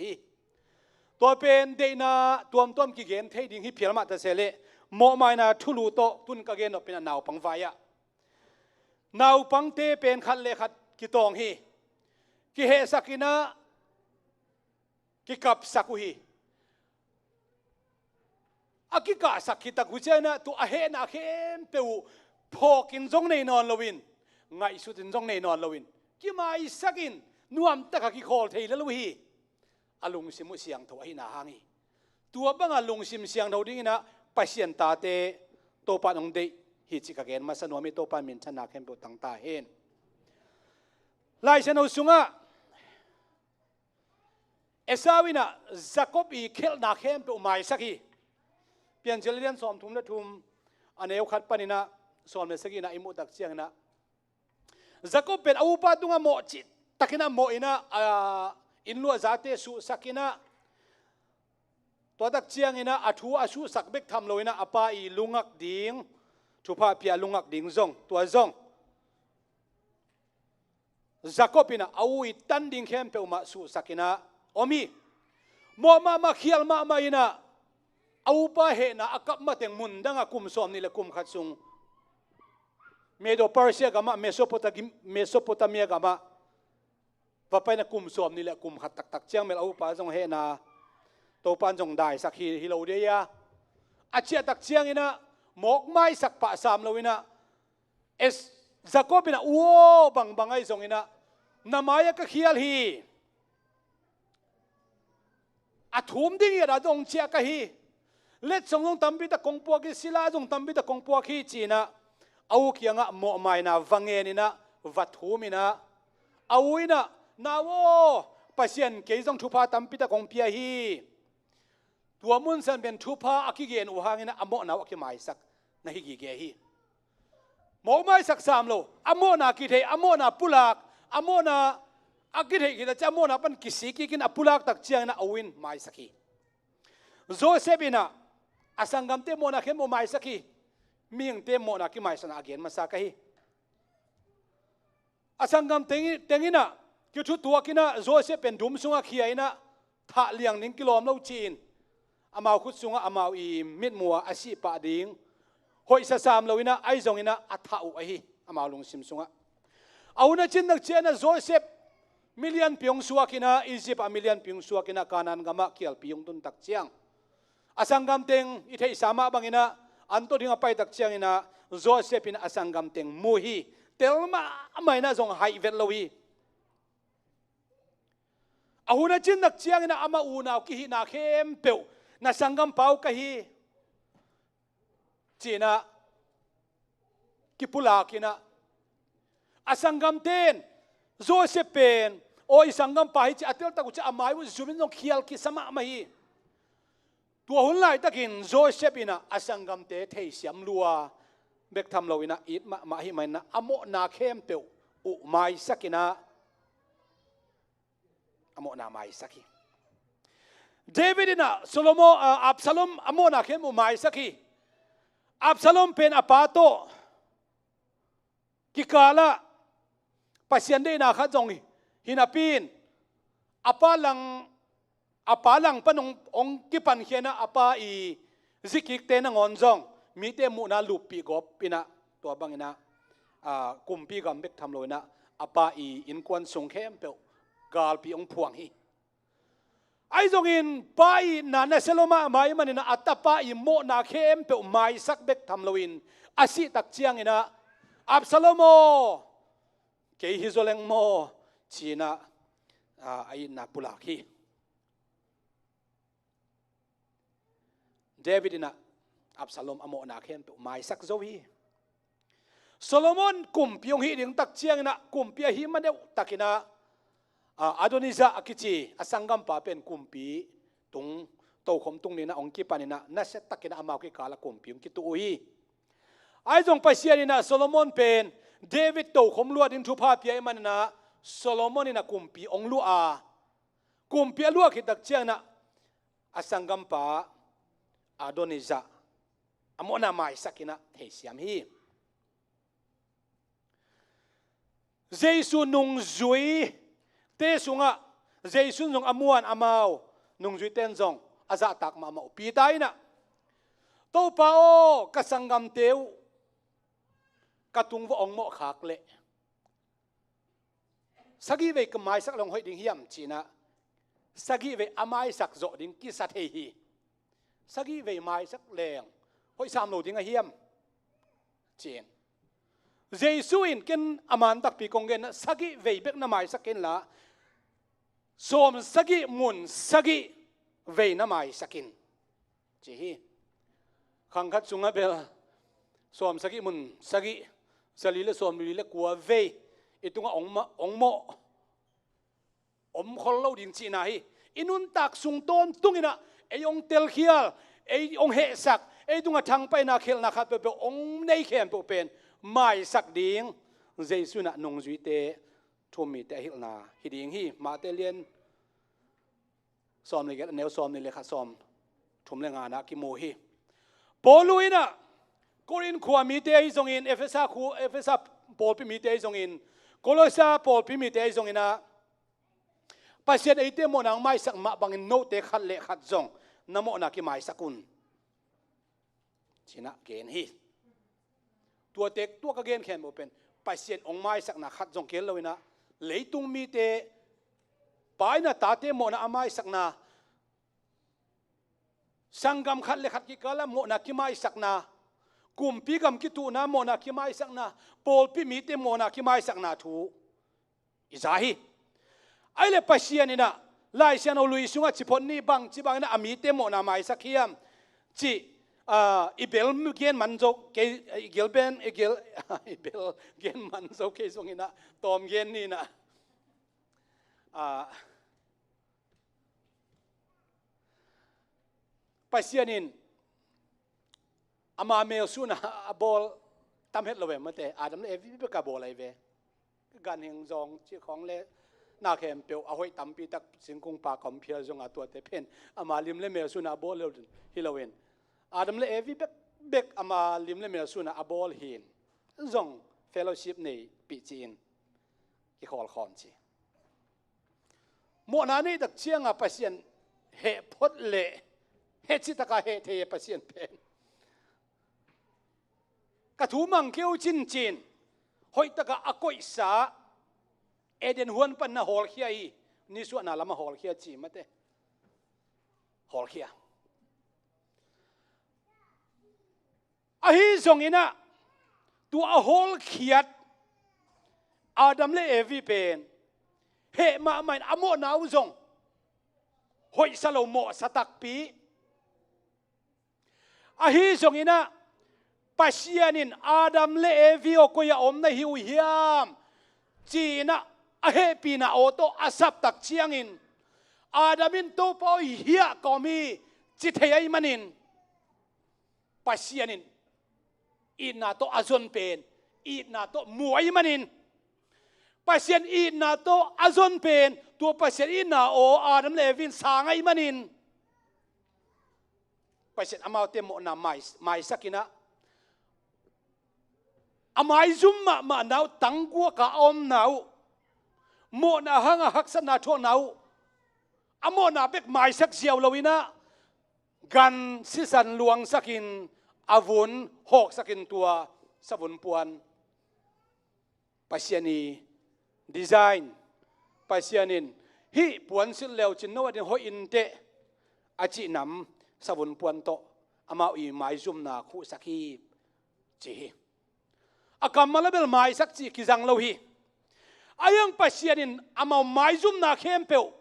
ตัวเป็นเดน่าตัวกิเกนเทดิ่งฮิเพียรมาตเสเลโมไมนาทุลูโตตุนกเกนอเป็นนาวปังไฟอะนาวปังเตเป็นขัดเลขัดกิตองฮีกิเฮสักินะกิกับสักุฮีอากิกาสักขิตะกุเจนะตัวอาเฮนะเข้มเปียวพอกินจงในนอนลวินไงสุดจงในนอนลวินกิมาอิสักินนวมตะกิโคลเทลลวีอาลุงซิมุเสียงถวายนาฮังอีตัวบังอาลุงซิมเสียงถวายนะปัสยันตาเตโตปานองเดฮิจิกะเกนมาสนวมิโตปานมินชนะเข้มเปียวตั้งตาเฮนไล่ชนอุสุงะเอสาวินะจักบอีเคลนาเข้มเปียวไม่สักีเปลี่ยนเจริญสอมทุ่มและทุ่มอันนี้ขัดปนินะสอมเลสกินะอิมุตักเชียงนะจักบเป็นอาวุธปัตุงะโมจิตักินะโมอินะอินลัวซาเตสุสักินะตัวตักเชียงอินะอัฐูอาสุสักเบกทำโลอินะอปาอีลุงักดิ่งทุพาเปียลุงักดิ่งซงตัวซงจักบอินะอาวุธตันดิ่งเข้มเปอุมาสุสักินะอมีโมมาเขียลมาอินะเอาไปเห็นนะอากับมาเต็งมุนดังอากุมสอมนี่แหละกุมขัดซุงเมโดเปอร์เซียกับมาเมโสโปตาเมียกับมาว่าไปนะกุมสอมนี่แหละกุมขัดตักเจียงเมลเอาไปจงเห็นนะโตปันจงได้สักฮิโลเดียอาเจียตักเจียงอินะหมกไม้สักปะสามโลอินะเอสจักบินะโอ้บังไอจงอินะนามายก็เขียลฮีอาทุ่มดิ้งระดงเจียกะฮีเล็ดส่งตัมบิตะกงปัวกิศิลาส่งตัมบิตะกงปัวขีจีนะเอาเคียงะโมไมนะวังเงินนะวัดหูมินะเอาอินะนาโวปัสยันเกยส่งทุพาตัมบิตะกงเปียฮีตัวมุนสันเป็นทุพาอักิเกนอุหางินะอโมนาอักิไมสักนะฮิกิเกฮีโมไมสักสามโลอโมนากิเทอโมนาปุลักอโมนาอักิเทกิตะจะโมนาปันกิสิกิกินอปุลักตักเจียงนะอวินไมสักฮีโจเซบินะอาสังกัมเตโมนักเข้มโมไมสักฮีมีอย่างเตโมนักกิไมสันอาเกนมาสักฮีอาสังกัมเต็งอินะกิชุตัวกินะโจเซเป็นดุมสุงอาเขียนะท่าเลียง1 กิโลเมตรจีนอามาคุดสุงอามาอีมิดมัวอาชีปะดิ่งหอยสามโลอินะไอจงอินะอัฐาอุไอฮีอามาลงซิมสุงเอาหน้าจินนักเจนะโจเซมิลเลียนพิงสัวกินะอียิปต์มิลเลียนพิงสัวกินะกานันกามาเขียลพิงตุนตักเชียงอาสังกัมเต็งอิเทสามาบังอินะอันโตดิ่งไปตักเชียงอินะโจเซปินะอาสังกัมเต็งมูฮีเตลมาไม่น่าจงไฮเวลลวีอาหุนจินนักเชียงอินะอามาอูนาวกิฮินาเข้มเปียวน่าสังกัมเปากิฮิจีนะกิปุลากินะอาสังกัมเต็งโจเซเป็นโอ้ยสังกัมไปจีอัตเตลตะกุจะอามายุจุบินจงเขียลกิสมาไม่ฮีตัวหุ่นไล่ตะกินโจเซปินะอาสังกัมเตเทเสียมลัวเบกทำเราอินะอิดมาหิมันนะอโมนาเข้มเปียวอุไมสักินะอโมนาไมสักิเดวิดนะโซโลโมอับซาลอมอโมนาเข้มอุไมสักิอับซาลอมเป็นอปาโตกิกาละปัสยันเดนาขัดจงหินาปีนอปาลังปนองกิปันเขียนะอปาอีซิกิกเตนะงอนจงมีเตมุนาลูปีกบปีนะตัวบังนะกุมปีกัมเบกทำเลยนะ apa i in kwan sung khem pe gal pi ong phuang hi ai zong in pai na na seloma mai manina atapa i mo na khem pe mai sak bek tham loin asi tak chiang ina Absalomo ke hi zoleng mo china ai na pulak hi David ina Absalom amo na khem pe mai sak zo hi Solomon kumpiong hi ding tak chiang ina kumpia hi maneu takina Adoniza akichi asangam pa pen kumpi tung to khom tung ni na ongki panina na set takina amau ki kala kumpiong ki tu hi ai jong pasian ina Solomon pen David to khom luat in thu pha pia manina Solomon ina kumpi ong lu a kumpi lu ki tak chiang na asangam pa Adoniza amona mai sakina thei siam hi Jesu nung zui te sunga Jesu nung amuan amau nung zui ten zong aza tak ma ma pi tai na to pa o kasangam teu katung vo ong mo khak le sagi ve kamai sak long hoi ding hiam china sagi ve amai sak zo ding ki sa the hi sagi ve mai sak leng hoi sam lo ding a hiam chen Jesuin ken aman tak pi kongen sagi ve bek na mai sakin la som sagi mun sagi ve na mai sakin chi hi khang khat sunga bel som sagi mun sagi sali le som li le kwa ve itunga ong mo om khol lo din chi na hi inun tak sung ton tungina eyong tel khial eyong he sak eyunga thang pai na khel na khat pe ong nei khem po pen mai sak ding Jesu na nong zui te thumi te hil na hiding hi ma te lien som le get neu som ni le kha som thum le nga na ki mo hi poluina korin khuwa mi te ai zong in efesa pol pi mi te ai zong in kolosa pol pi mi te ai zong ina pasien ai te mo nang mai sak ma bangin no te khat le khat zong namo na ki mai sakun china gen hi tua tek tua ka gen khem open pasien ong mai sak na khat jong kel loina leitung mi te paina ta te mo na amai sak na sangam khat le khat ki kala mo na ki mai sak na kumpi gam ki tu na mo na ki mai sak na pol pi mi te mo na ki mai sak na thu izahi ai le pasien ina lai sian o lui sunga chipon ni bang chi bang na ami te mo na mai sak hiam chi ibel gen manzo ke igel ben igel ibel gen manzo ke songina tom gen ni na pasianin ama mel suna abol tam het lowe mate adam le evi be ka bol ai ve gan heng zong chi khong le na khem pe a hoi tam pi tak singkung pa kom phia zong a to te pen ama lim le mel suna bol le hilowen Adam le evi bek ama lim le mel suna abol hin zong fellowship nei pi chin ki khol khom chi mo na nei dak chianga pasien he phot le he chi taka he the pasien pen ka thu mang keu chin chin hoi taka akoi sa eden huan pan na hol khia hi ni su na lama hol khia chi mate hol khia ahi zong ina tu a hol khiat Adam le evi pen he ma main amo nau zong hoi salo mo satak pi ahi zong ina pasianin Adam le evi o ko ya om na hiu hiam china a he pi na auto asap tak chiangin Adamin to po hia komi chi thei manin pasianin ina to azon pen ina to muai manin pasien ina to azon pen to pasien ina o Adam levin sangai manin pasien amau te mo na mai sakina amai zumma ma nau tangua ka om nau mo na hanga haksa na tho nau amo na bek mai sak ziaw lowina gan sisan luang sakin avun hok sakin tua savun puan pasiani design pasianin hi puan sil leo chin no adin ho in te achi nam savun puan to amau i mai zum na khu sakhi chi akam malabel mai sak chi ki jang lo hi ayang pasianin amau mai zum na khem peu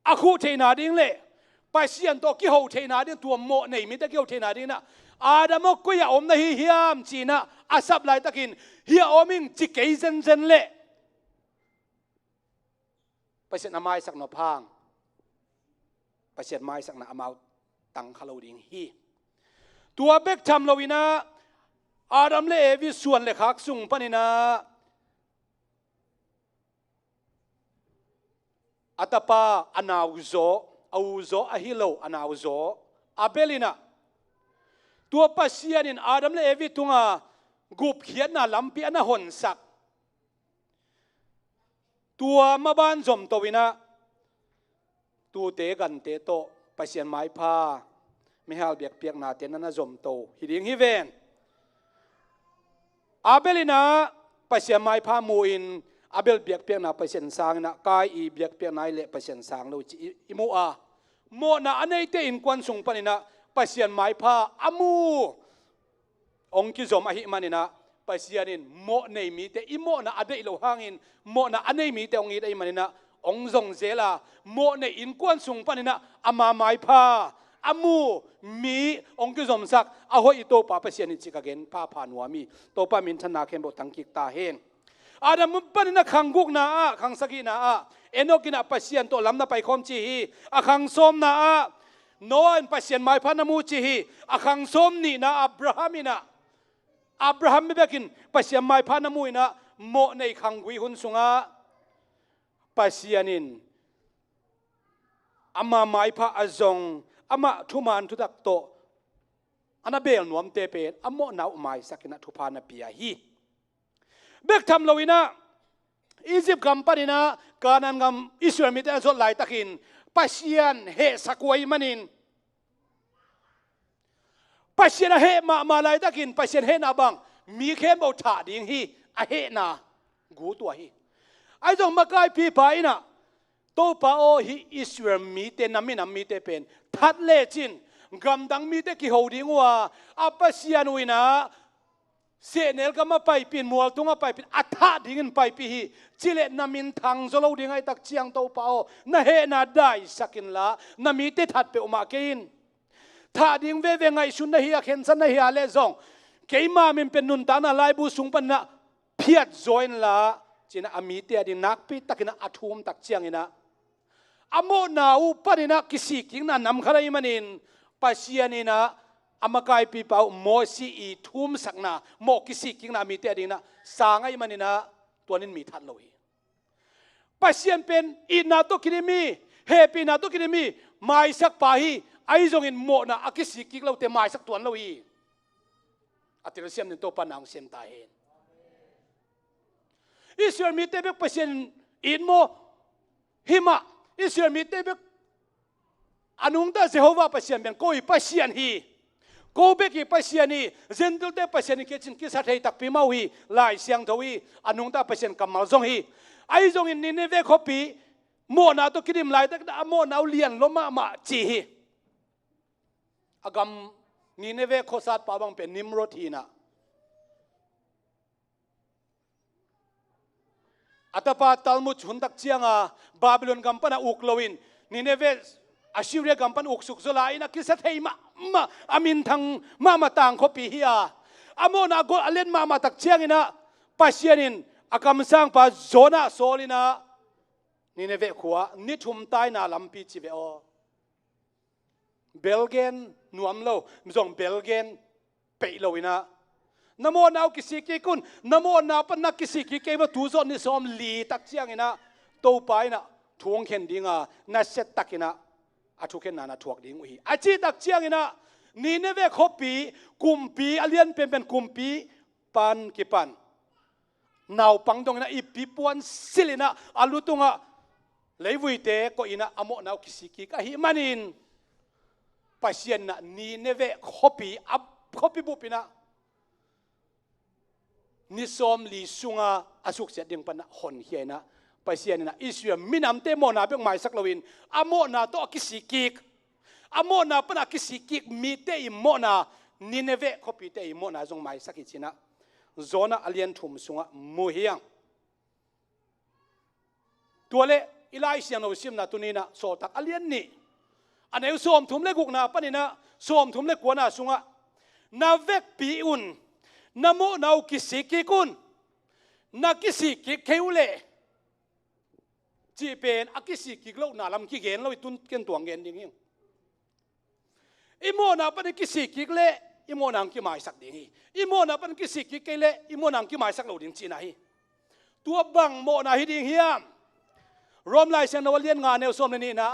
akhu theina ding le pasian to ki ho theina ding tu mo nei mi ta ki ho theina ding na adamo ko ya om na hi hiam china asap lai takin hi oming chi kei zen zen le pasian amai sak no phang pasian mai sak na amau tang khalo ding hi tua bek tham loina adam le evi suan le khak sung panina atapa anauzo auzo ahilo anauzo abelina tua pasianin adam le evi tunga gup khian na lampi ana hon sak tua maban zom towina tu te gan te to pasian mai pha mi hal biak piak na te na zom to hiding hi ven abelina pasian mai pha mu in abel biak piak na pasian sang na kai i biak piak nai le pasian sang lo chi imu a mo na anei te in kwan sung panina pasian mai pha amu ong ki zom a hi manina pasianin mo nei mi te imo na adei lo hangin mo na anei mi te ong i dei manina ong zong zela mo nei in kwan sung panina ama mai pha amu mi ong ki zom sak a ho i to pa pasian chi ka gen pa pha nuami to pa min thana khem bo tangkik ta hen adam panina khanguk na a khangsaki na a enokina pasian to lamna pai khom chi hi a khang som na a noan pasian mai pha na mu chi hi a khang som ni na abrahamina abraham mi bekin pasian mai pha na mu ina mo nei khangui hun sunga pasianin ama mai pha azong ama thuman thudak to anabel nuam te pe amo nau mai sakina thupa na pia hi bek tham loina Egypt company na kanan ngam Israel mit azot lai takin pasian he sakwai manin pasian he ma lai takin pasian he na bang mi khem bo tha ding hi a he na gu to hi ai jong makai pi pa ina to pa o hi Israel mi te namin mi te pen that le chin gam dang mi te ki ho ding wa apasian uina se nel kama pai pin mual tunga pai pin atha dingin pai pi hi chile namin thang zolo ding ai tak chiang to pa o na he na dai sakin la na mi te that pe uma kein tha ding ve ve ngai sun na hi a khen san na hi a le zong keima min pen nun ta na lai bu sung pan na phiat join la china ami te adin nak pi takina athum tak chiang ina amo na u panina kisi king na nam kharai manin pasianina amakai pi pau mo si i thum sakna mo kisi king na mi te adina sangai manina tonin mi that loi pasian pen i na to kirimi happy na to kirimi mai sak pa hi ai jong in mo na akisi king lo te mai sak tuan loi atir siam nin to panang sem ta hen Israel mi te bek pasian in mo hima Israel mi te bek anung ta Jehovah pasian ben koi pasian hi ko beki pasiani zentul te pasiani kitchen ki sa thei tak pi mau hi lai siang thawi anung ta pasien kamal zong hi ai zong in ni ne ve khopi mo na to kidim lai tak da mo na lian loma ma chi hi agam ni ne ve khosat pa bang pe nimrod hi na atapa talmud chundak chianga babylon gampana uklowin ni ne ve Assyria gampan uksuk zola ina kisa thei ma amin thang ma tang khopi hiya amona go alen ma tak chiang ina pasianin akam sang pa zona solina ni ne ve khuwa ni thum tai na lampi chi ve o belgen nuam lo mjong belgen pe lo ina namo nau kisi ki kun namo na pan na kisi ki ke ba tu zon ni som li tak chiang ina to pai na thuang khen dinga na set takina athuken nana thuak ding hi achi tak chiang ina ni ne ve khopi kumpi alian pen kumpi pan ki pan naw pangdong na ipi puan silina alutunga leivui te ko ina amo naw kisiki ka hi manin pasian na ni ne ve khopi ab khopi bupina นิสอมลีสุงาอสุกเสียดิงปันหอนเฮียนะไปเสียนี่นะอิสราเอลมินำเตโมนาเป็นหมายสักลวินอโมนาโตกิสิกิกอโมนาปนักกิสิกิกมีเตอิโมนานิเนเวคอปีเตอิโมนาจงหมายสักอิจินะโซนาอเลียนทุมสุงามุฮียังตัวเลอิไลเซียนโอซิมนาตุนีนะโซตักอเลียนนี่อันนี้สวมถุมเล็กุกนาปนินะสวมถุมเล็กกว่านาสุงะนาเวกปีอุนนาโมนาอุกิสิกิกุนนากิสิกิเควเลจีเป็นอากิสิกิกโลนาลำกิเกนเราตุนเกนตัวเกนดิ่งอิโมนาปนิกิสิกิกเลอิโมนังกิหมายสักดิ่งอิโมนาปนิกิสิกิกเลอิโมนังกิหมายสักเราดิ่งจีน่ะฮีตัวบังโมนาฮีดิ่งเฮียมรวมลายเซนวเลียนงานเนวสมนี่นะ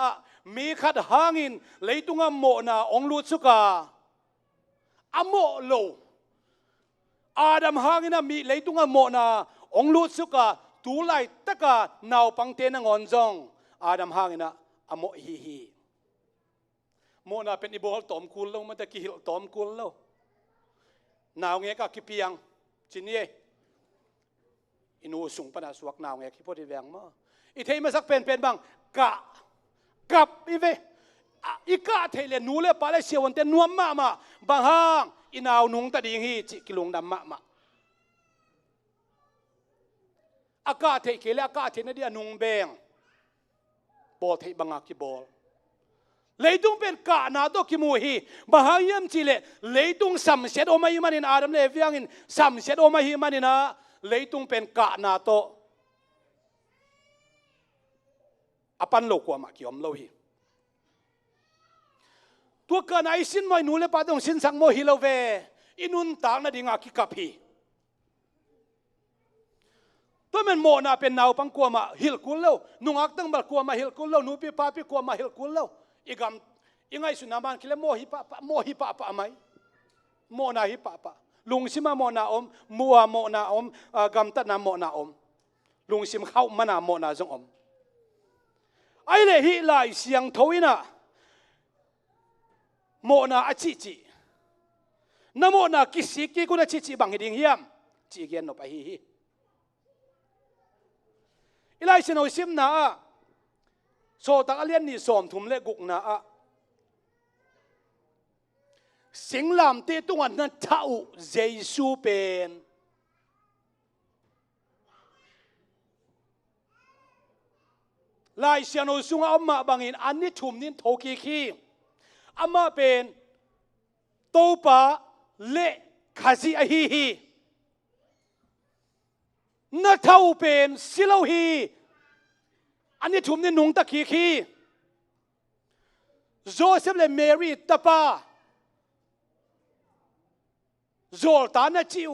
มีขัดหางินเลยตุงโมนาองลุสุกาอโมโลอาดัมหางินะมีเลยตุงโมนาองลุสุกาตูไลตะกานาวปังเตนงอนจงอาดัมหางินะอโมฮีโมนาเป็นอิโบลตอมคุลโลมันตะกิฮิลตอมคุลโลนาวเงกะกิเปียงจินี่อินูสุงปนาสวกนาวเงกิพอดีแวงมาอีเทมาสักเป็นบางกะกับอีเวอีกะเทเลนูเลปาเลเสียวันเตนัวมาบางห้างอินาวนุงตะดิงฮีจิกิลงดำมาอากาศเทเกลอากาศเทนเดียนุงเบงบอลเทบังอากิบอลเลยตุงเป็นกะนาโตกิมูฮีบางห้างยัมจิเลเลยตุงสัมเสดโอมาฮิมานินอาดัมเลฟิยังอินสัมเสดโอมาฮิมานินะเลยตุงเป็นกะนาโตอปันโลกว่ามาเกี่ยมโลหิตัวกันไอสินไม่นูเลปาดงสินสังโมหิโลเวอินุนต่างนาดิงาคิกับฮีตัวมันโมนาเป็นนาวปังกัวมาฮิลกุลโลนุงักตั้งบัลกัวมาฮิลกุลโลนูปีปาปีกัวมาฮิลกุลโลอีกำยังไงสุนามันคิเลโมฮิปะไหมโมนาฮิปะลุงซิมาโมนาอมมัวโมนาอมกำตัดนาโมนาอมลุงซิมเข้ามานาโมนาจงอมไอ้เล่ฮิไลเสียงทวินะโมนาอจิจินโมนากิสิกิกุนอจิจิบังฮิดิงเฮียมจิเกียนนบไปฮิไอ้ไลเสียงโอซิมนะโซตักอเลียนนี่สอมถุมเล็กุกนะสิงลามเตตุงันนัทธาอุเจซูเป็นลายเสียนสุงอามาบางอินอันนี้ถุมนินโทกีคีอามาเป็นโตปาเละคาซิอาฮีนัทธาอุเป็นซิลาฮีอันนี้ถุมนินนุงตะกีคีโจเซฟและเมรีตาปาโจลตานาจิว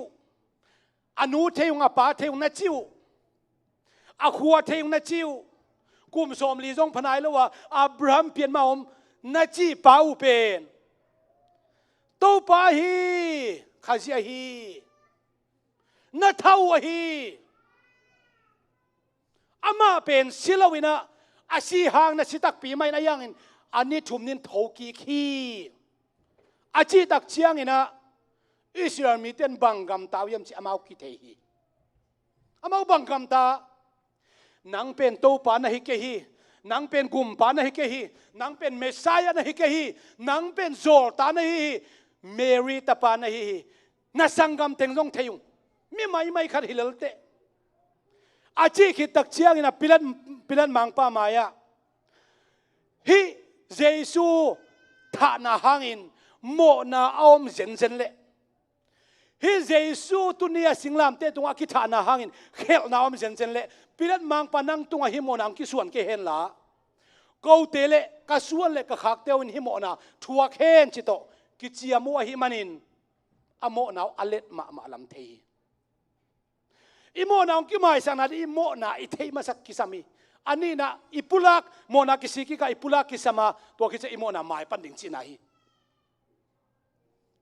อนุเทยงอาปาเทยงนาจิวอาขัวเทยงนาจิวกุมสมลีจงพนายแล้วว่าอับราฮัมเปลี่ยนมาอมนาจิปาอุเป็นโตปาฮีคาซิอาฮีนาทาวฮีอามาเป็นศิลวินะอาชีหางนาชิตักปีไม่นายังอินอันนี้ถุมนินโทกีคีอาชีตักเชียงอินะอิสราเอลมีเต็นบังกัมตาวยมจิอามาวกิเทฮีอามาวบังกัมตานังเป็นโตปานะฮิเกฮีนังเป็นกุมปานะฮิเกฮีนังเป็นเมสายานะฮิเกฮีนังเป็นโซลตานะฮิเมรีตาปานะฮินาสังกัมเต็งจงเทยุมีไม่ขัดฮิลลเตอาชีคิดตักเชียงอินะปิลันมังปามายะฮิเจซูทานาหางอินโมนาออมเซนเลฮิเจซูตุนียสิงลามเตตุงอากิทานาหางอินเขลนาอมเซนเลปิลันมังปานังตุงอาฮิโมนังกิส่วนเกเห็นละกูเตเลกส่วนเลกขักเตวินฮิโมนาทัวเห็นจิโตกิจิยามัวฮิมันินอโมนาอเลตมาลำเทอิโมนาองกิมาสังนาอิโมนาอิเทมาสักกิสามีอันนี้นะอิปุลักโมนากิสิกิกาอิปุลักกิสมาตัวกิจะอิโมนาหมายปันดิ่งจีนาฮี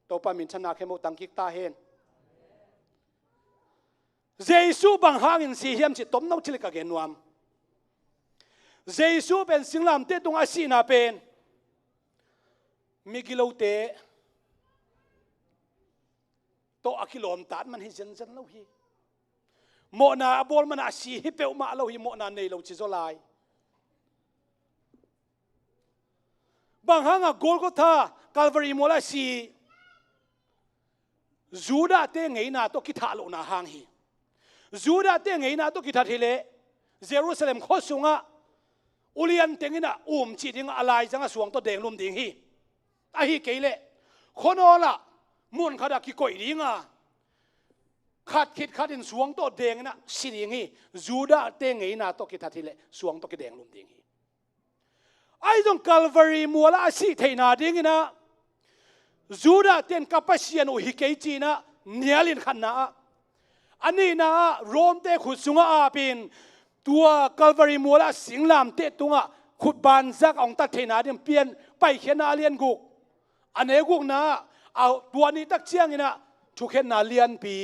ตัวปามินชนะเข้มตังกิกตาเห็นเจซูบังหางอินสีเฮียมจิตมนาวชิลิกาเกนวมเจซูเป็นสิงลามเตตุงอาศีนาเป็นมิกิโลเตโตอากิโลมตัดมันให้เจนเลวฮี โมนาบอลมันอาศีฮิเปลมาเราหิโมนาในเราจิโซไลบางครั้งอะโกลก็ท่ากัลวารีโมลาสีจูดาเตงไงนาตัวกิทาโลนาหางฮีจูดาเตงไงนาตัวกิทาเทเลเยรูซาเล็มข้อสุงะอุลียนเตงินะจีดิงอะไรจังสวงตัวแดงลุมดิงฮีไอฮีเกเลคนอละมุนขดากิโกยดิงะขัดคิดขัดอินสวงตัวแดงนะสิดิงฮีจูดาเตงไงนาตัวกิทาเทเลสวงตัวกิแดงลุมดิงฮีไอจงกัลวารีมัวละสิเทนาดิงนะจูดาเตนกับปัสยานุฮิเกจีนะเนียลินขันนะอันนี้นะโรมเตขุดสุงอาปินตัวกัลวารีมัวละสิงลามเตตุงะขุดบานซักองตัดเทนาเดียมเปลี่ยนไปเขียนนาเลียนกุกอันนี้กุกนะเอาตัวนี้ตักเชียงนี่นะทุกเขียนนาเลียนปี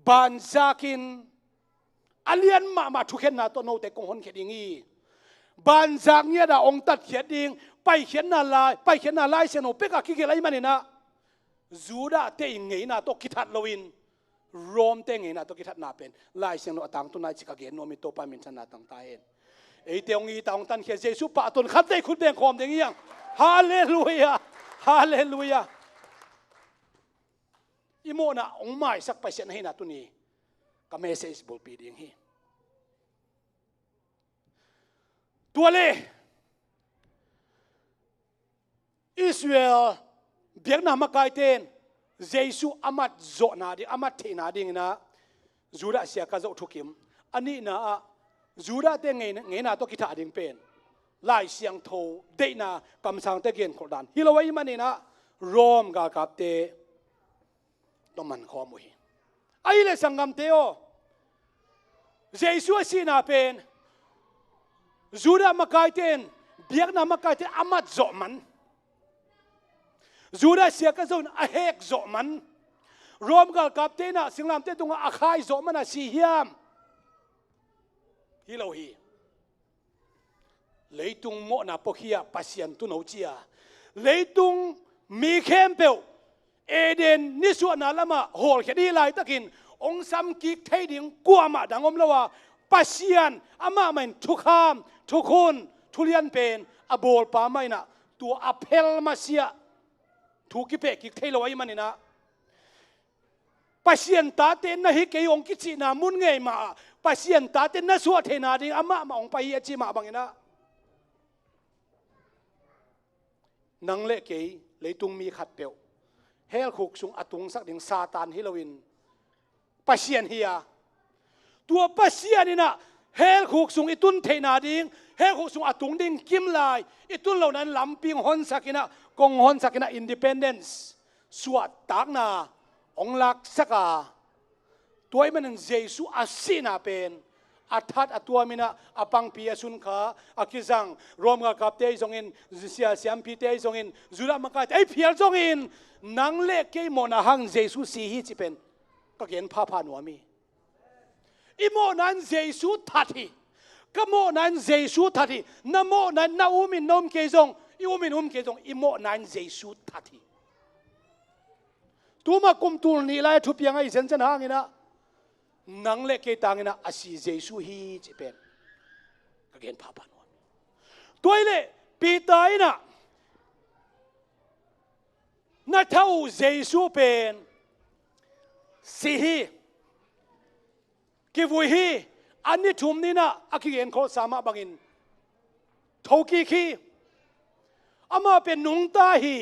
บานซักินอาเลียนมาทุกเขียนนาตัวโนเตกงหนเขียนงี้บานซักเนี่ยนะองตัดเขียนดิงไปเขียนนาลายไปเขียนนาลายเสนอเป็กอะคิดอะไรมันเนี่ยนะจูดาเตงไงนะตัวกิทัดลวินโรมเตงไงนะตัวกิทัดนาเป็นลายเสนอต่างตัวนายจิกาเกนโนมิโตปามินชนะต่างตายเองไอเตียงอีต่างตันเขียนเยซูปะตุนขัดได้คุณเบงคอมเตียงยังฮาเลลูยาฮาเลลูยาอีโมนะองไม่สักไปเสนให้นะตัวนี้ก็เมสเซจบุลปีดิ้งฮีตัวเล่อิสราเอลเบียกนามกายเตนเยซูอามัดโจนาดิอามัดเทนาดิงนะจูดาเสียกะโจทุกิมอันนี้นะจูดาเตงไงนะตัวกิทาดิงเป็นลายเสียงโทเดนะกำสังเตเกนขดันฮิโลไว้มันนี่นะโรมกากับเตต้องมันข้อมุยไอ้เลสังกัมเตโอเยซูสีนาเป็นจูดามกายเตนเบียกนามกายเตนอามัดโจมันจูดาเสียกันส่วนอาเฮกโจมันรวมกับเตนะสิงลามเตตุงอาคายโจมันอาสีเฮียมฮิโลฮีเลยตุงโมนาปกียปัสยันตุนเอาเจียเลยตุงมีเข้มเปลเอเดนนิสวนาละมาโหลแค่นี้ไล่ตะกินองซัมกิกเทดิงกัวมาดังอมละว่าปัสยันอามามันทุกขามทุกคนทุเรียนเป็นอโบลปาไม่นะตัวอเพลมาเสียทุกกิเปกิกเทลไว้มันนี่นะปัสยันตาเตนนะฮิเกยองกิจินามุนไงมาปัสยันตาเตนนะสวดเทนาดิอามาองไปอาจิมาบังนะนังเละเกยเลยตุงมีขัดเปียวเฮลขุกสุงอตุงสักดิงซาตานฮิโลวินปัสยันเฮียตัวปัสยันนี่นะเฮลขุกสุงอิตุนเทนาดิงเฮลขุกสุงอตุงดิงกิมลายอิตุนเหล่านั้นลำปิงฮอนสักินะกงฮอนสักินะอินดิเพนเดนซ์สวดตากนาองลักสักาตัวมันเยซูอาศินาเป็นอัฐัดตัวมินะอปังปียสุนขาอากิจังรวมกับเตยจงอินเสียเสียมพีเตยจงอินจุดามากาไอเพียรจงอินนังเล็กเกยโมนาหังเยซูสีฮิจิเป็นก็เห็นพาพานัวมีอิโมนันเยซูทัดฮีก็โมนันเยซูทัดฮีนโมนันนาอุมินนมเกจงอิอุมินอุมเกจงอิโมนันเยซูทัดฮีตัวมากุมตูนี่ไล่ทุบยังไงเส้นเส้นหางนี่นะนังเล็กเกตังนี่นะอาศัยเยซูฮีจิเป็นก็เห็นพาพานัวตัวเล่ปีตายนะนัทเอาเยซูเป็นสีฮีกิวุยฮีอันนี้ทุ่มนี่นะอากิเห็นเขาสามารถบังอินทกีคีอามาเป็นนุงตาฮี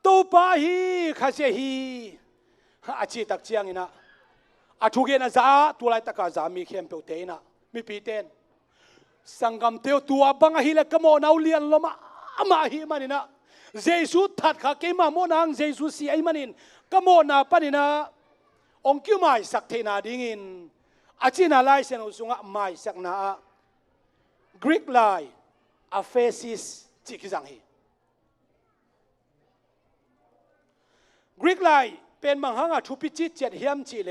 ตัวปาฮีข้าเสียฮีอาชีตักเชียงนี่นะอาทุกเย็นอาซาตัวไรตะกาซามีเข้มเปลเตนะมีปีเตนสังกัมเตียวตัวบังฮีเล็กกโมนเอาเลียนลมาอามาฮีมันนี่นะเยซูทัดข้าเกมาโมนังเยซูสีไอมันนินกโมนาปนินะองคิวไม่สักเทนาดิ่งินอาจินาไลเซนอุสุงะไม่สักนากรีกไลอาเฟซิสจิกิจังฮีกรีกไลเป็นมังหังอาทุพิจิตเจ็ดเฮียมจิเล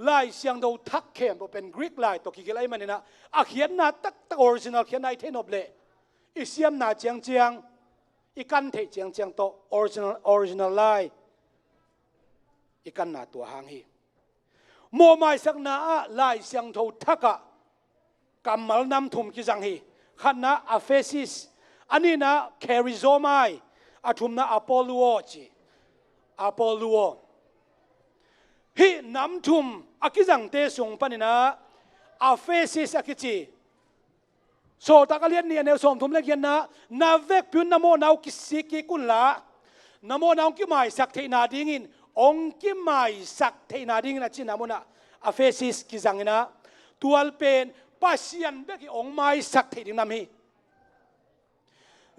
ไลเสียงดูทักเข้มเป็นกรีกไลตัวกิไลมันนี่นะอาเขียนนาตักตักออริจินัลเขียนในเทนอบเลอิเสียมนาเจียงเจียงอีกันเทเจียงเจียงโตออริจินัลไลอีกันนาตัวหางฮี โมไม่สักนาลายเสียงโททักะกำมัลนำทุมกิจังฮีขันนะอเฟซิสอันนี้นะแคริโซไมอาทุมนะอโปโลจีอโปโลฮีนำทุมอากิจังเตสงปนินะอเฟซิสอากิจีโซตากเลียนเนี่ยเนวสมทุมเล็กยันนะนาเวกพิวนนโมนาวกิสิกิกุลละนโมนาวกิไม่สักเทนาดิ่งินองกิไม่สักเทนาดิ่งินนะจีนามนะอเฟซิสกิจังนะตัวเป็นปัสยันเบกิองไม่สักเทดิ่งนามี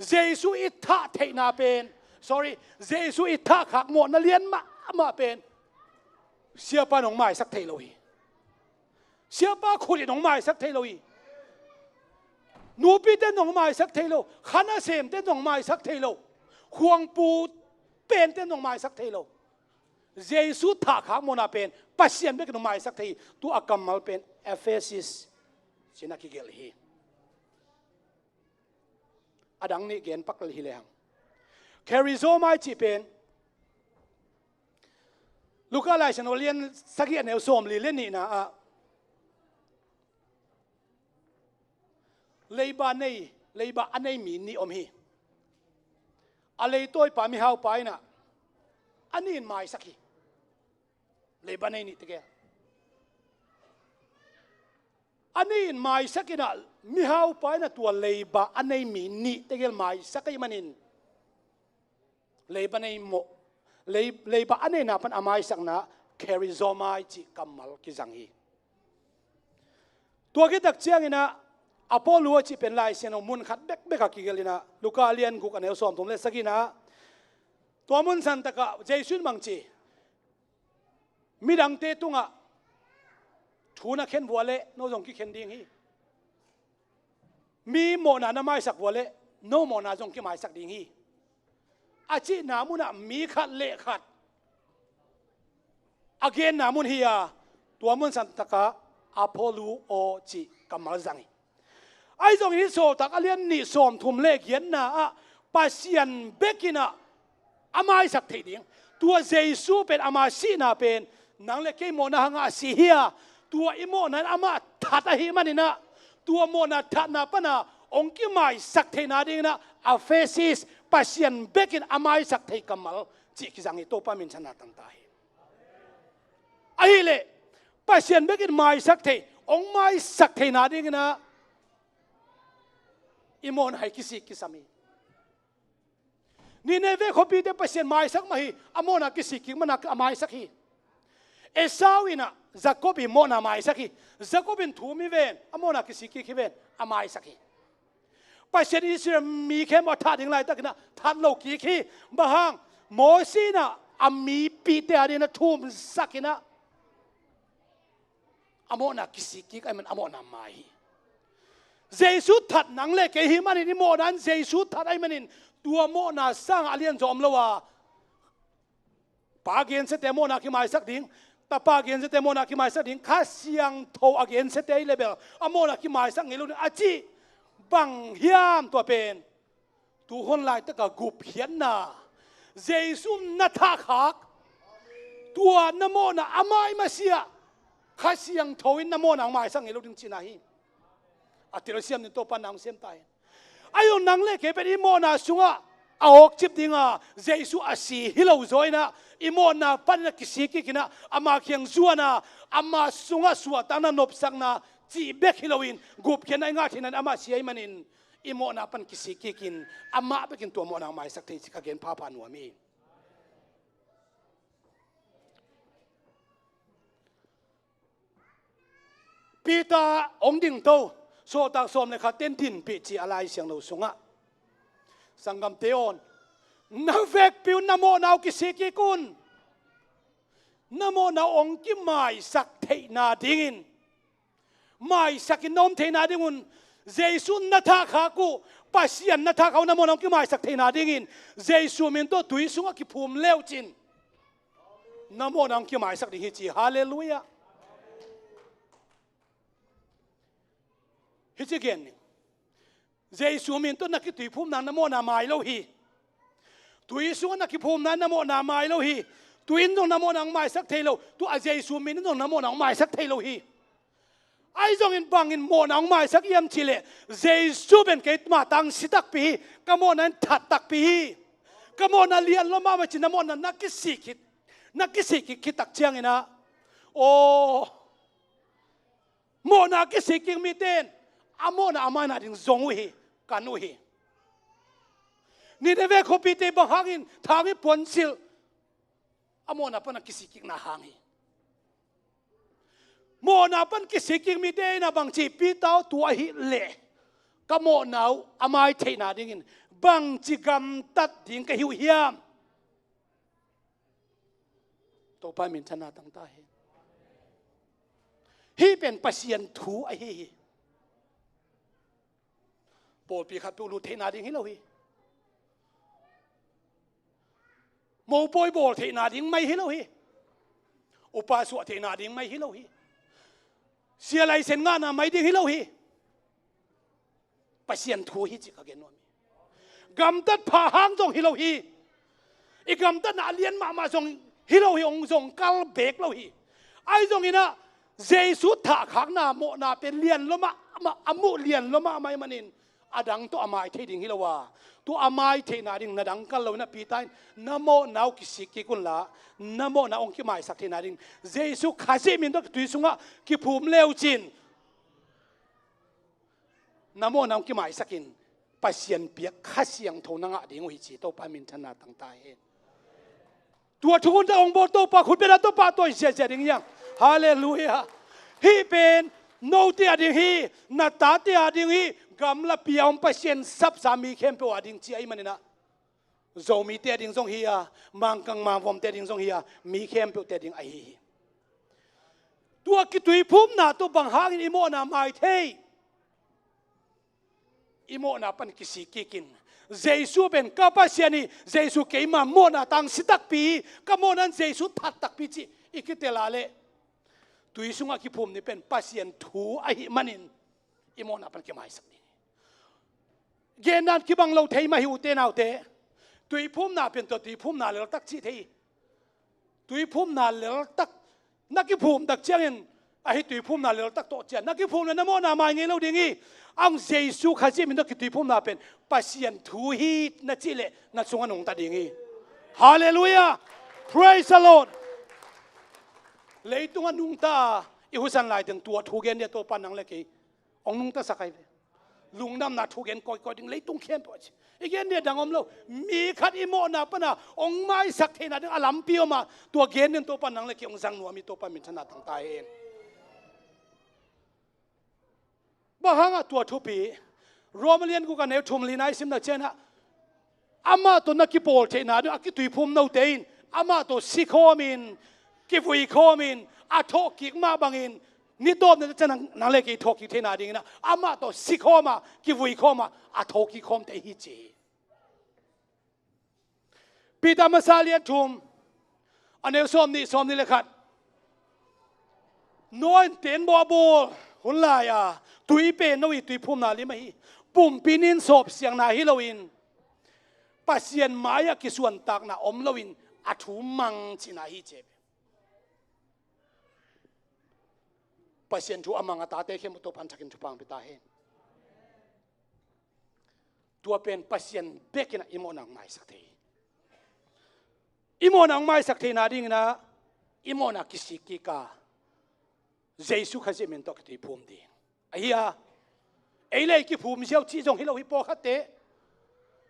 เจสุอิทธาเทนาเป็นsorry เจสุอิทธาขักหมดนั่นเลียนมาเป็นเสียป้าน้องไม่สักเทโลยเสียป้าคุยน้องไม่สักเทโลยนูปีเต้นน้องไม้สักเทโลขันอาเสมเต้นน้องไม้สักเทโลห่วงปูเป็นเต้นน้องไม้สักเทโลเยซูถากหางโมนาเป็นปัสเซียนเบกน้องไม้สักเทตัวอากามัลเป็นเอเฟซิสชินักกิเกลฮีอดังนี้เกณฑ์ปักลฮีเลงแคริโซไม้จีเป็นลูกอะไรฉันเรียนสักอย่างแนวสมลีเล่นนี่นะเลยบ้านอันนี้มีนี่อมฮีอะไรตัวป่ามีเฮาไปนะอันนี้ไม่สักทีเลยบ้านนี่ตะเกียอันนี้ไม่สักทีนะมีเฮาไปนะตัวเลยบ้านอันนี้มีนี่ตะเกียไม่สักทีมันนินเลยบ้านนี่โมเลยบ้านอันนี้นะพันอามายสักนะแคริโซมาจิกัมมัลกิจังฮีตัวกิตักเชียงนะอพอลโลจีเป็นลายเส้นมุนขัดเบกกิเกลินะลูกาเลียนกุกันเอลสอมทุมเลสกินะตัวมุนสันตะกะเจสุนมังจีมีดังเตตุงะทูนักเข็นวัวเล่โนจงกิเข็นดิ้งฮีมีโมนานาไม้สักวัวเล่โนโมนาจงกิไม้สักดิ้งฮีอาจีนามุนะมีขัดเละขัดอาเกนนามุนฮียตัวมุนสันตะกะอพอลโลจีกัมมัลจังฮีไอ้ตรงนี้โซตักเลียนนี่สมทุมเลขเย็นนะปัสยันเบกินะอามาสักทีเดียงตัวเจซูเป็นอามาซีนาเป็นนังเล็กโมนาหังอาซีเฮียตัวอิโมนั้นอามาทัดหิมันนี่นะตัวโมนาทัดนาปนะองค์กิไม่สักทีนาเดียงนะอาเฟซิสปัสยันเบกินอามาสักทีกัมมัลจิกิจังอิโตปามินชนะตั้งตายไอ้เล่ปัสยันเบกินไม่สักทีองค์ไม่สักทีนาเดียงนะอิโมนให้กิสิกิสามีนี่เนเวขบีเดปเซียนไม่สักมาฮีอโมนากิสิกิมันนักอามายสักฮีเอซาวินะจักบิโมนาไม่สักฮีจักบินทูมิเวนอโมนากิสิกิเวนอามายสักฮีปเซียนอิสราเอลมีแค่มาทัดยังไงตั้งนะทัดโลกีคีบางฮังโมซีนะอามีปีเตอร์นะทูมสักฮีนะอโมนากิสิกิไอมันอโมนาไม่เจสุทัดนังเล็กเฮมันนี่โมนั้นเจสุทัดไอ้มันนี่ตัวโมนาสร้างอาเลียนจอมละว่าปาเกนเสตโมนาคิมาสักดิ้งแต่ปาเกนเสตโมนาคิมาสักดิ้งข้าเสียงโทอาเกนเสตไอเลเบลอโมนาคิมาสักเงลุนอาจีบังเฮียมตัวเป็นตัวคนไล่ตะกะกุบเฮียนนาเจสุนัทขักตัวนโมนาอามายมาเสียข้าเสียงโทอินนโมนามาสักเงลุนจินาฮีอาทิตย์เสียมนี่ตัวปนังเสียมตายอายุนังเล็กเป็นอิโมนาสุงะเอาออกจิบดิ้งอ่ะเจสุอาศีฮิโลจอยนะอิโมนาปันนักสิกิกินะอามาเคียงจวนนะอามาสุงะสวดตั้งนั้นนบสังนะจีเบกฮิโลวินกุบเขียนไอ้งาที่นั้นอามาเสียมันอินอิโมนาปันกิสิกิกินอามาไปกินตัวโมนาไม่สักทีสิกาเกนพาพานัวมีปีตาองดิ่งโตโซตักสมเลยค่ะเต้นดินปีจีอะไรเสียงเราสงะสังกัมเตออนนาเวกปิวนโมนาวกิสิกิกุนนโมนาองกิไม่สักเทนาดิ่งไม่สักนมเทนาดิ่งเจสุนนัทขากูปัสยันนัทเขานโมนาองกิไม่สักเทนาดิ่งเจสุมินโตตุยสงะกิภูมิเลวจินนโมนาองกิไม่สักดิ่งจีฮาเลลูยาฮิจิเกนเจสุมินต้นนักตุยภูมินานโมนาไมโลฮีตุยสุนักภูมินานโมนาไมโลฮี tu in dong namo nang mai sak thelo tu a Jesu min dong namo nang mai sak thelo hi ai dong in bang in mo nang mai sak yam chile Jesu ben ke ma tang sitak pi kamo nan that tak pi kamo na lian lo ma chin namo na nakisi kitak chiang ina o mo na kisiking miten amo na amana ding zong hi kanu hi ni deve khopite bang hangin thangi ponsil amo na pan kisiking na hangi mo na pan kisiking miten na bang chi pi tao tua hi le kamo nau amai theina dingin bang chi gam tat ding ka hiu hiam to pa min thana tang ta hiเป็นpasien thu a hiปอปีขัดปูรูเทนาดิ้งให้เราฮีโมปอยบอลเทนาดิ้งไม่ให้เราฮีอุปาสวะเทนาดิ้งไม่ให้เราฮีเสียไรเส้นงานไม่ดิ้งให้เราฮีปัสยันทูฮีจิกะเกนวมีกำตัดผ่าหางจงให้เราฮีอีกกำตัดนาเลียนมาจงให้เราฮีองจงกัลเบกเราฮีไอ้จงอินะเจสุถาขังนาโมนาเป็นเลียนละมาอมุเลียนละมาไม่มันินอดังตัวอามายเทดิ่งฮิลาวาตัวอามายเทนาดิ่งนาดังกันเรานะปีตายนโมนาวกิสิกิกุลละนโมนาองค์กิมายสักเทนาดิ่งเจสุข้าเจมินตัวตุยสุงะกิภูมิเลวจินนโมนาองค์กิมายสักินปัสยันเปียกข้าเสียงโทนังะดิ่งวิจิโตปามินธนาตั้งตายตัวทุกคนจะองค์บอตัวปาคุณเป็นตัวปาตัวเสียเสียดิ่งยังฮาเลลูยาฮีเป็นโนเตียดิ่งฮีนาตาเตียดิ่งฮีกำลังเปียมเปอร์เซ็นต์ซับสามีเข้มเปว่าดิ่งเจียมันนะโจมีเตียดิ่งทรงเฮียมังกังมาวอมเตียดิ่งทรงเฮียมีเข้มเปเตียดิ่งไอตัวกิตุยพุ่มนาตัวบังหางอิโมนาไม่เทอิโมนาปันกิสิกิกินเจสุเป็นกับปัสยานีเจสุเกยมาโมนาตังสิตักปีกับโมนันเจสุทัดตักปีจีอีกเตลาเลตุยสุงากิพุ่มนี่เป็นปัสยันทูไอมันินอิโมนาปันกิไม่สักเกณฑ์นั้นคิบังเราเทมาหิวเตนเอาเตตุยพุ่มนาเป็นตัวตุยพุ่มนาเลตักชีเทตุยพุ่มนาเลตักนักกิพุ่มตักเชียงไอ้ตุยพุ่มนาเลตักโตเจียนักกิพุ่มเนี่ยนโมนามาเงี้ยเราดีงี้อังเจสุข้าเจมินตัวตุยพุ่มนาเป็นปัสยันทูฮีนักจิเลนักสุงานงตัดดีงี้ฮาเลลูยา praise the Lord เลยตัวนุ่งตาอิหุสันไลถึงตัวทูเกนเนี่ยตัวปานังเล็กองนุ่งตาสักไงลุงน้ำนาทูเกนก่อยดึงเลยตุ้งเข้มปอดอีกเนี่ยดังอมเรามีขัดอิโมนาปนะองไม้สักเทนะดึงอลัมเปียวมาตัวเกนเนี่ยตัวปานังเล็กองสังหนัวมีตัวปามินธนาต่างตายเองบ้าฮังตัวทุปีโรมาเลียนกูกันเนวทุมลีนายซิมนักเจนะอามาตัวนักกิโปลเทนะดึงอากิตุยพุ่มนาเตนอามาตัวซิโคมินกิฟุยโคมินอาโทกิกมาบังอินนี่ตัวนั้นจะนั่งเล็กอีทอกิเทนาดิ่งนะอามาตัวสิโคมากิวุยโคมาอาทอกิคอมเตฮิจีปีตามาซาเลียนทุมอันนี้ซ้อมนี่เลยครับน้อยเต็นบัวบัวหุ่นลายตุยเป็นน้อยตุยพุ่มนาลิมาฮีปุ่มปีนินศพเสียงนาฮิโลวินปัสเซียนมายากิส่วนตักนาอมโลวินอาทูมังชินาฮิเจปัสยันทูอามังตาเตเข้มตัวพันธกินทุปังไปตาเห็นตัวเป็นปัสยันเบกินะอิโมนังไม่สักทีอิโมนังไม่สักทีนาดิ่งนะอิโมนักกิสิกิกาเจสุขจิมินตกที่ภูมิดิ่งไอ้เหี้ยไอ้เล่กิภูมิเจ้าจีจงให้เราฮิปโปคัตเตะ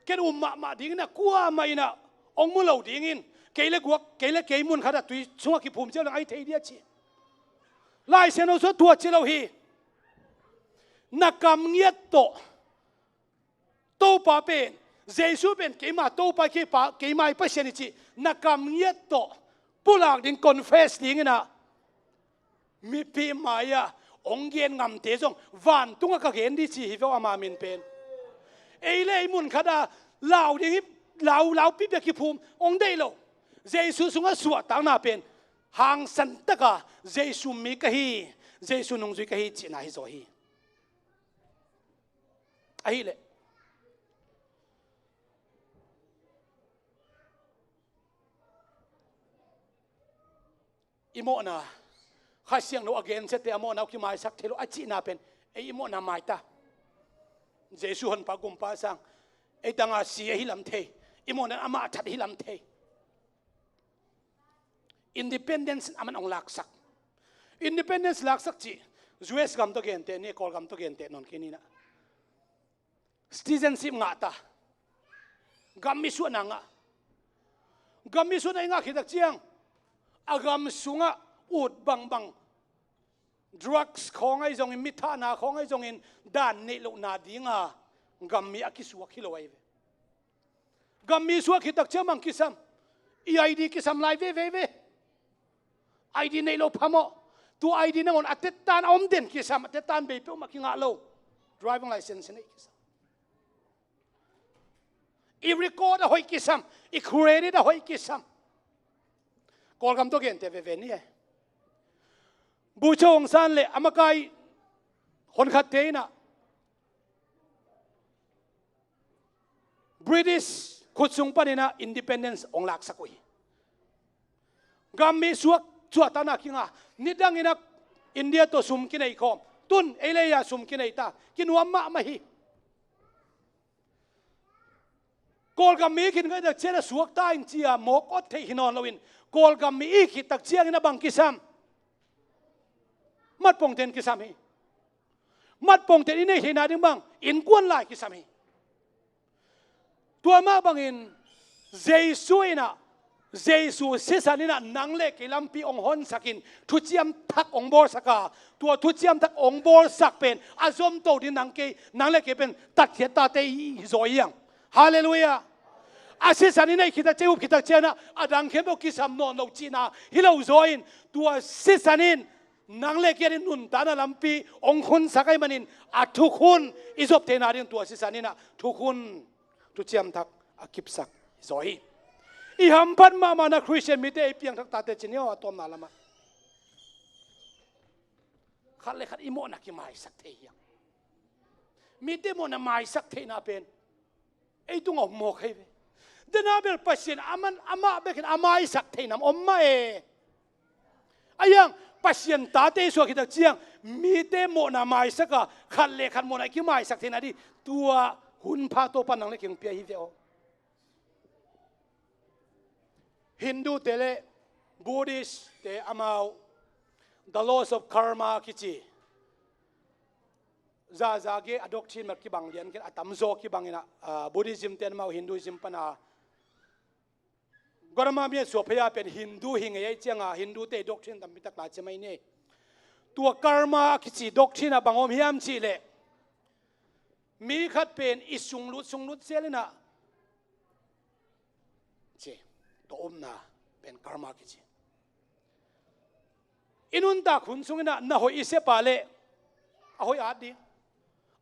แกดูมาดิ่งนะกัวไม่นะองมุเราดิ่งินเกลกัวเกลเกยมุนขนาดตุยช่วงกิภูมิเจ้าไอ้เทียจีลายเซนอสตัวเจลาฮีนักกำเงียโตโตปาเป็นเจสุเป็นเกมาโตปาเกมาไอปัสเซนิจินักกำเงียโตผู้หลักดิ่งคอนเฟสดิ่งนะมีปีมายาองเกียนงำเตจงวันตุงก็เห็นดิจิฮิวอามามินเป็นเอเล่มุนขดาเหล่าดิ่งเหล่าปิ๊บกิภูมิองได้โลเจสุสุงสวดต่างนาเป็นหางสันตะกะเจสุมีกะฮีเจสุนงจุยกะฮีจีน่าฮิโซฮีไอ้เล่ อิโมนะข้าเสียงโนอเกนเสตอโมนะคิมายสักเทโลอาจินาเป็นอิโมนะไม่ตาเจสุฮันปากุมปาสังดังอาเสียฮิลัมเทอิโมนะอามาทัดฮิลัมเทindependence อามันองลักสัก independence ลักสักจีUS กำตัวเกนเตนี่กอลกำตัวเกนเตนนกินีนะ citizenship งาตากำมิสุนังะกำมิสุนัยงาคิดเจียงอากำสุงะอุดบังบัง drugs ของไอ้จงอินมิทานาของไอ้จงอินด้านนี่ลูกนาดีงากำมิอากิสุวคิโลไอเวกำมิสุวคิดเจียงมังคิสัมอีไอดีคิสัมไลเวเวเวไอดีในโลกพม่าตัวไอดีนั่งอัตตานอมเด่นคิสัมอัตตานเบย์เป้ามาคิงาโล driving license นี่คิสัมอีริโกดะหอยคิสัมอีเครดิตะหอยคิสัมกอลกำตัวเก่งแต่เวนี่บูชงสันเลยอเมริกาคนขัดเตนะ British ขุดสูงปนินะ independence องหลักสักวีกำมีสวกสวกตานักกิงานิดังอินักอินเดียตัวสุมกินไอคอมตุนเอเลียสุมกินไอตากินวัมมะมาฮีกอลกำมีกินก็จะเชื่อสวกตาอินเจียหมกอดเทหินอนลวินกอลกำมีอีกตักเชียงอินะบังกิซัมมัดปงเทนกิซัมฮีมัดปงเทนอินเนหินาดิงบังอินกวนไลกิซัมฮีตัวมาบังอินเจสุอินะเจสุสิสันินะนังเล็กลัมปีองหอนสักินทุจิยมทักองบอลสักาตัวทุจิยมทักองบอลสักเป็นอาซอมโตดินังเกนังเล็กเป็นตัดเขียตาเตยโซยังฮาเลลูยาอาสิสันินะคิดเจ้าคิดเจ้านะอดังเข้มบอกกิสัมนอนเราจีน่าฮิเลวโซอินตัวสิสันินนังเล็กยันนุนตานาลัมปีองคนสักไอมันินอาทุกคนอิจบเทนาดินตัวสิสันินะทุกคนทุจิยมทักอากิบสักโซยอีฮัมพันมานะคริสเตียนมิเตอเพียงทักตาเตจิเนียวตอมนาละมาขัดเลยขัดอิโมนักกิมาสักเทียงมิเตโมนะมาสักเทียนาเป็นไอ้ตุงอมโมกให้เวเดนาเบลปัสเซียนอามันอามาเบกินอามาสักเทียนอมมาไอ้ยังปัสเซียนตาเตสวกิตเจียงมิเตโมนะมาสักขัดเลยขัดโมนักกิมาสักเทียนาดิตัวหุ่นพาตัวปันนังเล็กยังเปียฮิเวอHindu tele Buddhist te amau the laws of karma kichi za ge adoption mat ki bang lian ke atamzo ki bangina Buddhism ten mau Hinduism pana gorama me sophia pen Hindu hinge chenga Hindu te doctrine tam bitak la chemai ne tua karma kichi doctrine bangom hiam chi le mi khat pen isung lut selena che to omna pen karma kichi inun ta khun sungina na hoi ise pale a hoi adi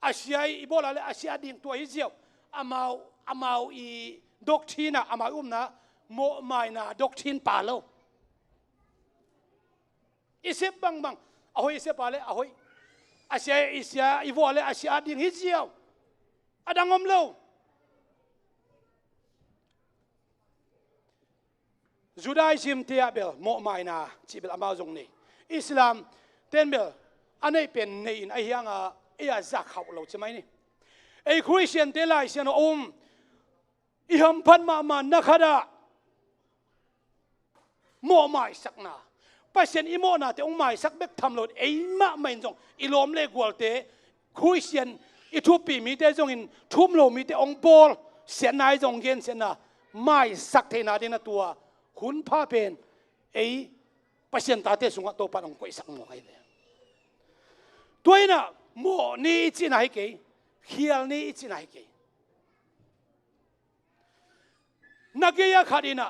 asiai ibola le asia ding to hi jiao amau I doctrine amau umna mo mai na doctrine palo ise bang a hoi ise pale a hoi asia ibola asia ding hi jiao adangom lo Judaism tia bel mo mai na chi bel amao zong ni Islam ten bel anei pen nei in ai hianga ia za khau lo chmai ni ei Christian te lai sian I ham phan ma na khada mo mai sak na pasien I mo na te ong mai sak bek tham lo ei ma mai jong I lom le gwal te Christian I thu pi mi te jong in thum lo mi te ong bol sian nai jong gen sian na mai sak the na din na tuaหุ่นผ้าเป็นไอ้ปัสยันตาเตสุงะโตปานองกุยสักโมไงเลยตัวน่ะโมนี่จีน่าให้เกยเขียลนี่จีน่าให้เกยนักเกียร์ขัดอินะ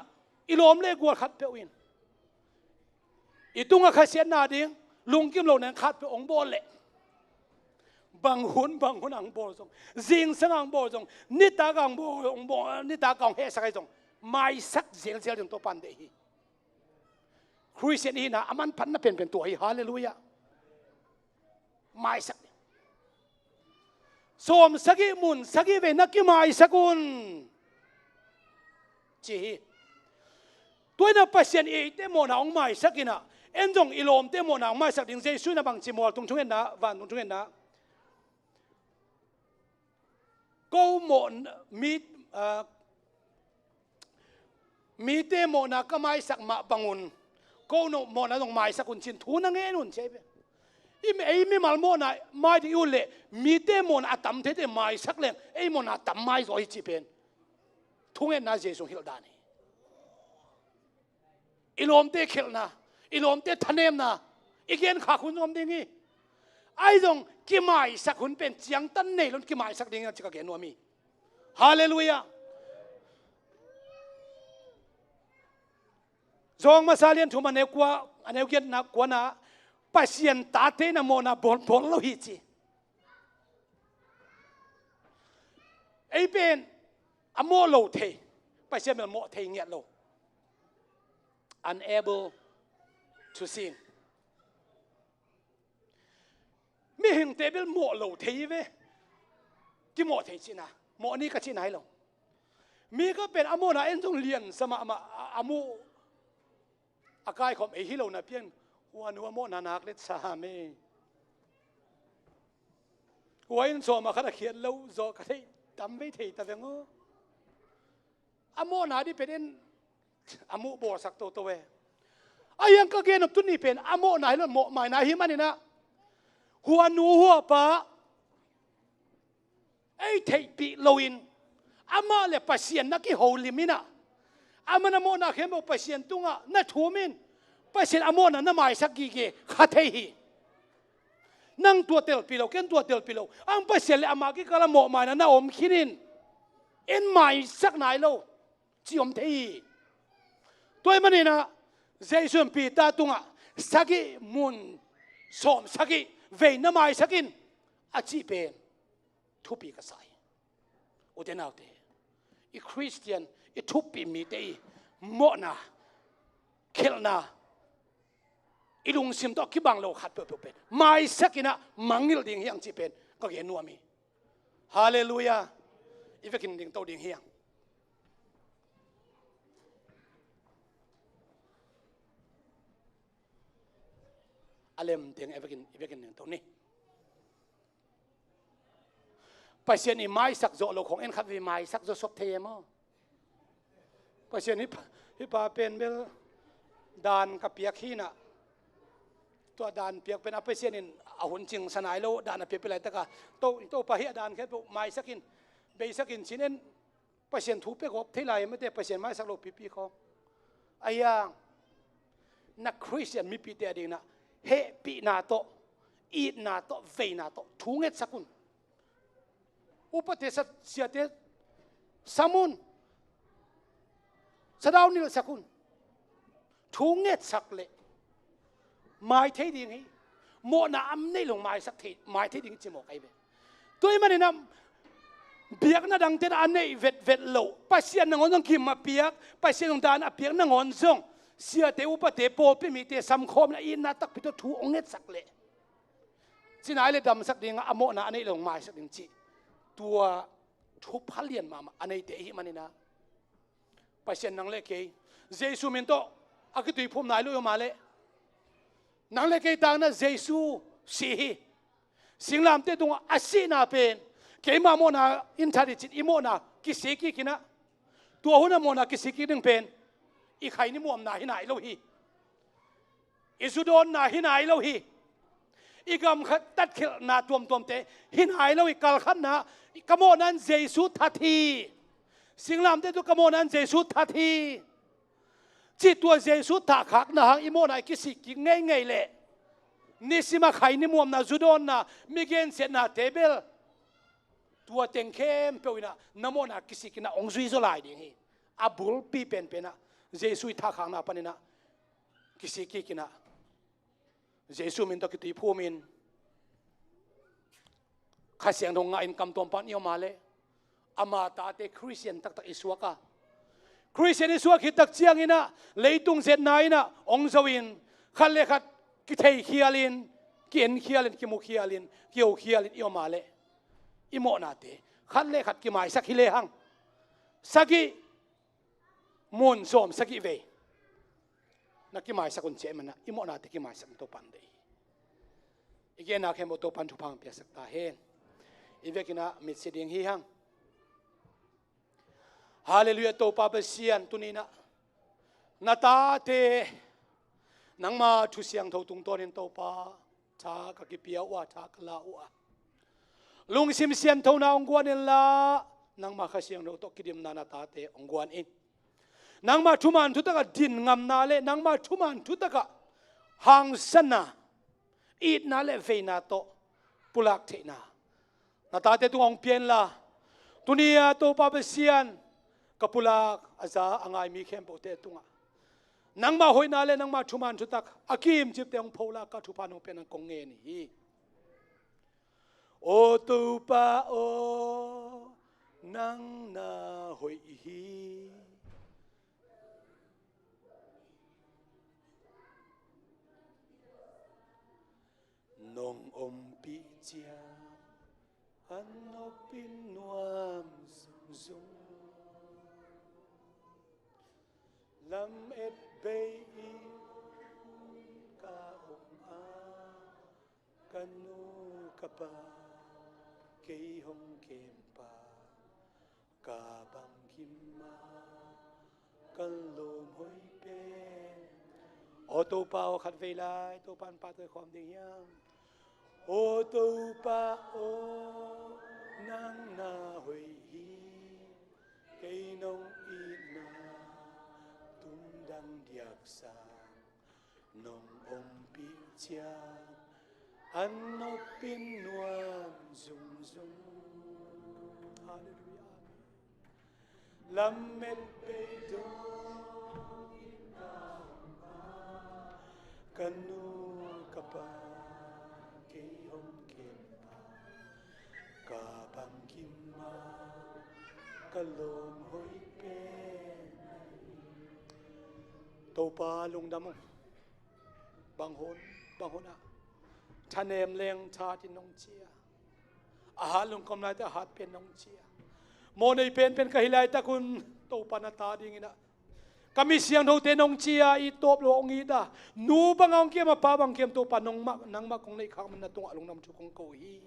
อิลอมเล็กวัวขัดเปียวอินอิตุงะขัดเสียนาดิ้งลุงกิมโลนั้นขัดเปียวองบอลเละบางหุ่นอังบอลจงจิงสังอังบอลจงนิตากังบอลองบอลนิตากังเฮสักไอจงไม่สักเซลจงตัวปันเดฮีคริสเตียนนี่นะอามันพันน่ะเป็นตัวฮีฮาเลลูยาไม่สักสมสักิมุนสักิเวนักกิไม่สักุนจีตัวน่ะปัสยันเอเตโมนาองไม่สักินะ en jong ilom te mo na mai sak ding jesu na bang chimol tung chung en na van tung chung en na ko mo mi te mo na ka mai sak ma bangun ko no mo na dong mai sak kun chin thu na nge nun che be ei mi mal mo na mai di u le mi te mo na tam the te mai sak leng ei mo na tam mai zo hi chi pen thung en na jesu hil da ni ilom te khel na ilom te thanem na igen kha khun om ding hi ai dong ki mai sak hun pen chiang tan nei lon ki mai sak ding chika ge no mi hallelujah zong masalian thuma ne kwa ane get na kwa na pasien ta te na mo na bol bol lo hi chi ei pen amo lo the pasien mel mo the nget lo unable to sing mi hing te bel mo lo the ve ki mo the chi na mo ni ka chi nai lo mi ka pen amo na en jong lian sama ma amu akai khom ei hi lo na pian wan wa mo na nak let sa me wain so ma khara khian lo zo ka thei tam ve thei ta vengo amo na di pen amu bo sak to we ayang ka gen tu ni pen amo na lo mo mai na hi mani na huan nu hua pa ei thei pi loin ama le pasien na ki holy mina amana mo na khem pasien tunga na thumin pasien amona na mai sakgi ge khathei hi nang tua tel pilo ken tua tel pilo ang pasien le ama ki kala mo mai na om khirin en mai sak nai lo chi om thei toy mani na jason pi ta tunga sagi mun som sagi ve na mai sakin a chi pen thu pi ka sai uten autte i christian i thu pi mi te mo na khel na ilung sim to ki bang lo khat pe pe mai sakina mangil ding hiang chi pen ka ge nuami hallelujah ivekin ding to ding hiang alem ding ivekin ding to ni pasien ni mai sak zo lo khong en khat vi mai sak zo sop the mo pasien hi pa pen bel dan ka piak hi na to dan piak pen pasien in ahun ching sanai lo dan piak pelai ta ka to pa hi dan khet mai sakin be sakin chinen pasien thu pe gop thelai me te pasien mai sak lo pi kho aya na christian mi pi te ding na he pi na to eat na to ve na to thunget sakun upate sat siate samun sadau nil sakun thunget sakle mai thei ding hi mo na am nei long mai sak thei mai thei ding chimo kai be toy mani nam biak na dang te an nei vet lo pasien na ngon kim ma piak pasien dong dan a piak na ngon zong siate upate po pe mi te sam khom na in na tak pito thu onget sakle sinai le dam sak ding amo na anei long mai sak ding chi tua thu phalian mama anei te hi manina pasien nang le ke jesu min to akitui phom nai lo ma le nang le ke tang na jesu si singlam te tung asina pen ke ma mo na in thari chit imo na ki se ki kina tua huna mo na ki se ki ding pen i khai ni muam na hi nai lo hi isudon na hi nai lo hi igam khat tat khil na tuam te hin hai lo i kal khan na kamo nan jesu thathi singlam te tu kamo nan jesu thathi chi tua jesu tha khak na hang imo na ki sik ki ngei le nisima khai ni muam na judon na migen set na tebel tua teng khem pewina namo na ki sik na ongzui zo lai ding hi abul pi pen pena jesu tha khang na panina ki sik ki kina jesu min to ki ti phumin khasiang dong nga in kam tom pan yo male ama ta te christian tak tak iswaka christian iswak hi tak chiang ina leitung zet na ina ong zawin khalle khat ki thei khialin ki en khialin ki mu khialin ki o khialin yo male imo na te khalle khat ki mai sak hi le hang sagi mun som sagi ve na ki mai sakun che mana imo na te ki mai sak to pan dei igen na khem to pan thu phang pya sak ta hen ivekina mit siding hi hang hallelujah to pa ba sian tunina na ta te nang ma thu siang tho tung ton to pa tha ka ki pia wa tha kala wa lung sim siam tho na ong guan la nang ma kha siang no to kidim na na ta te ong guan in nang ma thuman thu taka din ngam na le nang ma thuman thu taka hang sana it na le ve na to pulak the na ta te tu ong pian la tunia to pa ba sian kapulak aza angai mi khem po te tunga nang ma hoi na le nang ma thuman thu tak akim chip te ong phola ka thu pa no pen ang kong nge ni hi o tu pa o nang na hoi hi nong om pi chia an no pin nuam zum lam et bay ka om a kanu kapa kei hong kem pa ka bang kim ma kan lom hoi pe o to pa o khat ve lai to pan pa te khom ding yang o to pa o nang na hoi hi kei nong i na tum dang diak sa nong om pi chia an no pin nuam zum zum hallelujah lam met pe do kanu kapa kei hong kem pa ka bang kim ma ka lom hoi pe to pa lung dam bang hon a thanem leng tha tin nong chia a ha lung kom lai ta hat pen nong chia mo nei pen ka hilai ta kun to pa na ta ding ina kami siang do te nong chia I top lo ong I da nu bangong kem pa bang kem to pa nong mak nang mak kong nei khak man na tung alung nam chu kong ko hi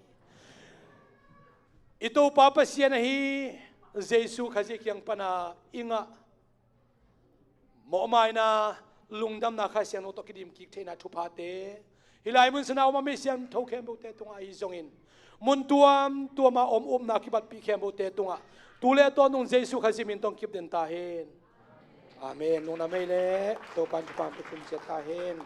ito pa pa sian hi jesu khaji kyang pana inga mo mai na lungdam na kha sian to kidim ki thena thu pa te hilai mun sana ma me sian tho khem bo te tung ai zong in mun tuam ma om na ki bat pi khem bo te tunga tule to nong jesu khaji min tong kip den ta hen amen nung na may le to pan pe kum se ta hen